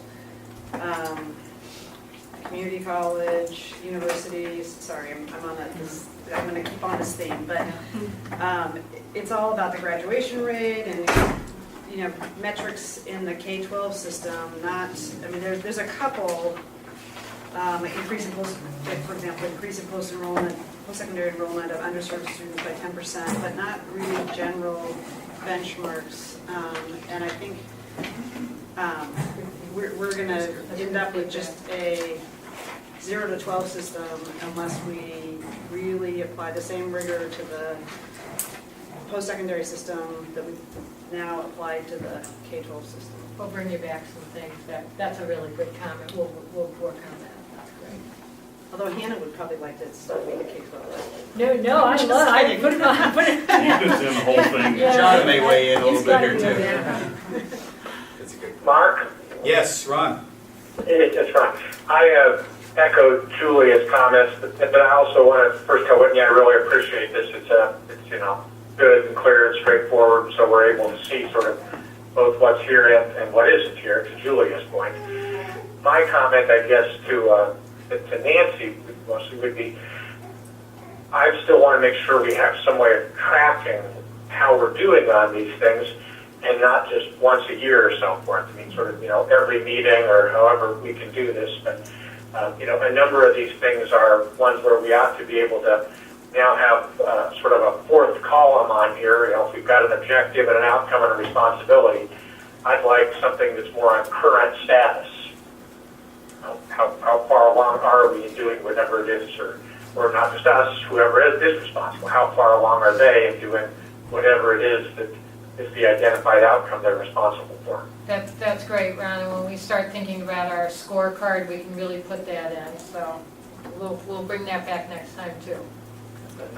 community college, universities. Sorry, I'm on I'm going to keep on this theme, but it's all about the graduation rate and metrics in the K-12 system. There's a couple like for example, increase in post-secondary enrollment of underserved students by 10%, but not really general benchmarks. And I think we're going to end up with just a 0 to 12 system unless we really apply the same rigor to the post-secondary system that we now apply to the K-12 system. We'll bring you back some things. That's a really good comment. We'll work on that. That's great. Although Hannah would probably like to stop being a K-12. No, I love it. Put it on. You just in the whole thing. John may weigh in a little bit here too. That's a good. Mark? Yes, Ron. It's Ron. I echo Julia's comments, but I also want to first tell Whitney I really appreciate this. It's good and clear and straightforward, so we're able to see sort of both what's here and what isn't here, to Julia's point. My comment, I guess, to Nancy mostly would be, I still want to make sure we have some way of tracking how we're doing on these things, and not just once a year or so forth. Sort of, every meeting or however we can do this. But, a number of these things are ones where we ought to be able to now have sort of a fourth column on here. If we've got an objective and an outcome and a responsibility, I'd like something that's more on current status. How far along are we in doing whatever it is, or not just us, whoever is responsible, how far along are they in doing whatever it is that is the identified outcome they're responsible for. That's great, Ron. And when we start thinking about our scorecard, we can really put that in. So we'll bring that back next time too.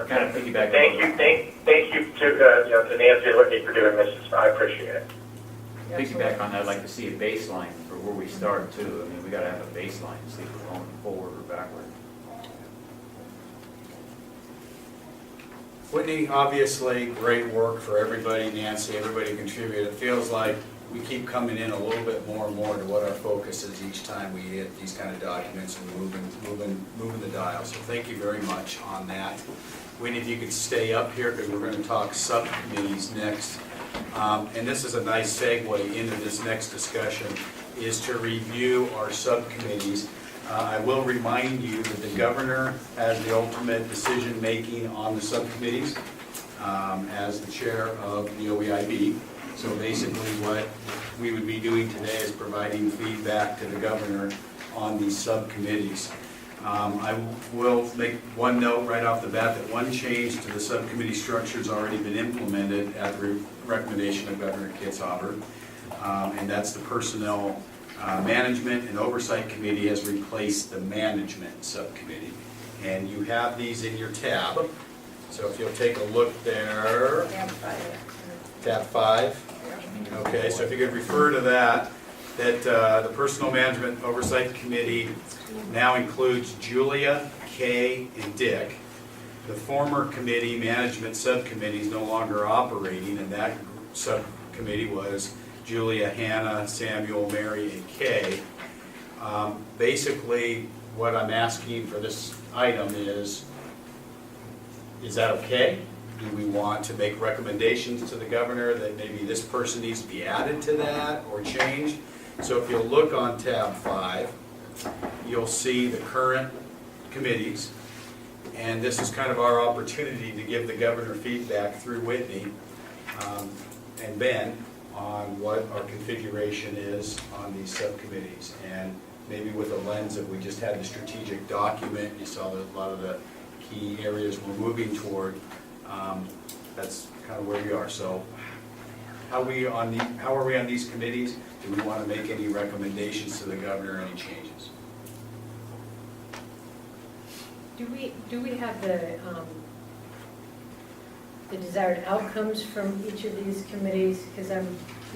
Kind of piggyback. Thank you to Nancy and Whitney for doing this. I appreciate it. Piggyback on that, I'd like to see a baseline for where we start too. We got to have a baseline to see if we're going forward or backward. Whitney, obviously, great work for everybody. Nancy, everybody contributed. It feels like we keep coming in a little bit more and more to what our focus is each time we hit these kind of documents and moving the dial. So thank you very much on that. Whitney, if you could stay up here because we're going to talk subcommittees next. And this is a nice segue into this next discussion, is to review our subcommittees. I will remind you that the governor has the ultimate decision-making on the subcommittees as the chair of the OEIB. So basically what we would be doing today is providing feedback to the governor on these subcommittees. I will make one note right off the bat that one change to the subcommittee structure has already been implemented at the recommendation of Governor Kitzhaber, and that's the Personnel Management and Oversight Committee has replaced the Management Subcommittee. And you have these in your tab. So if you'll take a look there. Tab 5. Okay, so if you could refer to that. that the Personnel Management Oversight Committee now includes Julia, Kay, and Dick. The former committee, management subcommittee, is no longer operating, and that subcommittee was Julia, Hannah, Samuel, Mary, and Kay. Basically, what I'm asking for this item is that okay? Do we want to make recommendations to the governor that maybe this person needs to be added to that or changed? So if you'll look on tab 5, you'll see the current committees, and this is kind of our opportunity to give the governor feedback through Whitney and Ben on what our configuration is on these subcommittees. And maybe with a lens of, we just had the strategic document, you saw that a lot of the key areas we're moving toward. That's kind of where we are. So how are we on these committees? Do we want to make any recommendations to the governor, any changes? Do we have the desired outcomes from each of these committees? Because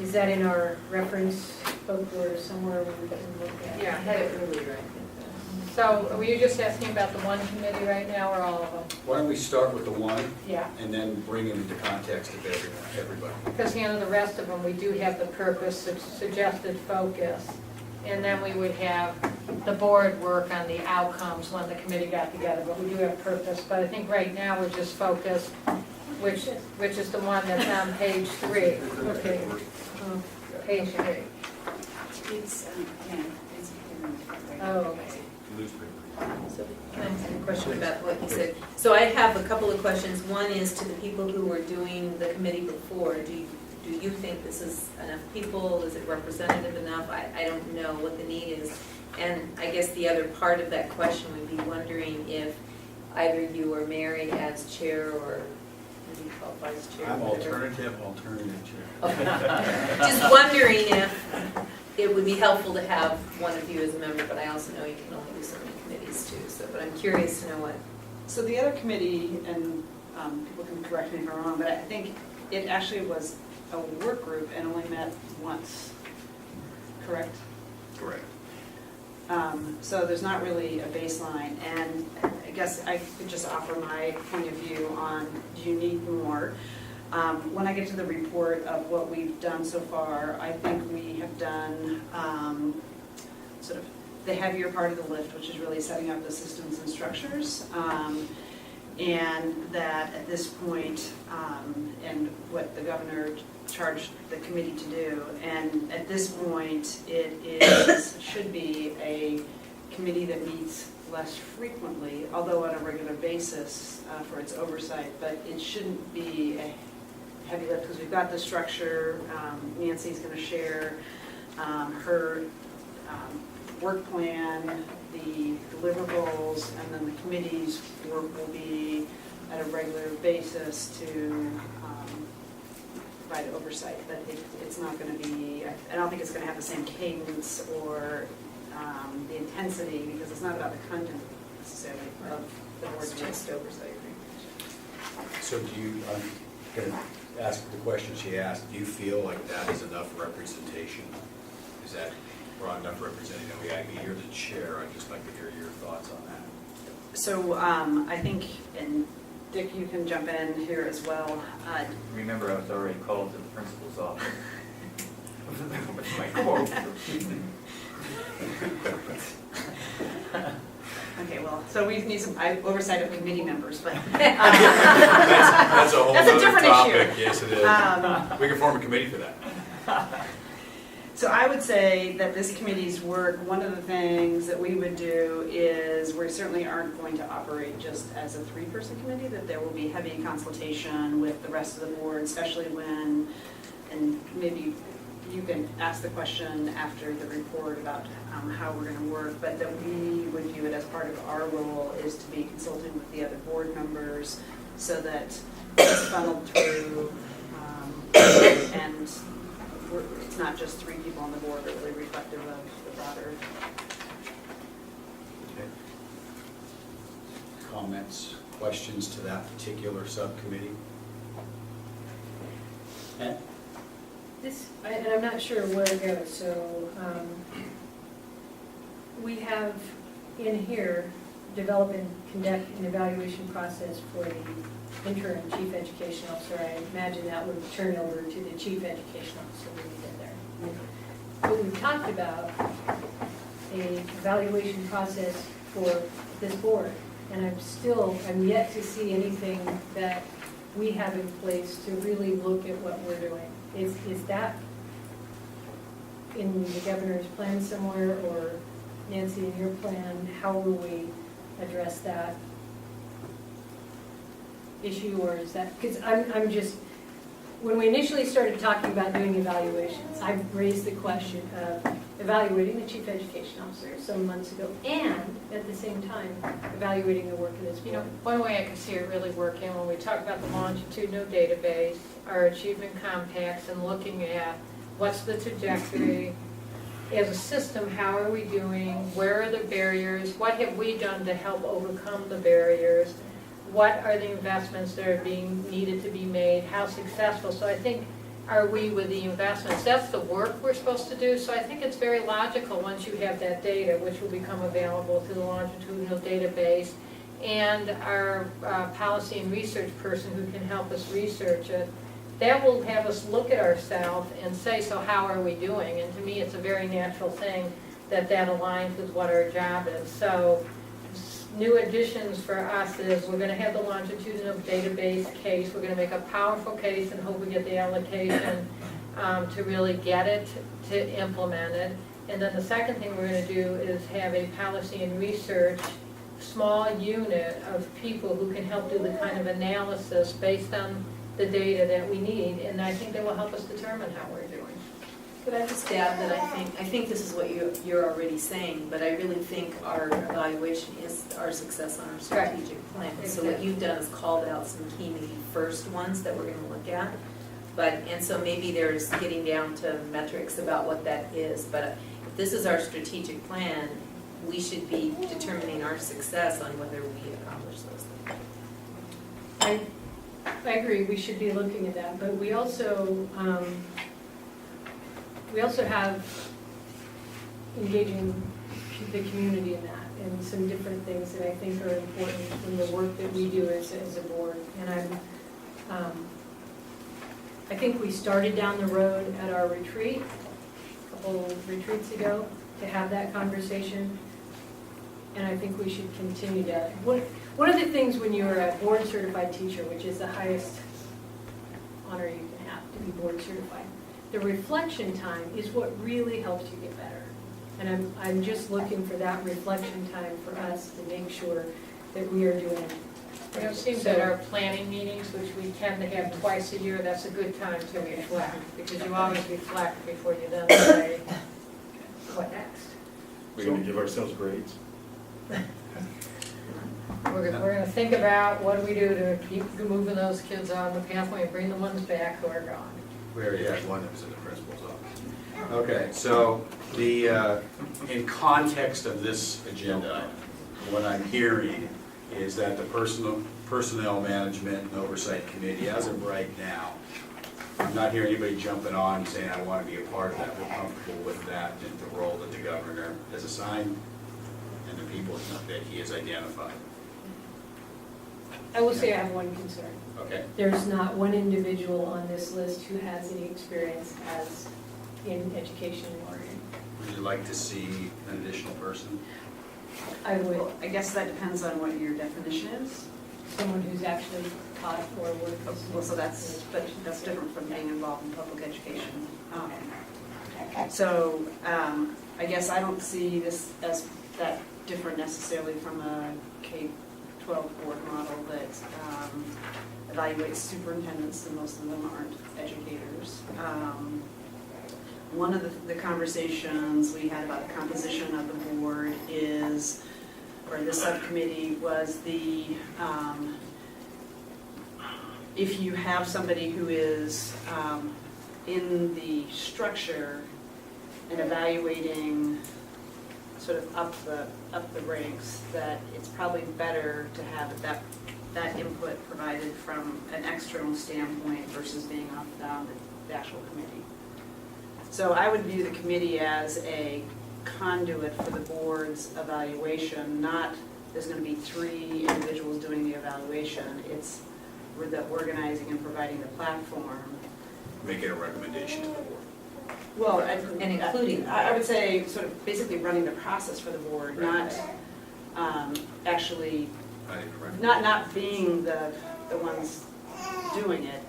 is that in our reference book or somewhere we can look at? Yeah, I had it earlier, I think. So were you just asking about the one committee right now or all of them? Why don't we start with the one Yeah. and then bring it into context of everybody? Because, the rest of them, we do have the purpose, suggested focus, and then we would have the board work on the outcomes when the committee got together, but we do have purpose. But I think right now we're just focused, which is the one that's on page 3. Okay. Page 3. Oh, okay. So can I ask a question about what you said? So I have a couple of questions. One is to the people who were doing the committee before. Do you think this is enough people? Is it representative enough? I don't know what the need is. And I guess the other part of that question would be wondering if either you or Mary as chair, or what do you call vice chair? I'm alternative chair. Okay. Just wondering if it would be helpful to have one of you as a member, but I also know you can only do so many committees too. So, but I'm curious to know what. So the other committee, and people can correct me if I'm wrong, but I think it actually was a work group and only met once, correct? Correct. So there's not really a baseline, and I guess I could just offer my point of view on, do you need more? When I get to the report of what we've done so far, I think we have done sort of the heavier part of the lift, which is really setting up the systems and structures. And that at this point, and what the governor charged the committee to do, and at this point, it should be a committee that meets less frequently, although on a regular basis for its oversight, but it shouldn't be a heavy lift because we've got the structure. Nancy's going to share her work plan, the deliverables, and then the committee's work will be at a regular basis to provide oversight. But it's not going to be, I don't think it's going to have the same cadence or the intensity, because it's not about the content necessarily of the board's just oversight. So do you, I'm going to ask the question she asked, do you feel like that is enough representation? Is that broad enough representing OEIB? You're the chair, I'd just like to hear your thoughts on that. So I think, and Dick, you can jump in here as well. Remember, I was already called to the principal's office. That's my quote. Okay, well, so we need some oversight of committee members, but that's a whole that's a other different topic. issue. Yes, it is. We can form a committee for that. So I would say that this committee's work, one of the things that we would do is we certainly aren't going to operate just as a 3-person committee, that there will be heavy consultation with the rest of the board, especially when, and maybe you can ask the question after the report about how we're going to work, but that we would view it as part of our role is to be consulting with the other board members so that it's funneled through and it's not just 3 people on the board, but really reflective of the broader. Okay. Comments, questions to that particular subcommittee? And I'm not sure where it goes, so we have in here, develop and conduct an evaluation process for the interim chief education officer. I imagine that would turn over to the chief education officer when we get there. But we've talked about a evaluation process for this board, and I'm yet to see anything that we have in place to really look at what we're doing. Is that in the governor's plan somewhere, or Nancy, in your plan? How will we address that issue, or is that, because I'm just, when we initially started talking about doing evaluations, I raised the question of evaluating the chief education officer some months ago, and at the same time, evaluating the work of this board. One way I could see it really working, when we talk about the longitudinal database, our achievement compacts, and looking at what's the trajectory, as a system, how are we doing, where are the barriers, what have we done to help overcome the barriers, what are the investments that are being needed to be made, how successful. So I think, are we with the investments? That's the work we're supposed to do. So I think it's very logical once you have that data, which will become available through the longitudinal database, and our policy and research person who can help us research it, that will have us look at ourselves and say, so how are we doing? And to me, it's a very natural thing that aligns with what our job is. So new additions for us is we're going to have the longitudinal database case. We're going to make a powerful case and hope we get the allocation to really get it, to implement it. And then the second thing we're going to do is have a policy and research small unit of people who can help do the kind of analysis based on the data that we need, and I think that will help us determine how we're doing. Could I just add that I think this is what you're already saying, but I really think our evaluation is our success on our strategic plan. So what you've done is called out some key maybe first ones that we're going to look at. And so maybe there's getting down to metrics about what that is. But if this is our strategic plan, we should be determining our success on whether we accomplish those things. I agree, we should be looking at that, but we also have engaging the community in that, and some different things that I think are important in the work that we do as a board. And I think we started down the road at our retreat, a couple retreats ago, to have that conversation, and I think we should continue that. One of the things when you're a board certified teacher, which is the highest honor you can have, to be board certified, the reflection time is what really helps you get better. And I'm just looking for that reflection time for us to make sure that we are doing it. It seems that our planning meetings, which we tend to have twice a year, that's a good time to reflect, because you always reflect before you then say, what next? We're going to give ourselves grades. We're going to think about what do we do to keep moving those kids on the pathway and bring the ones back who are gone. We already had one that was in the principal's office. Okay, so in context of this agenda, what I'm hearing is that the Personnel Management and Oversight Committee, as of right now, I'm not hearing anybody jumping on and saying, I want to be a part of that. We're comfortable with that and the role that the governor has assigned and the people that he has identified. I will say I have one concern. Okay. There's not one individual on this list who has any experience as in education or in. Would you like to see an additional person? I would. Well, I guess that depends on what your definition is. Someone who's actually taught or worked. Well, so that's different from being involved in public education. So I guess I don't see this as that different necessarily from a K-12 board model that evaluates superintendents, and most of them aren't educators. One of the conversations we had about the composition of the board is, or the subcommittee, was the if you have somebody who is in the structure and evaluating sort of up the ranks, that it's probably better to have that input provided from an external standpoint versus being off down the actual committee. So I would view the committee as a conduit for the board's evaluation, not there's going to be 3 individuals doing the evaluation. It's we're the organizing and providing the platform. Making a recommendation to the board. Well, And including. I would say sort of basically running the process for the board, not actually, not being the ones doing it.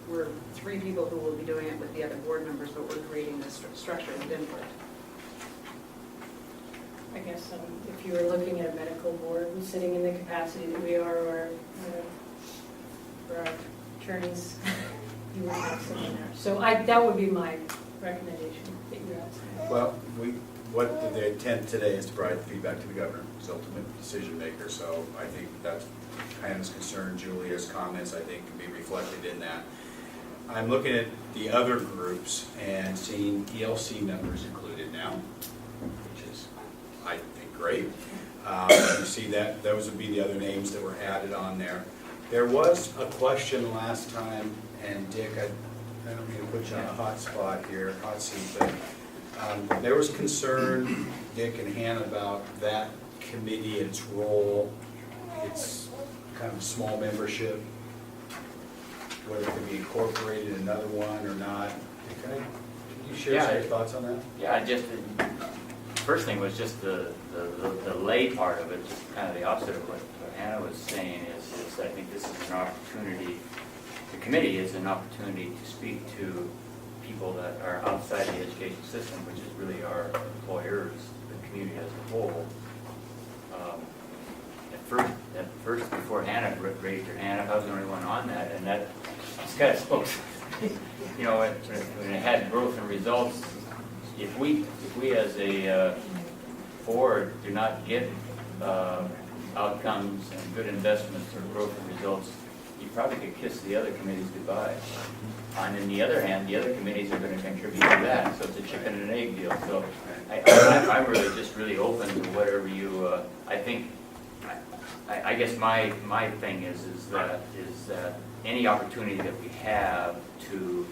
We're 3 people who will be doing it with the other board members, but we're creating this structure with input. I guess if you were looking at a medical board, sitting in the capacity that we are, or for our attorneys, you would have someone there. So that would be my recommendation that you're asking. Well, what the intent today is to provide feedback to the governor, his ultimate decision maker. So I think that's Hannah's concern, Julia's comments, I think can be reflected in that. I'm looking at the other groups and seeing ELC members included now, which is, I think, great. You see that, those would be the other names that were added on there. There was a question last time, and Dick, I don't mean to put you on a hot spot here, hot seat, but there was concern, Dick and Hannah, about that committee, its role, its kind of small membership, whether it could be incorporated in another one or not. Can you share some of your thoughts on that? Yeah, just, first thing was just the lay part of it, just kind of the opposite of what Hannah was saying is I think this is an opportunity, the committee is an opportunity to speak to people that are outside the education system, which is really our employers, the community as a whole. At first, before Hannah raised her hand, I was the only one on that, and that just kind of spoke, you know, when it had growth and results, if we as a board do not get outcomes and good investments or growth and results, you probably could kiss the other committees goodbye. And on the other hand, the other committees are going to contribute to that, so it's a chicken and an egg deal. So I'm really just really open to whatever you, I think, I guess my thing is that any opportunity that we have to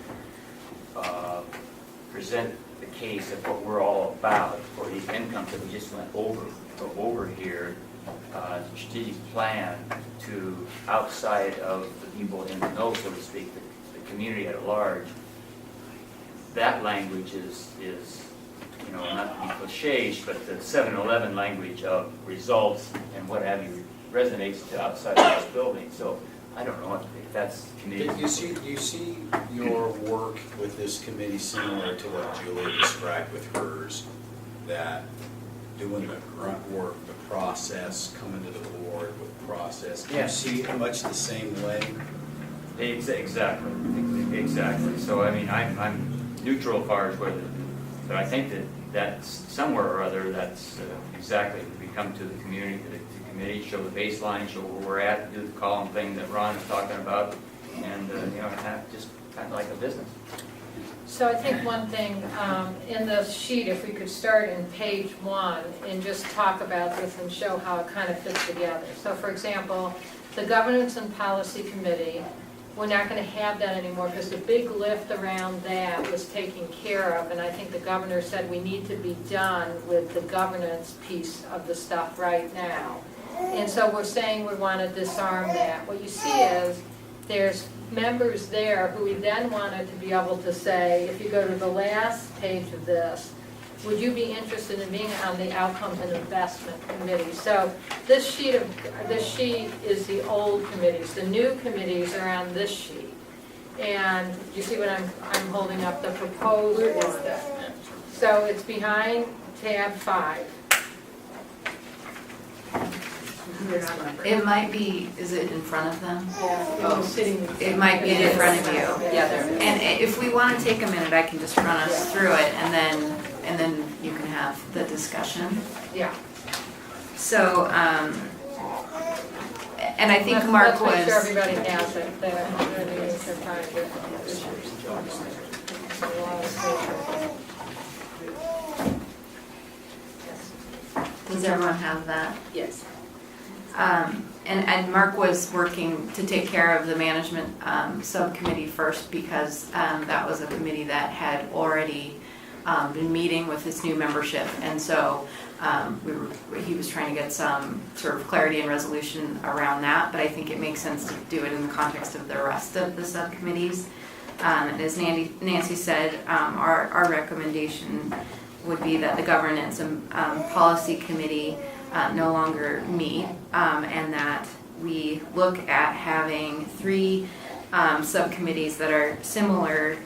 present the case of what we're all about for these incomes that we just went over here, strategic plan to outside of the people in the know, so to speak, the community at large. That language is you know, not to be cliche, but the 7-Eleven language of results and what have you resonates to outside of this building. So I don't know if that's committee. Do you see your work with this committee similar to what Julia described with hers, that doing the grunt work, the process, coming to the board with process? Do you see it much the same way? Exactly. So I mean, I'm neutral as far as whether, but I think that's somewhere or other that's exactly, we come to the community, to the committee, show the baseline, show where we're at, do the column thing that Ron is talking about, and you know, just kind of like a business. So I think one thing in the sheet, if we could start in page 1 and just talk about this and show how it kind of fits together. So for example, the Governance and Policy Committee, we're not going to have that anymore because the big lift around that was taken care of, and I think the governor said we need to be done with the governance piece of the stuff right now. And so we're saying we want to disarm that. What you see is there's members there who we then wanted to be able to say, if you go to the last page of this, would you be interested in being on the Outcomes and Investment Committee? So this sheet is the old committees. The new committees are on this sheet. And you see what I'm holding up, the proposed one. So it's behind tab 5. It might be, is it in front of them? Yeah, sitting. It might be in front of you. Yeah, there. And if we want to take a minute, I can just run us through it, and then you can have the discussion. Yeah. So, and I think Mark was. Let's make sure everybody has it there. Does everyone have that? Yes. And Mark was working to take care of the management subcommittee first because that was a committee that had already been meeting with its new membership. And so he was trying to get some sort of clarity and resolution around that, but I think it makes sense to do it in the context of the rest of the subcommittees. And as Nancy said, our recommendation would be that the governance and policy committee no longer meet, and that we look at having 3 subcommittees that are similar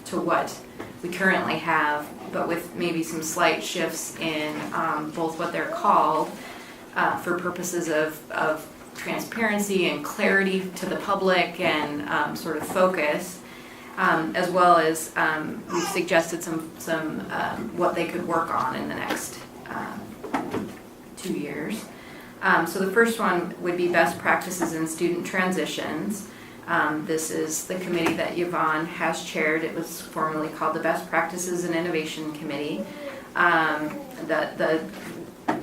to what we currently have, but with maybe some slight shifts in both what they're called for purposes of transparency and clarity to the public and sort of focus, as well as we've suggested some what they could work on in the next 2 years. So the first one would be best practices in student transitions. This is the committee that Yvonne has chaired. It was formerly called the Best Practices and Innovation Committee. The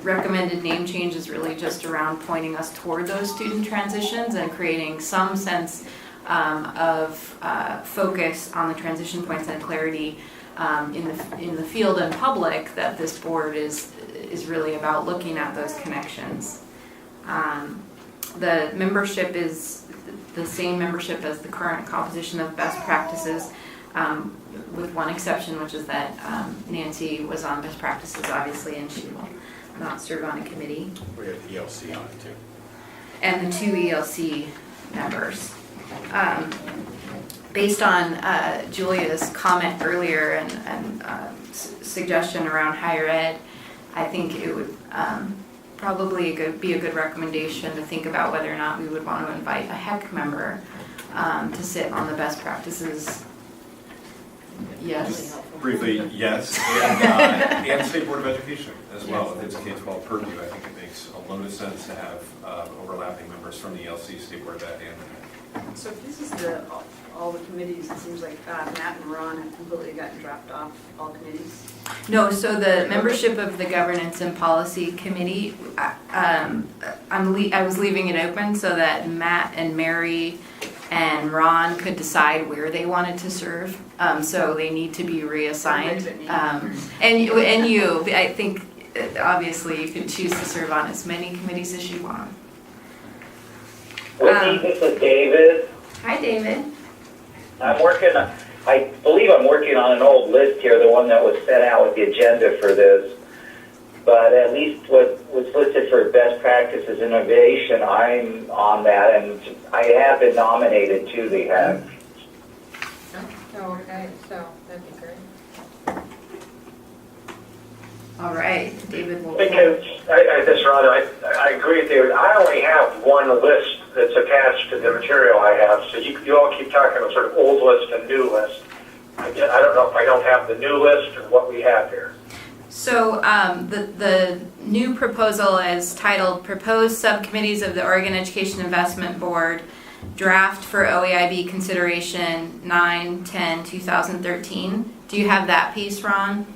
recommended name change is really just around pointing us toward those student transitions and creating some sense of focus on the transition points and clarity in the field and public that this board is really about looking at those connections. The membership is the same membership as the current composition of best practices, with one exception, which is that Nancy was on best practices, obviously, and she will not serve on a committee. We have the ELC on it too. And the 2 ELC members. Based on Julia's comment earlier and suggestion around higher ed, I think it would probably be a good recommendation to think about whether or not we would want to invite a HEC member to sit on the best practices. Yes. Briefly, yes, and State Board of Education as well. If it's K-12 purview, I think it makes a load of sense to have overlapping members from the ELC, State Board of Ed, and So if this is all the committees, it seems like Matt and Ron have completely gotten dropped off all committees. No, so the membership of the Governance and Policy Committee, I was leaving it open so that Matt and Mary and Ron could decide where they wanted to serve. So they need to be reassigned. And you, I think, obviously, you can choose to serve on as many committees as you want. This is David. Hi, David. I believe I'm working on an old list here, the one that was sent out with the agenda for this. But at least what was listed for best practices innovation, I'm on that, and I have been nominated to the HEC. Oh, okay, so that'd be great. All right, David will. Because, I agree with you. I only have one list that's attached to the material I have, so you all keep talking about sort of old list and new list. I don't know if I don't have the new list or what we have here. So the new proposal is titled Proposed Subcommittees of the Oregon Education Investment Board, Draft for OEIB Consideration 9/10/2013. Do you have that piece, Ron?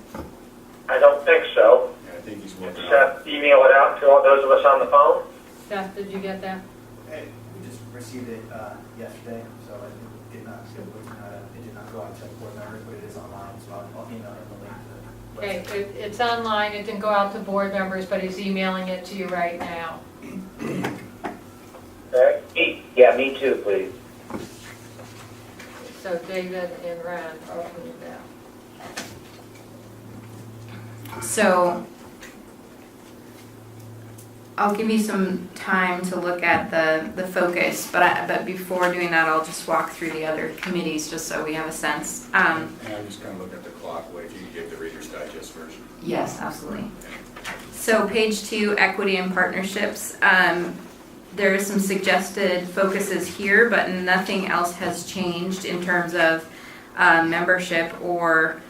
I don't think so. Yeah, I think he's working on Seth, email it out to all those of us on the phone. Seth, did you get that? We just received it yesterday, so it did not go out to board members, but it is online, so I'll email him the link to the Okay, it's online, it didn't go out to board members, but he's emailing it to you right now. Okay. Yeah, me too, please. So David and Ron, open it down. So I'll give you some time to look at the focus, but before doing that, I'll just walk through the other committees just so we have a sense. And I'm just going to look at the clock, wait, if you could give the Reader's Digest version. Yes, absolutely. So page 2, equity and partnerships. There are some suggested focuses here, but nothing else has changed in terms of membership or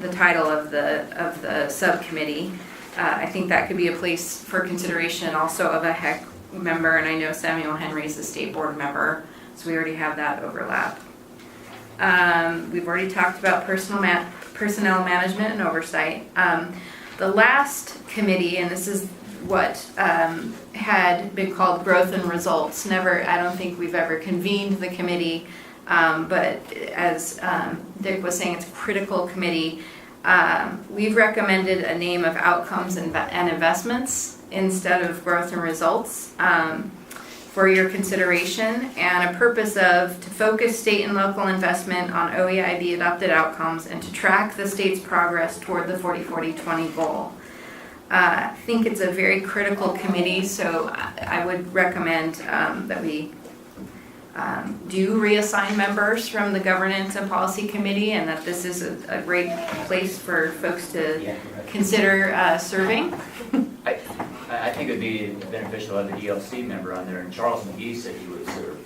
the title of the subcommittee. I think that could be a place for consideration also of a HEC member, and I know Samuel Henry is a state board member, so we already have that overlap. We've already talked about personnel management and oversight. The last committee, and this is what had been called growth and results. I don't think we've ever convened the committee, but as Dick was saying, it's a critical committee. We've recommended a name of outcomes and investments instead of growth and results for your consideration, and a purpose to focus state and local investment on OEIB adopted outcomes and to track the state's progress toward the 40-40-20 goal. I think it's a very critical committee, so I would recommend that we do reassign members from the Governance and Policy Committee, and that this is a great place for folks to consider serving. I think it would be beneficial to have a DLC member on there, and Charles McGee said he would serve.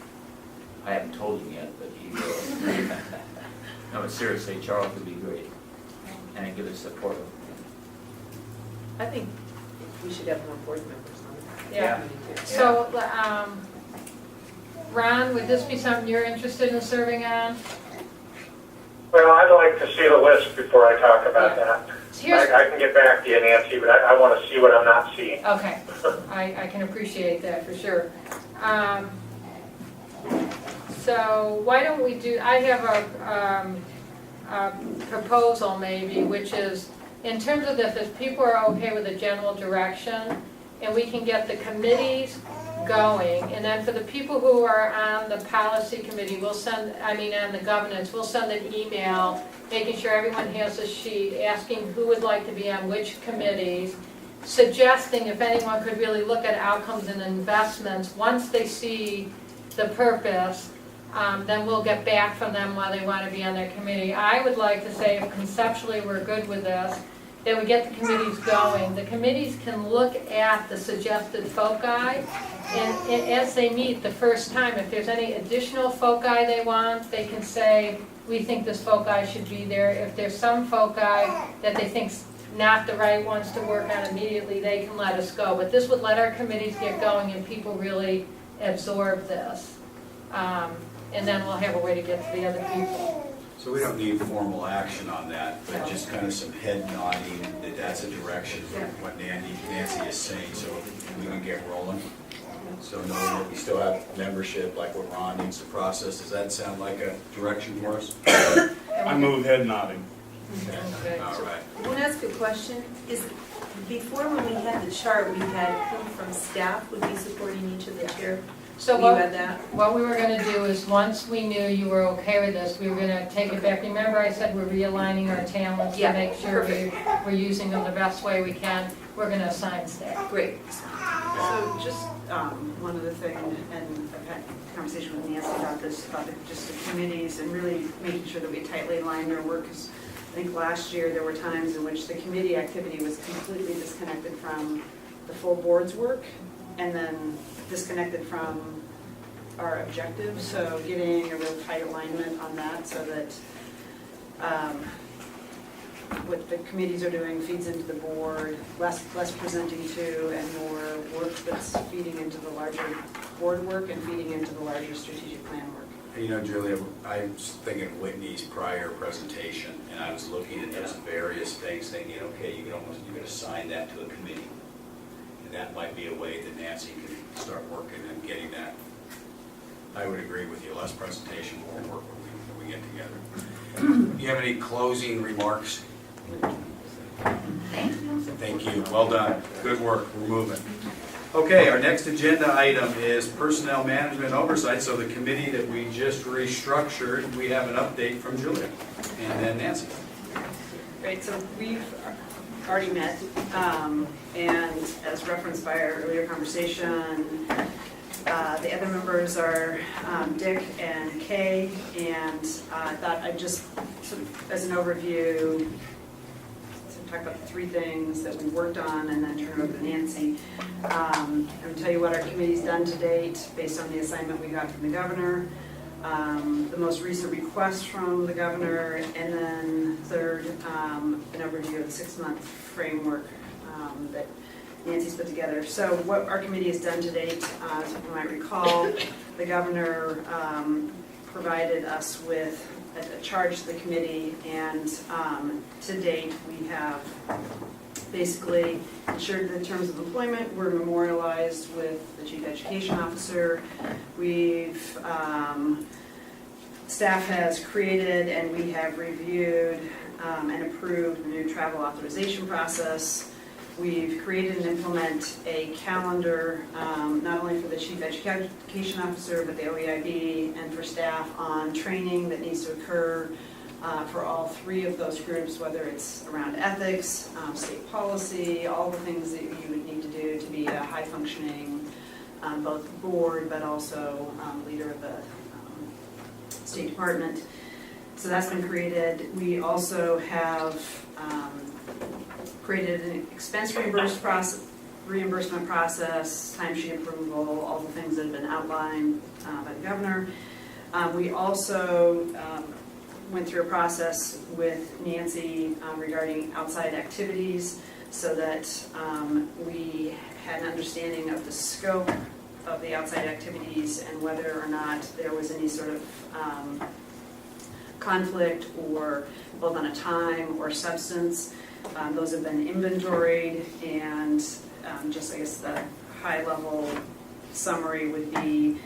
I haven't told him yet, but he will. No, but seriously, Charles would be great, and it'd give us support. I think we should have more board members on that. Yeah. So, Ron, would this be something you're interested in serving on? Well, I'd like to see the list before I talk about that. I can get back to you, Nancy, but I want to see what I'm not seeing. Okay, I can appreciate that for sure. So why don't we do, I have a proposal maybe, which is, in terms of this, if people are okay with the general direction, and we can get the committees going, and then for the people who are on the policy committee, we'll send, on the governance, we'll send an email making sure everyone has a sheet, asking who would like to be on which committees, suggesting if anyone could really look at outcomes and investments. Once they see the purpose, then we'll get back from them whether they want to be on their committee. I would like to say, if conceptually we're good with this, that we get the committees going. The committees can look at the suggested foci, and as they meet the first time, if there's any additional foci they want, they can say, we think this foci should be there. If there's some foci that they think's not the right ones to work on immediately, they can let us go. But this would let our committees get going and people really absorb this. And then we'll have a way to get to the other people. So we don't need formal action on that, but just kind of some head nodding that that's a direction for what Nancy is saying, so we can get rolling. So know that we still have membership, like what Ron needs to process. Does that sound like a direction for us? I move head nodding. Okay. All right. I want to ask a question. Before when we had the chart, we had who from staff would be supporting each of the chair? So you had that? what we were going to do is, once we knew you were okay with this, we were going to take it back. Remember I said we're realigning our talents to make sure we're using them the best way we can. We're going to assign staff. Great. So just one other thing, and I've had a conversation with Nancy about this, about just the committees and really making sure that we tightly align their work. Because I think last year there were times in which the committee activity was completely disconnected from the full board's work, and then disconnected from our objectives. So getting a real tight alignment on that, so that what the committees are doing feeds into the board, less presenting to, and more work that's feeding into the larger board work and feeding into the larger strategic plan work. You know, Julia, I was thinking of Whitney's prior presentation, and I was looking at those various things, thinking, okay, you could assign that to a committee. And that might be a way that Nancy can start working and getting that. I would agree with you, less presentation, more work when we get together. Do you have any closing remarks? Thank you. Well done. Good work. We're moving. Okay, our next agenda item is personnel management oversight. So the committee that we just restructured, we have an update from Julia and then Nancy. Great, so we've already met, and as referenced by our earlier conversation, the other members are Dick and Kay, and I thought I'd just, sort of, as an overview, talk about the three things that we worked on and then turn it over to Nancy. I'm going to tell you what our committee's done to date based on the assignment we got from the governor, the most recent request from the governor, and then third, an overview of the 6-month framework that Nancy's put together. So what our committee has done to date, as you might recall, the governor provided us with a charge to the committee, and to date we have basically ensured that the terms of employment were memorialized with the chief education officer. Staff has created and we have reviewed and approved the new travel authorization process. We've created and implement a calendar, not only for the chief education officer, but the OEIB and for staff on training that needs to occur for all three of those groups, whether it's around ethics, state policy, all the things that you would need to do to be a high-functioning both board, but also leader of the State Department. So that's been created. We also have created an expense reimbursement process, timesheet approval, all the things that have been outlined by the governor. We also went through a process with Nancy regarding outside activities so that we had an understanding of the scope of the outside activities and whether or not there was any sort of conflict or both on a time or substance. Those have been inventoried, and just I guess the high level summary would be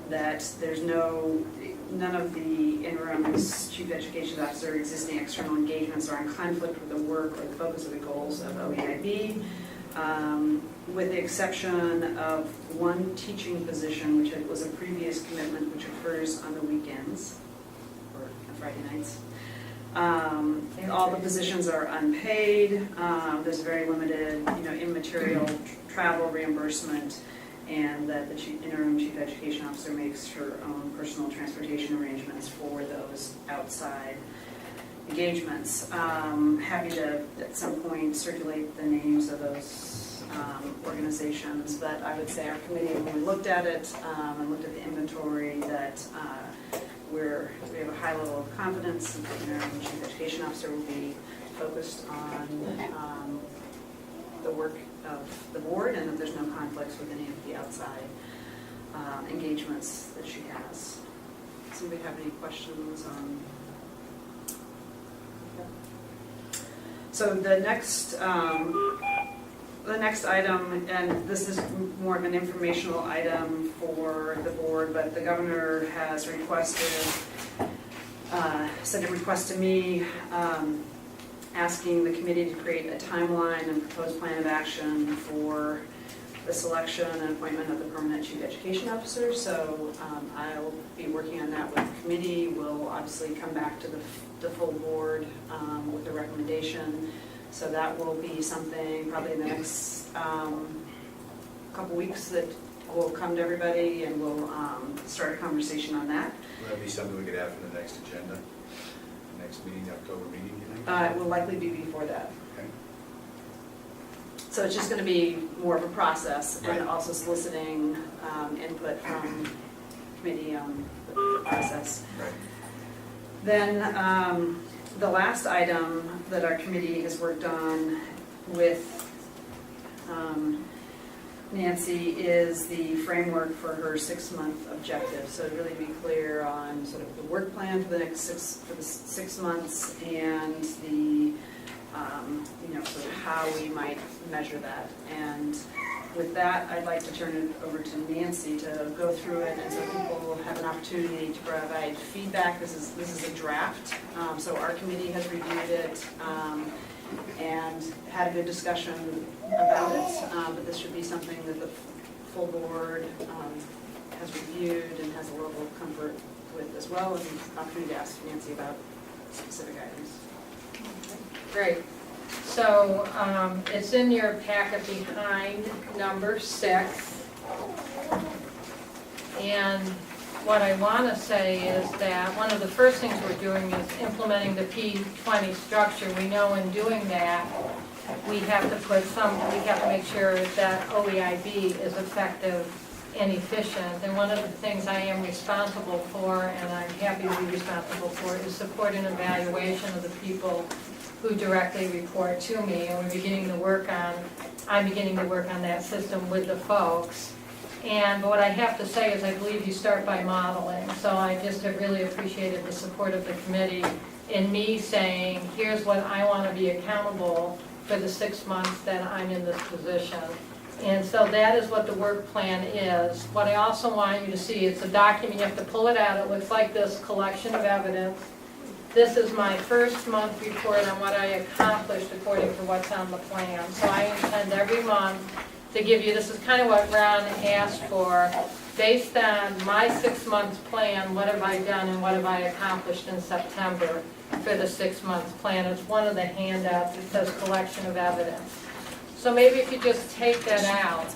that there's none of the interim's chief education officer existing external engagements are in conflict with the work or the focus of the goals of OEIB, with the exception of one teaching position, which was a previous commitment, which occurs on the weekends or Friday nights. All the positions are unpaid. There's very limited, immaterial travel reimbursement, and that the interim chief education officer makes her own personal transportation arrangements for those outside engagements. Happy to, at some point, circulate the names of those organizations, but I would say our committee, when we looked at it and looked at the inventory, that we have a high level of confidence that the interim chief education officer will be focused on the work of the board, and that there's no conflicts with any of the outside engagements that she has. Does anybody have any questions on? So the next item, and this is more of an informational item for the board, but the governor has sent a request to me asking the committee to create a timeline and proposed plan of action for the selection and appointment of the permanent chief education officer. So I'll be working on that with the committee. We'll obviously come back to the full board with a recommendation. So that will be something probably in the next couple weeks that will come to everybody, and we'll start a conversation on that. Will that be something we could have for the next agenda, the next meeting, the October meeting, do you think? It will likely be before that. Okay. So it's just going to be more of a process, Right. and also soliciting input from committee on the process. Right. Then the last item that our committee has worked on with Nancy is the framework for her 6-month objective. So to really be clear on sort of the work plan for the next 6 months, and the sort of how we might measure that. And with that, I'd like to turn it over to Nancy to go through it, and so people will have an opportunity to provide feedback. This is a draft, so our committee has reviewed it and had a good discussion about it, but this should be something that the full board has reviewed and has a level of comfort with as well, and an opportunity to ask Nancy about specific items. Great. So it's in your packet behind number 6. And what I want to say is that one of the first things we're doing is implementing the P20 structure. We know in doing that, we have to make sure that OEIB is effective and efficient. And one of the things I am responsible for, and I'm happy to be responsible for, is support and evaluation of the people who directly report to me. And I'm beginning to work on that system with the folks. And what I have to say is I believe you start by modeling. So I just have really appreciated the support of the committee in me saying, here's what I want to be accountable for the 6 months that I'm in this position. And so that is what the work plan is. What I also want you to see, it's a document, you have to pull it out. It looks like this collection of evidence. This is my first month report on what I accomplished according to what's on the plan. So I intend every month to give you, this is kind of what Ron asked for, based on my 6 months plan, what have I done and what have I accomplished in September for the 6 months plan. It's one of the handouts, it says collection of evidence. So maybe if you just take that out,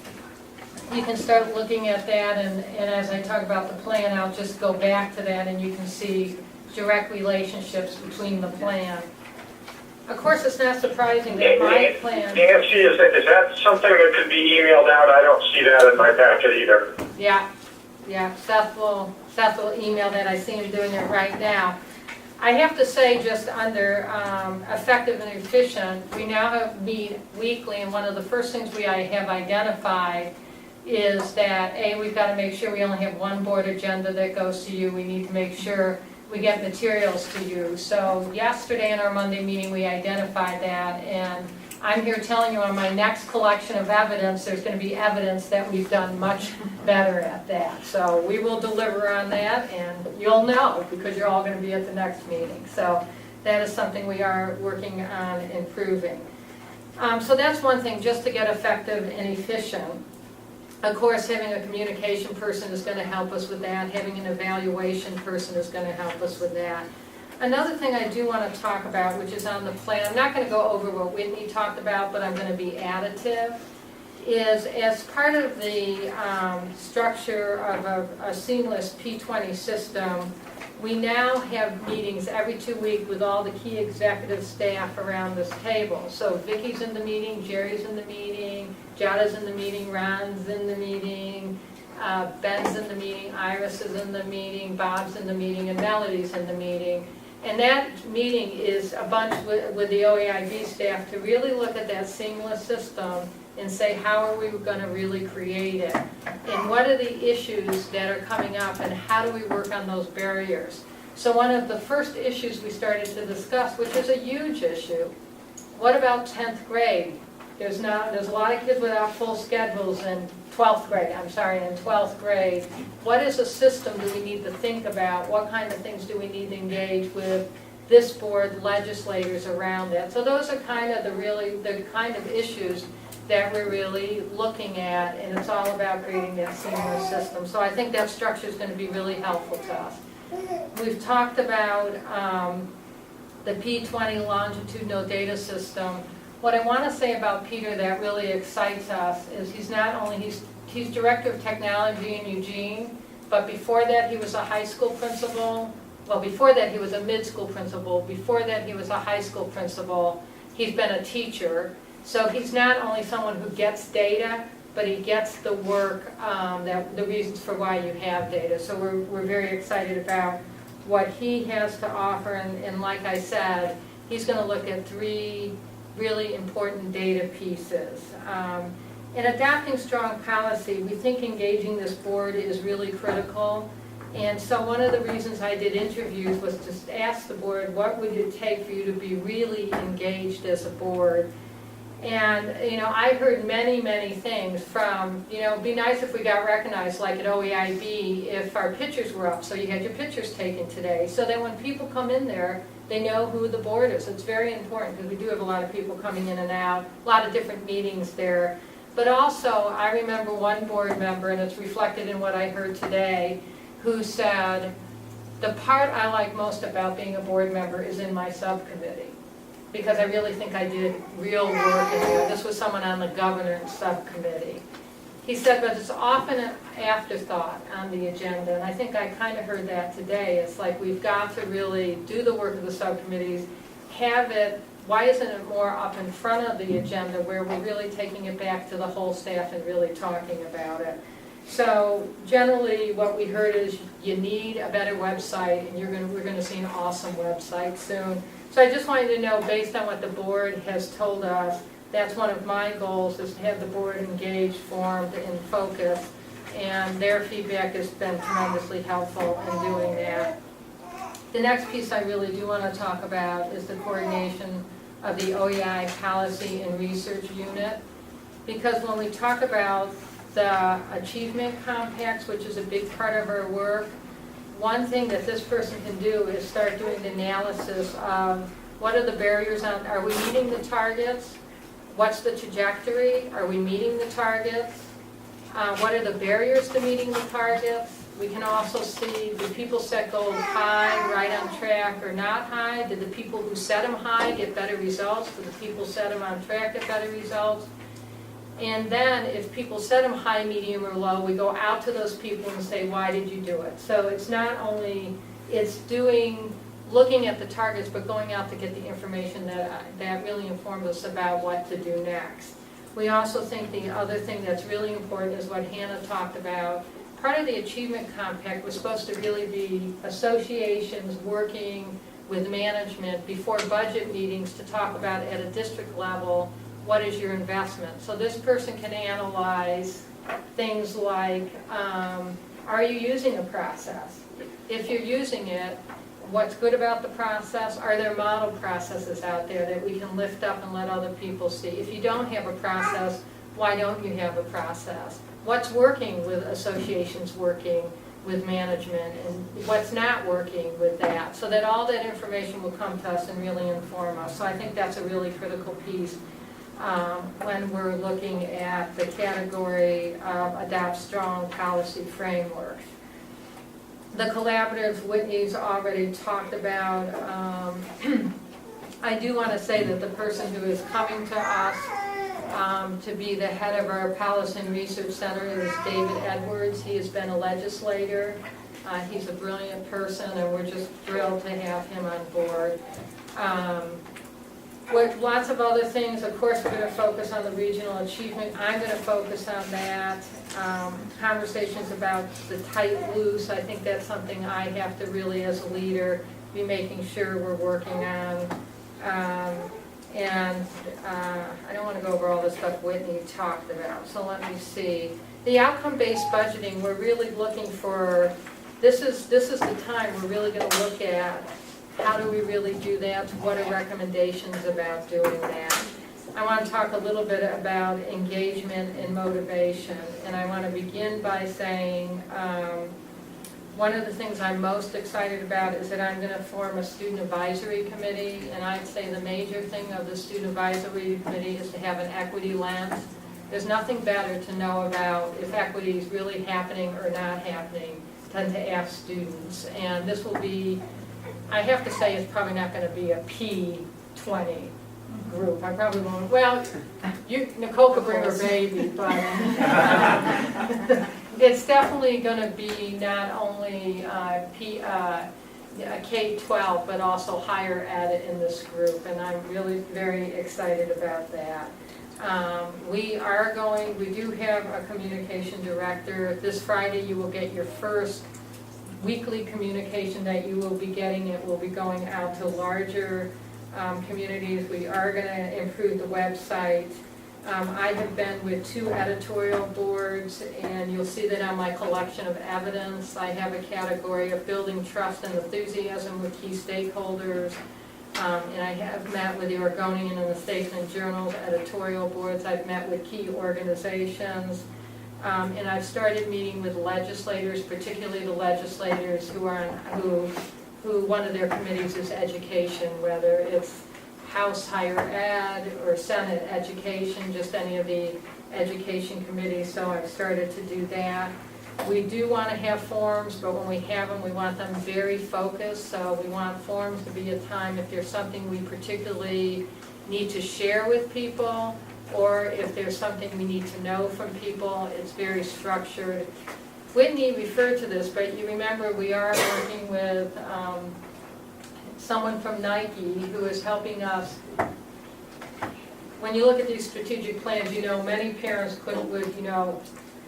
you can start looking at that, and as I talk about the plan, I'll just go back to that and you can see direct relationships between the plan. Of course, it's not surprising that my plan... Nancy, is that something that could be emailed out? I don't see that in my packet either. Yeah, Seth will email that. I see him doing it right now. I have to say, just under effective and efficient, we now meet weekly, and one of the first things we have identified is that, A, we've got to make sure we only have one board agenda that goes to you. We need to make sure we get materials to you. So yesterday in our Monday meeting, we identified that, and I'm here telling you on my next collection of evidence, there's going to be evidence that we've done much better at that. So we will deliver on that, and you'll know because you're all going to be at the next meeting. So that is something we are working on improving. So that's one thing, just to get effective and efficient. Of course, having a communication person is going to help us with that. Having an evaluation person is going to help us with that. Another thing I do want to talk about, which is on the plan, I'm not going to go over what Whitney talked about, but I'm going to be additive, is as part of the structure of a seamless P20 system, we now have meetings every 2 weeks with all the key executive staff around this table. So Vicky's in the meeting, Jerry's in the meeting, Jada's in the meeting, Ron's in the meeting, Ben's in the meeting, Iris is in the meeting, Bob's in the meeting, and Melody's in the meeting. And that meeting is a bunch with the OEIB staff to really look at that seamless system and say, how are we going to really create it? And what are the issues that are coming up, and how do we work on those barriers? So one of the first issues we started to discuss, which is a huge issue, what about 10th grade? There's a lot of kids without full schedules in 12th grade. What is a system do we need to think about? What kind of things do we need to engage with this board, legislators around that? So those are kind of the kind of issues that we're really looking at, and it's all about creating that seamless system. So I think that structure is going to be really helpful to us. We've talked about the P20 longitudinal data system. What I want to say about Peter that really excites us is he's director of technology in Eugene, but before that he was a high school principal. Well, before that he was a mid-school principal. Before that he was a high school principal. He's been a teacher. So he's not only someone who gets data, but he gets the work, the reasons for why you have data. So we're very excited about what he has to offer, and like I said, he's going to look at 3 really important data pieces. In adopting strong policy, we think engaging this board is really critical. And so one of the reasons I did interviews was to ask the board, what would it take for you to be really engaged as a board? And, I heard many, many things from, it'd be nice if we got recognized, like at OEIB, if our pictures were up, so you had your pictures taken today, so that when people come in there, they know who the board is. It's very important, because we do have a lot of people coming in and out, a lot of different meetings there. But also, I remember one board member, and it's reflected in what I heard today, who said, the part I like most about being a board member is in my subcommittee, because I really think I did real work in there. This was someone on the governance subcommittee. He said, but it's often an afterthought on the agenda, and I think I kind of heard that today. It's like we've got to really do the work of the subcommittees, have it, why isn't it more up in front of the agenda where we're really taking it back to the whole staff and really talking about it? So generally what we heard is you need a better website, and we're going to see an awesome website soon. So I just wanted to know, based on what the board has told us, that's one of my goals, is to have the board engaged, formed, and focused, and their feedback has been tremendously helpful in doing that. The next piece I really do want to talk about is the coordination of the OEI Policy and Research Unit. Because when we talk about the achievement compacts, which is a big part of our work, one thing that this person can do is start doing the analysis of what are the barriers on, are we meeting the targets? What's the trajectory? Are we meeting the targets? What are the barriers to meeting the targets? We can also see, do people set goals high, right on track, or not high? Did the people who set them high get better results? Did the people set them on track get better results? And then if people set them high, medium, or low, we go out to those people and say, why did you do it? So it's not only, it's looking at the targets, but going out to get the information that really informs us about what to do next. We also think the other thing that's really important is what Hannah talked about. Part of the Achievement Compact was supposed to really be associations working with management before budget meetings to talk about at a district level, what is your investment? So this person can analyze things like, are you using a process? If you're using it, what's good about the process? Are there model processes out there that we can lift up and let other people see? If you don't have a process, why don't you have a process? What's working with associations working with management and what's not working with that? So that all that information will come to us and really inform us. So I think that's a really critical piece when we're looking at the category of adopt strong policy frameworks. The collaboratives Whitney's already talked about. I do want to say that the person who is coming to us to be the head of our Policy and Research Center is David Edwards. He has been a legislator. He's a brilliant person, and we're just thrilled to have him on board. With lots of other things, of course, we're going to focus on the regional achievement. I'm going to focus on that. Conversations about the tight loose, I think that's something I have to really, as a leader, be making sure we're working on. I don't want to go over all the stuff Whitney talked about, so let me see. The outcome-based budgeting, we're really looking for, this is the time we're really going to look at how do we really do that, what are recommendations about doing that. I want to talk a little bit about engagement and motivation, and I want to begin by saying one of the things I'm most excited about is that I'm going to form a student advisory committee, and I'd say the major thing of the student advisory committee is to have an equity lens. There's nothing better to know about if equity is really happening or not happening than to ask students, and this will be, I have to say it's probably not going to be a P20 group. I probably won't, well, Nicole could bring her baby, but it's definitely going to be not only K-12, but also higher ed in this group, and I'm really very excited about that. We do have a communication director. This Friday you will get your first weekly communication that you will be getting. It will be going out to larger communities. We are going to improve the website. I have been with 2 editorial boards, and you'll see that on my collection of evidence. I have a category of building trust and enthusiasm with key stakeholders. And I have met with the Oregonian and the Statesman Journal's editorial boards. I've met with key organizations. And I've started meeting with legislators, particularly the legislators who one of their committees is education, whether it's House Higher Ed or Senate Education, just any of the education committees. So I've started to do that. We do want to have forums, but when we have them, we want them very focused. So we want forums to be a time if there's something we particularly need to share with people, or if there's something we need to know from people, it's very structured. Whitney referred to this, but you remember we are working with someone from Nike who is helping us. When you look at these strategic plans, many parents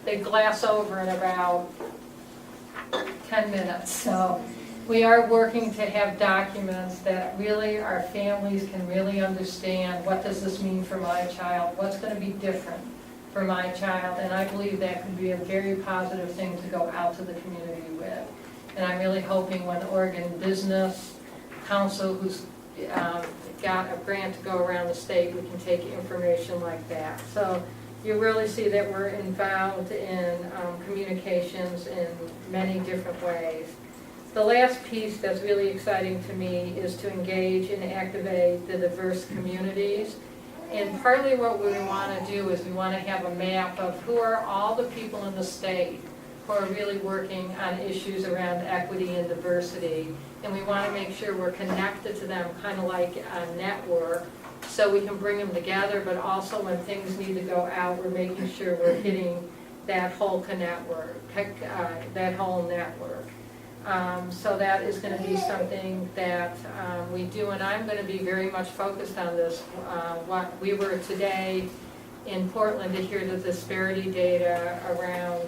they glass over in about 10 minutes. So we are working to have documents that really our families can really understand, what does this mean for my child? What's going to be different for my child? And I believe that could be a very positive thing to go out to the community with. And I'm really hoping when Oregon Business Council, who's got a grant to go around the state, we can take information like that. So you really see that we're involved in communications in many different ways. The last piece that's really exciting to me is to engage and activate the diverse communities. And partly what we want to do is we want to have a map of who are all the people in the state who are really working on issues around equity and diversity. And we want to make sure we're connected to them, kind of like a network, so we can bring them together, but also when things need to go out, we're making sure we're hitting that whole network. So that is going to be something that we do, and I'm going to be very much focused on this. We were today in Portland to hear the disparity data around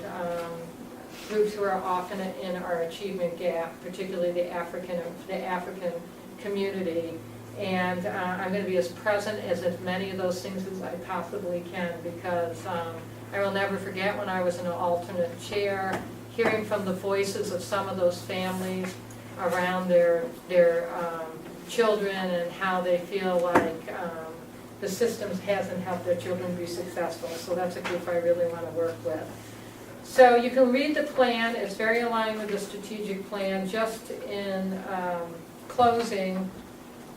groups who are often in our achievement gap, particularly the African community. And I'm going to be as present as many of those things as I possibly can, because I will never forget when I was in an alternate chair, hearing from the voices of some of those families around their children and how they feel like the system hasn't helped their children be successful. So that's a group I really want to work with. So you can read the plan. It's very aligned with the strategic plan. Just in closing,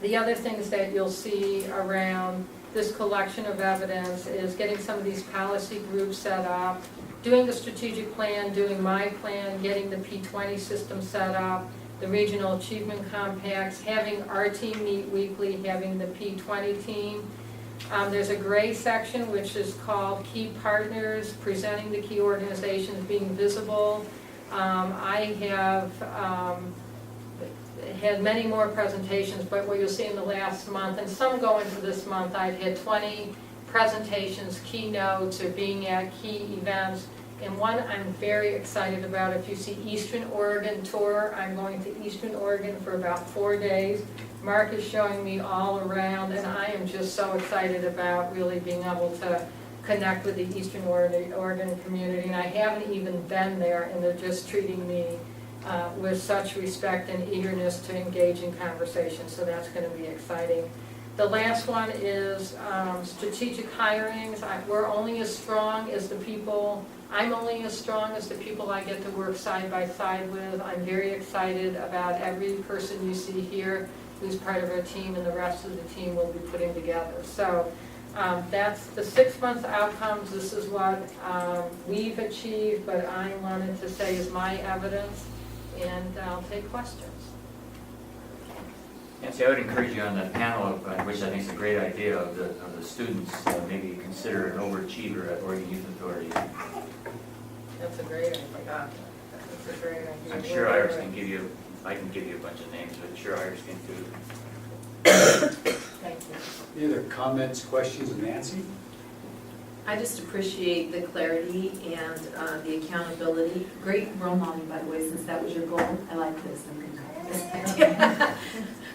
the other things that you'll see around this collection of evidence is getting some of these policy groups set up, doing the strategic plan, doing my plan, getting the P20 system set up, the regional achievement compacts, having our team meet weekly, having the P20 team. There's a gray section which is called Key Partners, presenting the key organizations, being visible. I have had many more presentations, but what you'll see in the last month, and some go into this month, I've had 20 presentations, keynotes, or being at key events. And one I'm very excited about, if you see Eastern Oregon tour, I'm going to Eastern Oregon for about 4 days. Mark is showing me all around, and I am just so excited about really being able to connect with the Eastern Oregon community. And I haven't even been there, and they're just treating me with such respect and eagerness to engage in conversation. So that's going to be exciting. The last one is strategic hirings. We're only as strong as the people. I'm only as strong as the people I get to work side by side with. I'm very excited about every person you see here who's part of our team, and the rest of the team will be putting together. So that's the 6 months outcomes. This is what we've achieved, but I wanted to say is my evidence, and I'll take questions. Nancy, I would encourage you on that panel, which I think is a great idea, of the students, maybe consider an overachiever at Oregon Youth Authority. That's a great idea. That's a great idea. I'm sure Iris can give you, I can give you a bunch of names, but sure Iris can too. Thank you. Any other comments, questions of Nancy? I just appreciate the clarity and the accountability. Great role model, by the way, since that was your goal. I like this.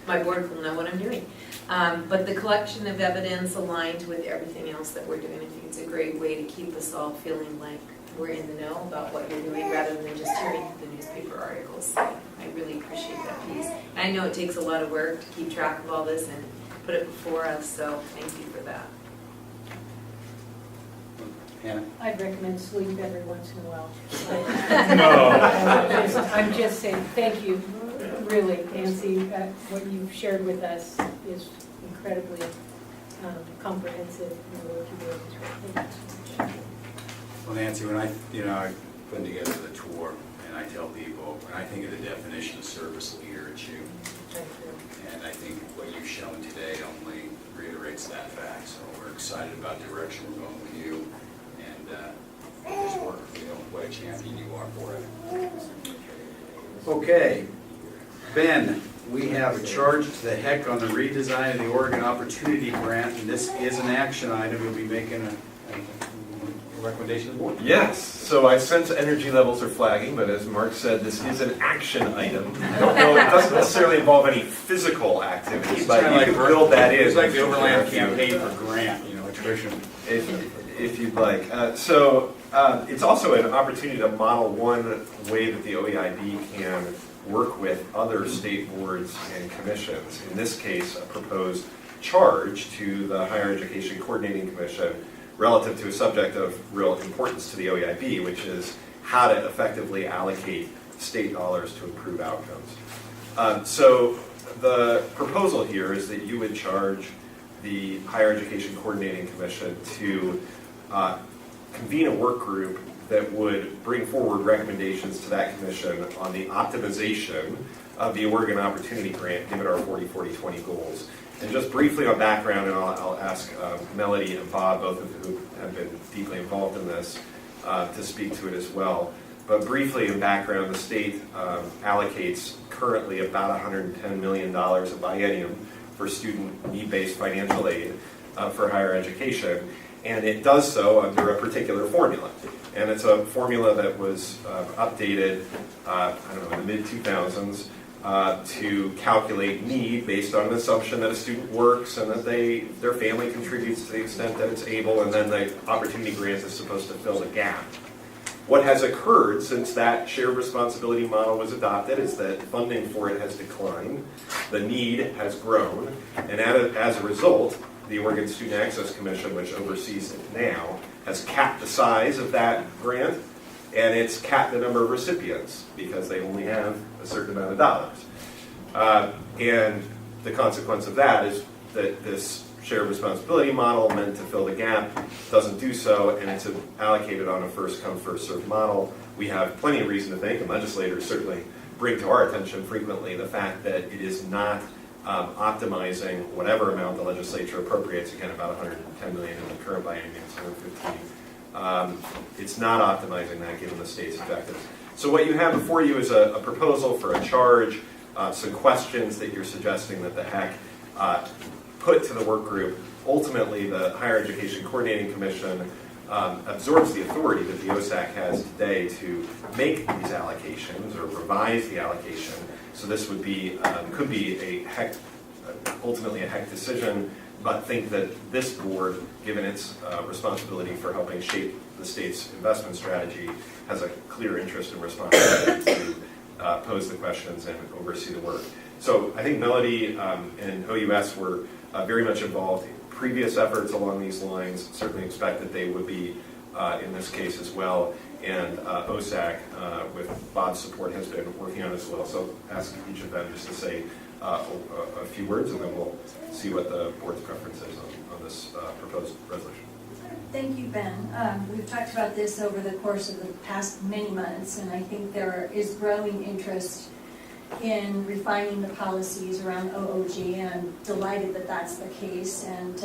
My board will know what I'm doing. But the collection of evidence aligned with everything else that we're doing, I think it's a great way to keep us all feeling like we're in the know about what you're doing rather than just hearing the newspaper articles. So I really appreciate that piece. And I know it takes a lot of work to keep track of all this and put it before us, so thank you for that. Hannah? I'd recommend sleep every once in a while. No. I'm just saying, thank you, really, Nancy. What you've shared with us is incredibly comprehensive. Well, Nancy, when I put together the tour, and I tell people, when I think of the definition of service leader, it's you. Thank you. And I think what you've shown today only reiterates that fact. So we're excited about the direction we're going with you. This work, what a champion you are for it. Okay, Ben, we have a charge to the heck on the redesign of the Oregon Opportunity Grant, and this is an action item. You'll be making a recommendation to the board. Yes, so I sense energy levels are flagging, but as Mark said, this is an action item. I don't know, it doesn't necessarily involve any physical activity, but you can build that in. It's like the Overland campaign for grant, attrition. If you'd like. So It's also an opportunity to model one way that the OEIB can work with other state boards and commissions. In this case, a proposed charge to the Higher Education Coordinating Commission relative to a subject of real importance to the OEIB, which is how to effectively allocate state dollars to improve outcomes. So the proposal here is that you would charge the Higher Education Coordinating Commission to convene a work group that would bring forward recommendations to that commission on the optimization of the Oregon Opportunity Grant, given our 40-40-20 goals. And just briefly on background, and I'll ask Melody and Bob, both of whom have been deeply involved in this, to speak to it as well. But briefly in background, the state allocates currently about $110 million a biennium for student need-based financial aid for higher education. And it does so under a particular formula. And it's a formula that was updated, in the mid-2000s to calculate need based on an assumption that a student works and that their family contributes to the extent that it's able, and then the opportunity grant is supposed to fill the gap. What has occurred since that shared responsibility model was adopted is that funding for it has declined, the need has grown, and as a result, the Oregon Student Access Commission, which oversees it now, has capped the size of that grant, and it's capped the number of recipients because they only have a certain amount of dollars. And the consequence of that is that this shared responsibility model meant to fill the gap doesn't do so, and it's allocated on a first-come, first-served model. We have plenty of reason to think, and legislators certainly bring to our attention frequently the fact that it is not optimizing whatever amount the legislature appropriates, again about $110 million in the current biennium, $115. It's not optimizing that given the state's objectives. So what you have before you is a proposal for a charge, some questions that you're suggesting that the HEC put to the work group. Ultimately, the Higher Education Coordinating Commission absorbs the authority that the OSAC has today to make these allocations or revise the allocation. So this would be, could be a HEC, ultimately a HEC decision, but think that this board, given its responsibility for helping shape the state's investment strategy, has a clear interest and responsibility to pose the questions and oversee the work. So I think Melody and OUS were very much involved in previous efforts along these lines, certainly expect that they would be in this case as well. And OSAC, with Bob's support, has been working on it as well. So ask each of them just to say a few words, and then we'll see what the board's preference is on this proposed resolution. Thank you, Ben. We've talked about this over the course of the past many months, and I think there is growing interest in refining the policies around OOG, and I'm delighted that that's the case. And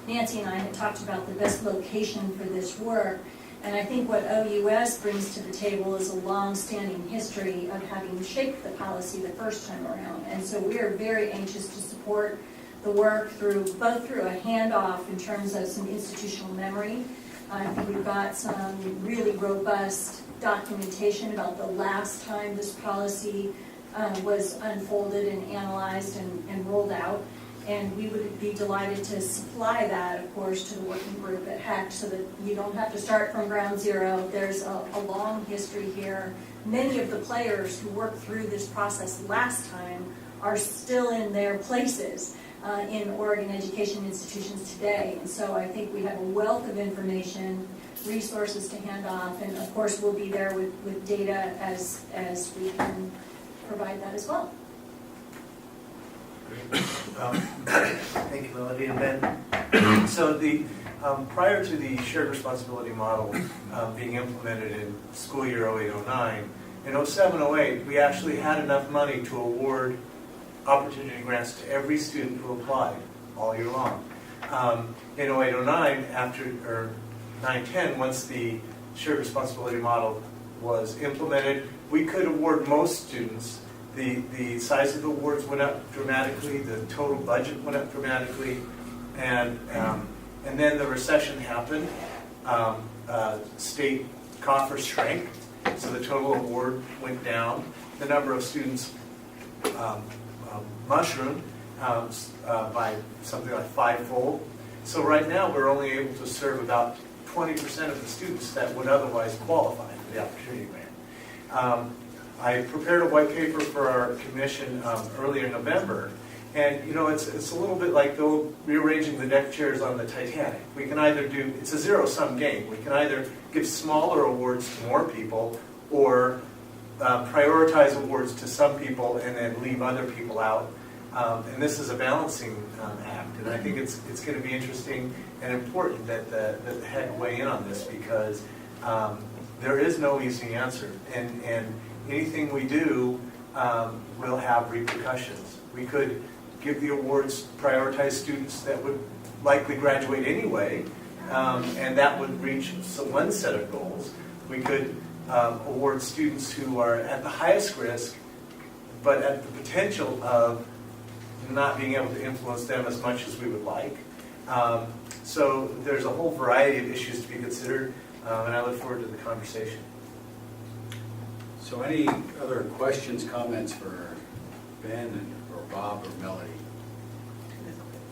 Nancy and I had talked about the best location for this work, and I think what OUS brings to the table is a long-standing history of having shaped the policy the first time around. And so we are very anxious to support the work both through a handoff in terms of some institutional memory. I think we've got some really robust documentation about the last time this policy was unfolded and analyzed and rolled out. And we would be delighted to supply that, of course, to the working group at HEC so that you don't have to start from ground zero. There's a long history here. Many of the players who worked through this process last time are still in their places in Oregon education institutions today. And so I think we have a wealth of information, resources to hand off, and of course we'll be there with data as we can provide that as well. Thank you, Melody and Ben. So prior to the shared responsibility model being implemented in school year 08-09, in 07-08, we actually had enough money to award opportunity grants to every student who applied all year long. In 08-09, or 9-10, once the shared responsibility model was implemented, we could award most students. The size of the awards went up dramatically, the total budget went up dramatically, and then the recession happened. State coffers shrank, so the total award went down. The number of students mushroomed by something like fivefold. So right now we're only able to serve about 20% of the students that would otherwise qualify for the opportunity grant. I prepared a white paper for our commission earlier in November, and you know, it's a little bit like rearranging the deck chairs on the Titanic. We can either do, it's a zero-sum game. We can either give smaller awards to more people, or prioritize awards to some people and then leave other people out. And this is a balancing act, and I think it's going to be interesting and important that the head weigh in on this, because there is no easy answer, and anything we do will have repercussions. We could give the awards, prioritize students that would likely graduate anyway, and that would reach one set of goals. We could award students who are at the highest risk, but at the potential of not being able to influence them as much as we would like. So there's a whole variety of issues to be considered, and I look forward to the conversation. So any other questions, comments for Ben or Bob or Melody?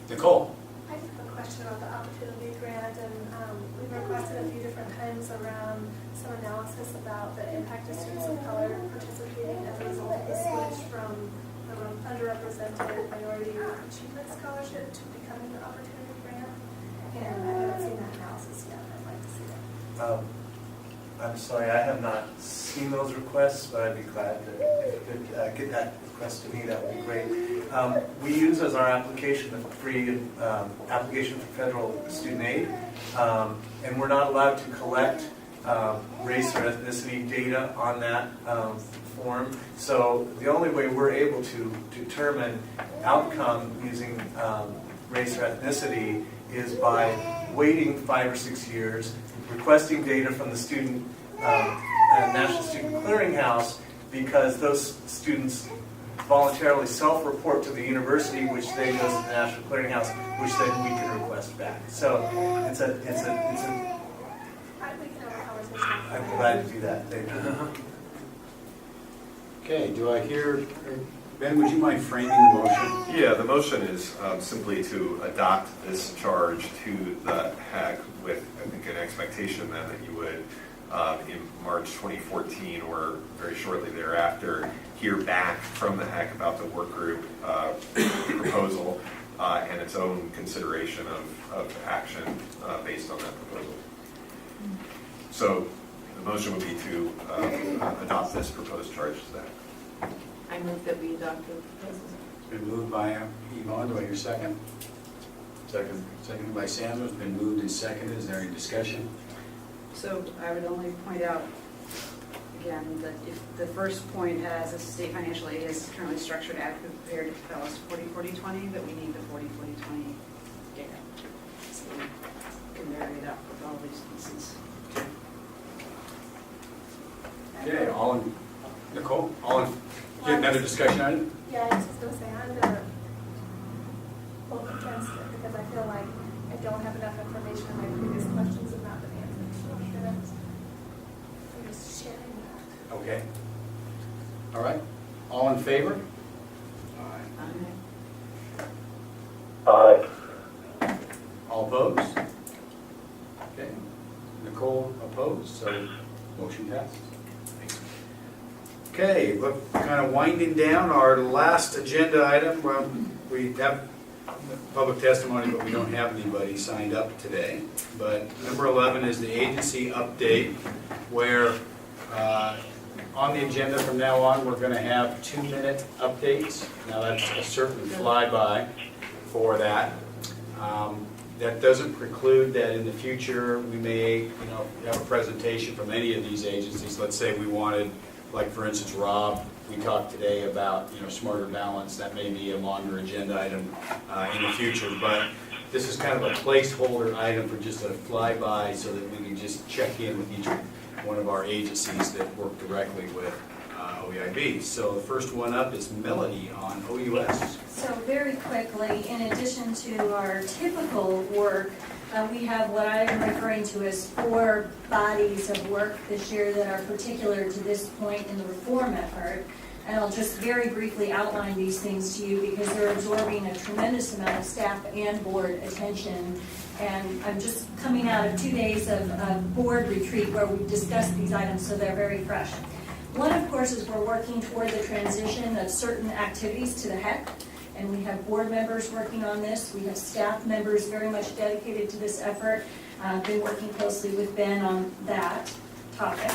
Nicole? I have a question about the opportunity grant, and we've requested a few different times around some analysis about the impact of students of color participating as a result of the switch from underrepresented minority achievement scholarship to becoming the opportunity grant. And I haven't seen that analysis yet. I'd like to see it. I'm sorry, I have not seen those requests, but I'd be glad to, if you could get that request to me, that would be great. We use as our application the free application for federal student aid, and we're not allowed to collect race or ethnicity data on that form. So the only way we're able to determine outcome using race or ethnicity is by waiting 5 or 6 years, requesting data from the student National Student Clearinghouse, because those students voluntarily self-report to the university, which then goes to the National Clearinghouse, which then we can request back. So it's a I'm glad to do that. Thank you. Okay, do I hear, Ben, would you mind framing the motion? Yeah, the motion is simply to adopt this charge to the HEC with, I think, an expectation then that you would, in March 2014 or very shortly thereafter, hear back from the HEC about the work group proposal and its own consideration of action based on that proposal. So the motion would be to adopt this proposed charge to that. I move that we adopt the proposal. It's been moved by Yvonne. Do I hear second? Second. Seconded by Sandra. It's been moved and seconded. Is there any discussion? So I would only point out, again, that if the first point has a state financial aid is currently structured adequately prepared to tell us 40-40-20, that we need the 40-40-20 data. So we can vary it up with all these pieces. Okay, all in, Nicole, all in, get another discussion item? Yeah, I was just going to say, I'm going to vote against it because I feel like I don't have enough information and my previous questions have not been answered. So I'm just sharing that. Okay. All right. All in favor? Aye. All opposed? Okay. Nicole opposed, so motion passes. Okay, we're kind of winding down our last agenda item. Well, we have public testimony, but we don't have anybody signed up today. But number 11 is the agency update, where on the agenda from now on, we're going to have 2-minute updates. Now that's a certain flyby for that. That doesn't preclude that in the future we may, have a presentation from any of these agencies. Let's say we wanted, like for instance, Rob, we talked today about, smarter balance. That may be a longer agenda item in the future, but this is kind of a placeholder item for just a flyby so that we can just check in with each one of our agencies that work directly with OEIB. So the first one up is Melody on OUS. So very quickly, in addition to our typical work, we have what I'm referring to as 4 bodies of work this year that are particular to this point in the reform effort. And I'll just very briefly outline these things to you because they're absorbing a tremendous amount of staff and board attention. And I'm just coming out of 2 days of board retreat where we discussed these items, so they're very fresh. One, of course, is we're working toward the transition of certain activities to the HEC, and we have board members working on this. We have staff members very much dedicated to this effort. Been working closely with Ben on that topic.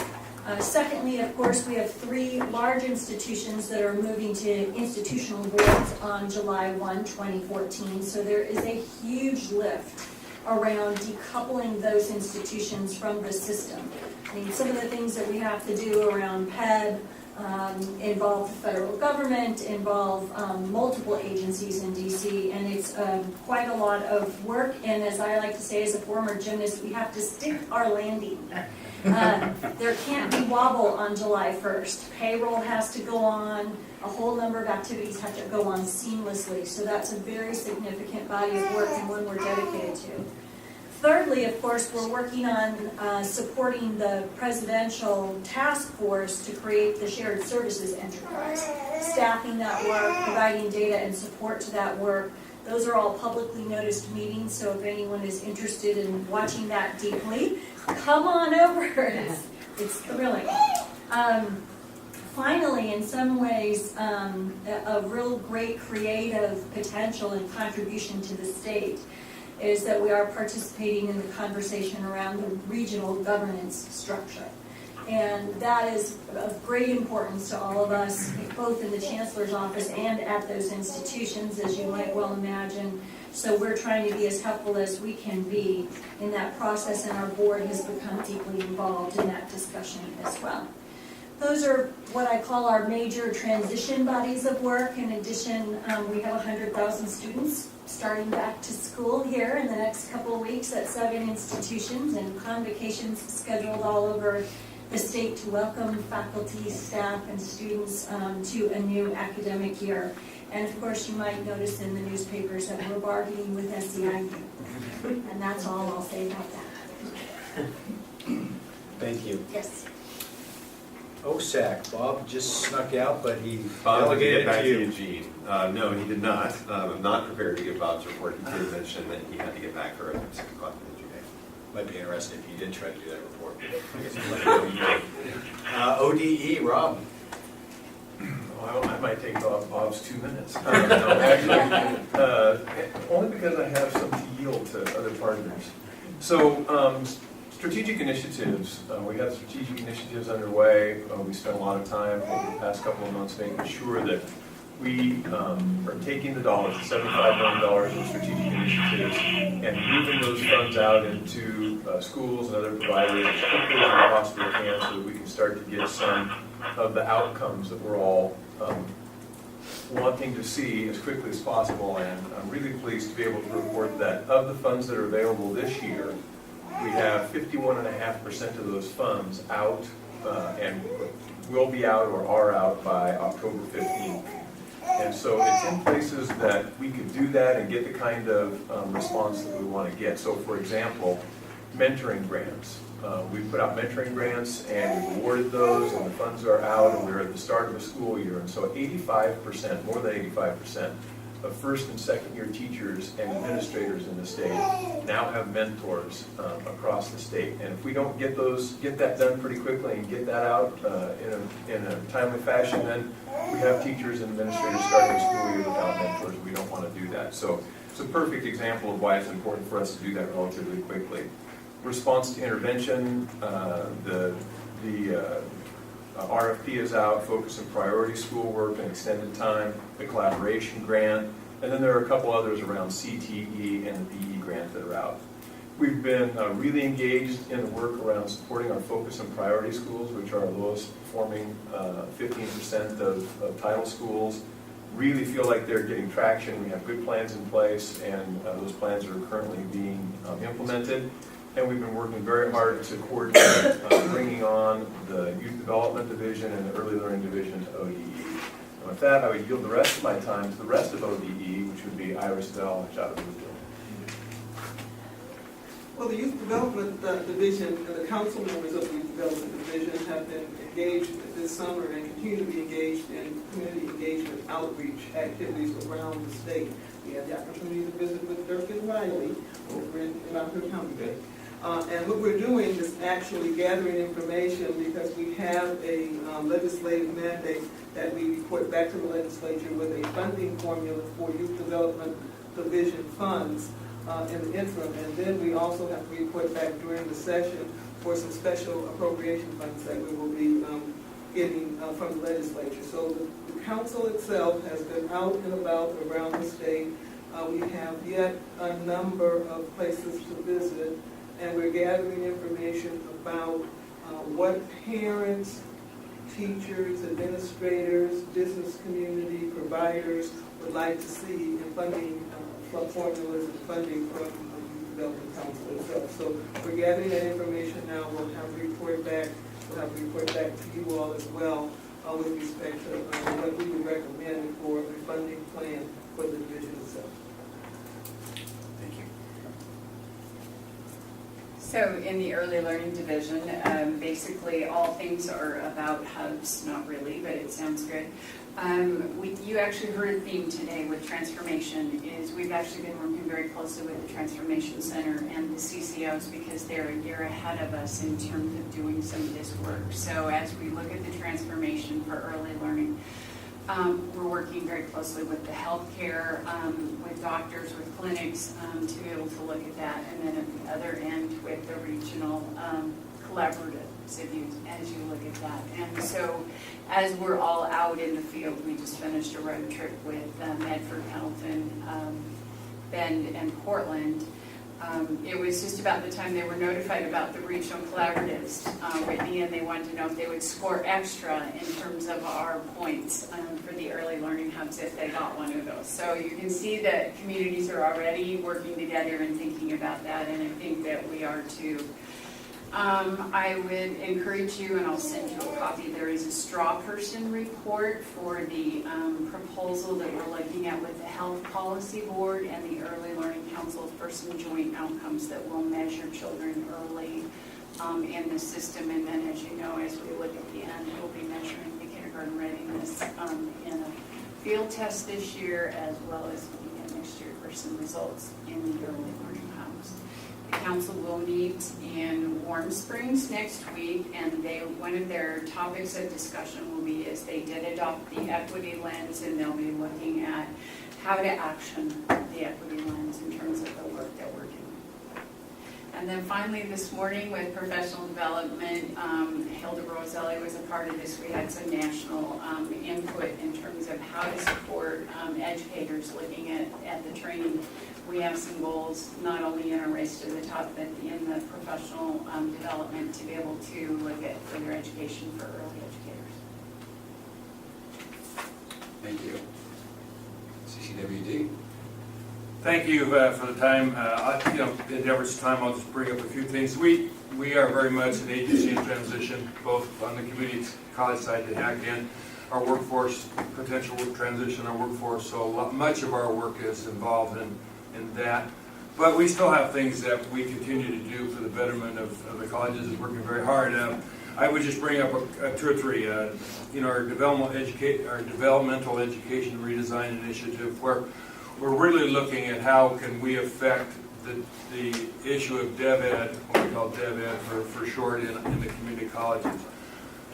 Secondly, of course, we have 3 large institutions that are moving to institutional boards on July 1, 2014. So there is a huge lift around decoupling those institutions from the system. I mean, some of the things that we have to do around PED involve the federal government, involve multiple agencies in DC, and it's quite a lot of work. And as I like to say as a former gymnast, we have to stick our landing. There can't be wobble on July 1st. Payroll has to go on. A whole number of activities have to go on seamlessly. So that's a very significant body of work and one we're dedicated to. Thirdly, of course, we're working on supporting the presidential task force to create the shared services enterprise, staffing that work, providing data and support to that work. Those are all publicly noticed meetings, so if anyone is interested in watching that deeply, come on over. It's thrilling. Finally, in some ways, a real great creative potential and contribution to the state is that we are participating in the conversation around the regional governance structure. And that is of great importance to all of us, both in the Chancellor's office and at those institutions, as you might well imagine. So we're trying to be as helpful as we can be in that process, and our board has become deeply involved in that discussion as well. Those are what I call our major transition bodies of work. In addition, we have 100,000 students starting back to school here in the next couple of weeks at 7 institutions, and convocations scheduled all over the state to welcome faculty, staff, and students to a new academic year. And of course, you might notice in the newspapers that we're bargaining with SEIU. And that's all I'll say about that. Thank you. Yes. OSAC, Bob just snuck out, but he Bob, to get delegated back to to you. Eugene. No, he did not. I'm not prepared to give Bob's report. He did mention that he had to get back for a 6 o'clock today. Might be interesting if you did try to do that report. I guess he'd let you know. ODE, Rob. Well, I might take Bob's 2 minutes. No, actually, only because I have some to yield to other partners. So, strategic initiatives. We have strategic initiatives underway. We spent a lot of time over the past couple of months making sure that we are taking the dollars, $75 million in strategic initiatives, and moving those funds out into schools and other providers as quickly as we possibly can so that we can start to get some of the outcomes that we're all wanting to see as quickly as possible. And I'm really pleased to be able to report that of the funds that are available this year, we have 51.5% of those funds out and will be out or are out by October 15th. And so it's in places that we could do that and get the kind of response that we want to get. So for example, mentoring grants. We put out mentoring grants and we've awarded those, and the funds are out, and we're at the start of the school year. And so 85%, more than 85%, of first and second year teachers and administrators in the state now have mentors across the state. And if we don't get that done pretty quickly and get that out in a timely fashion, then we have teachers and administrators starting the school year without mentors. We don't want to do that. So it's a perfect example of why it's important for us to do that relatively quickly. Response to intervention, the RFP is out, focus and priority schoolwork and extended time, the collaboration grant, and then there are a couple others around CTE and the PE grant that are out. We've been really engaged in the work around supporting our focus and priority schools, which are our lowest performing 15% of title schools. Really feel like they're getting traction. We have good plans in place, and those plans are currently being implemented. And we've been working very hard to coordinate bringing on the Youth Development Division and the Early Learning Division to ODE. And with that, I would yield the rest of my time to the rest of ODE, which would be Iris Bell and Jada Bluefield. Well, the Youth Development Division and the council members of the Youth Development Division have been engaged this summer and continue to be engaged in community engagement outreach activities around the state. We had the opportunity to visit with Dirk and Riley over in Rockford County. And what we're doing is actually gathering information because we have a legislative mandate that we report back to the legislature with a funding formula for youth development division funds in the interim. And then we also have to report back during the session for some special appropriation funds that we will be getting from the legislature. So the council itself has been out and about around the state. We have yet a number of places to visit, and we're gathering information about what parents, teachers, administrators, business community, providers would like to see in funding formulas and funding from the Youth Development Council itself. So we're gathering that information now. We'll have a report back. We'll have a report back to you all as well with respect to what we would recommend for the funding plan for the division itself. Thank you. So in the early learning division, basically all things are about hubs, not really, but it sounds good. You actually heard a theme today with transformation is we've actually been working very closely with the Transformation Center and the CCOs because they're a year ahead of us in terms of doing some of this work. So as we look at the transformation for early learning, we're working very closely with the healthcare, with doctors, with clinics, to be able to look at that. And then at the other end with the regional collaborative as you look at that. And so as we're all out in the field, we just finished a road trip with Medford, Pendleton, Bend, and Portland. It was just about the time they were notified about the regional collaboratives, Whitney, and they wanted to know if they would score extra in terms of our points for the early learning hubs if they got one of those. So you can see that communities are already working together and thinking about that, and I think that we are too. I would encourage you, and I'll send you a copy, there is a straw person report for the proposal that we're looking at with the Health Policy Board and the Early Learning Council for some joint outcomes that will measure children early in the system. And then, as you know, as we look at the end, we'll be measuring the kindergarten readiness in a field test this year, as well as looking at next year for some results in the early learning hubs. The council will meet in Warm Springs next week, and one of their topics of discussion will be is they did adopt the equity lens, and they'll be looking at how to action the equity lens in terms of the work that we're doing. And then finally this morning with professional development, Hilda Roselli was a part of this. We had some national input in terms of how to support educators looking at the training. We have some goals, not only in our race to the top, but in the professional development to be able to look at further education for early educators. Thank you. CCWD. Thank you for the time. In Deborah's time, I'll just bring up a few things. We are very much an agency in transition, both on the community college side, the hack in our workforce, potential transition our workforce. So much of our work is involved in that. But we still have things that we continue to do for the betterment of the colleges. Is working very hard. I would just bring up two or three. Our developmental education redesign initiative, where we're really looking at how can we affect the issue of DevEd, what we call DevEd for short, in the community colleges.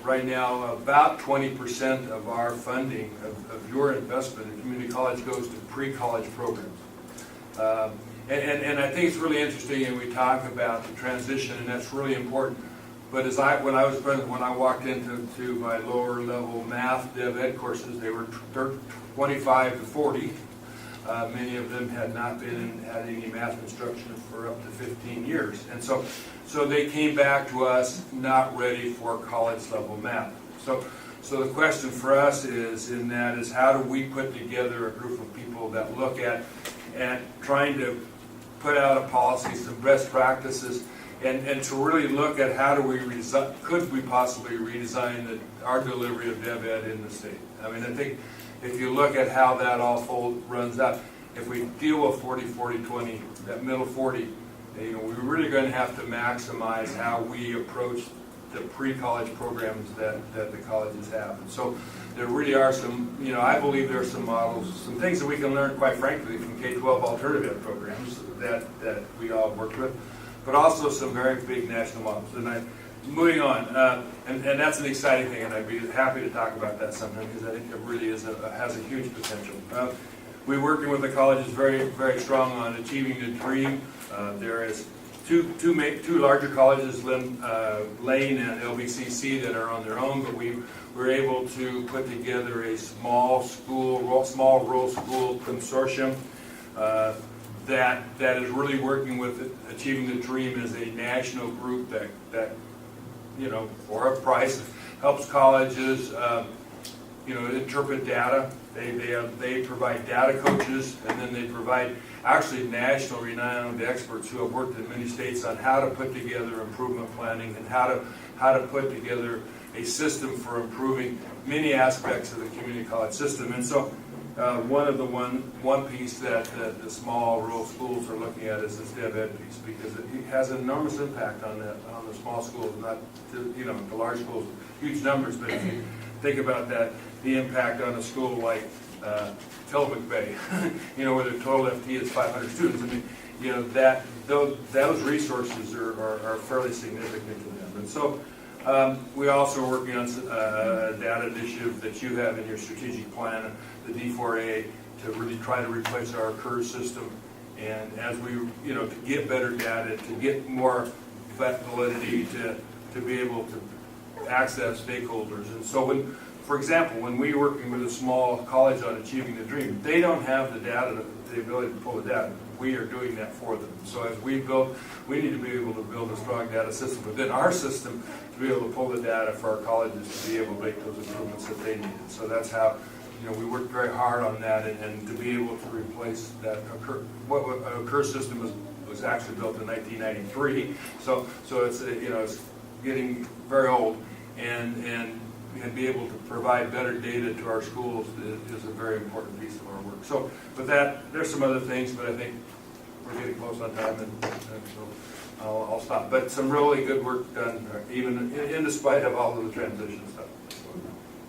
Right now, about 20% of our funding, of your investment in community college, goes to pre-college programs. And I think it's really interesting, and we talk about the transition, and that's really important. But when I was president, when I walked into my lower level math DevEd courses, they were 25 to 40. Many of them had not had any math instruction for up to 15 years. And so they came back to us not ready for college level math. So the question for us is how do we put together a group of people that look at trying to put out a policy, some best practices, and to really look at how do could we possibly redesign our delivery of DevEd in the state. I mean, I think if you look at how that all runs out, if we deal with 40-40-20, that middle 40, we're really going to have to maximize how we approach the pre-college programs that the colleges have. And so there really are some, I believe there are some models, some things that we can learn, quite frankly, from K-12 alternative programs that we all work with, but also some very big national models. And moving on, and that's an exciting thing, and I'd be happy to talk about that sometime because I think it really has a huge potential. We're working with the colleges very, very strong on achieving the dream. There is two larger colleges, Lane and LBCC, that are on their own, but we were able to put together a small rural school consortium that is really working with Achieving the Dream as a national group that for a price helps colleges interpret data. They provide data coaches, and then they provide actually national renowned experts who have worked in many states on how to put together improvement planning and how to put together a system for improving many aspects of the community college system. And so one piece that the small rural schools are looking at is this Dev Ed piece, because it has an enormous impact on the small schools, not the large schools, huge numbers, but if you think about that, the impact on a school like Tillamook Bay, where the total FT is 500 students. I mean, those resources are fairly significant to them. And so we also are working on a data initiative that you have in your strategic plan, the D4A, to really try to replace our CURS system. And as we, to get better data, to get more validity, to be able to access stakeholders. And so for example, when we're working with a small college on Achieving the Dream, they don't have the data, the ability to pull the data. We are doing that for them. So as we need to be able to build a strong data system within our system to be able to pull the data for our colleges to be able to make those improvements that they need. So that's how, we worked very hard on that, and to be able to replace that CURS system was actually built in 1993. So it's it's getting very old, and be able to provide better data to our schools is a very important piece of our work. So with that, there's some other things, but I think we're getting close on time, and so I'll stop. But some really good work done, even in despite of all of the transition stuff.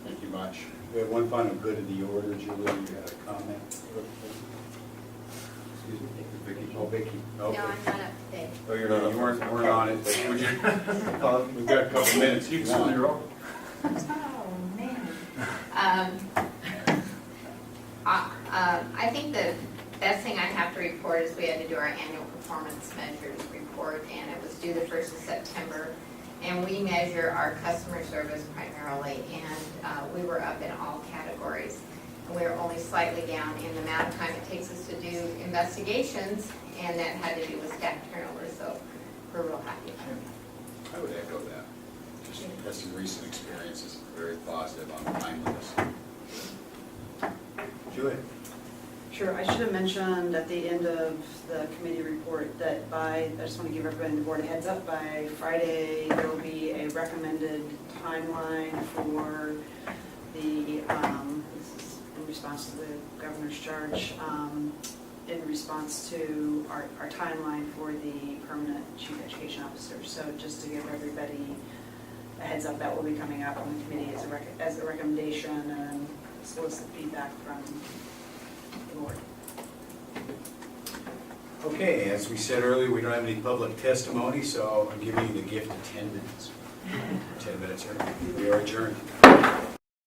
Thank you much. We have one final good in the order. Julie, you had a comment? Excuse me, Vicki. Oh, Vicki. Okay. No, I'm not up to date. Oh, you're not. You weren't on it. But would you? We've got a couple minutes. You can sit on your own. Oh, man. I think the best thing I have to report is we had to do our annual performance measures report, and it was due the 1st of September. And we measure our customer service primarily, and we were up in all categories. And we were only slightly down in the amount of time it takes us to do investigations, and that had to do with staff turnover, so we're real happy about it. I would echo that. Just had some recent experiences, very positive on timeliness. Julie? Sure, I should have mentioned at the end of the committee report that I just want to give everybody on the board a heads up, by Friday there will be a recommended timeline for the, this is in response to the governor's charge, in response to our timeline for the permanent chief education officer. So just to give everybody a heads up, that will be coming up on the committee as a recommendation and solicit feedback from the board. Okay, as we said earlier, we don't have any public testimony, so I'm giving you the gift of 10 minutes. 10 minutes, we are adjourned.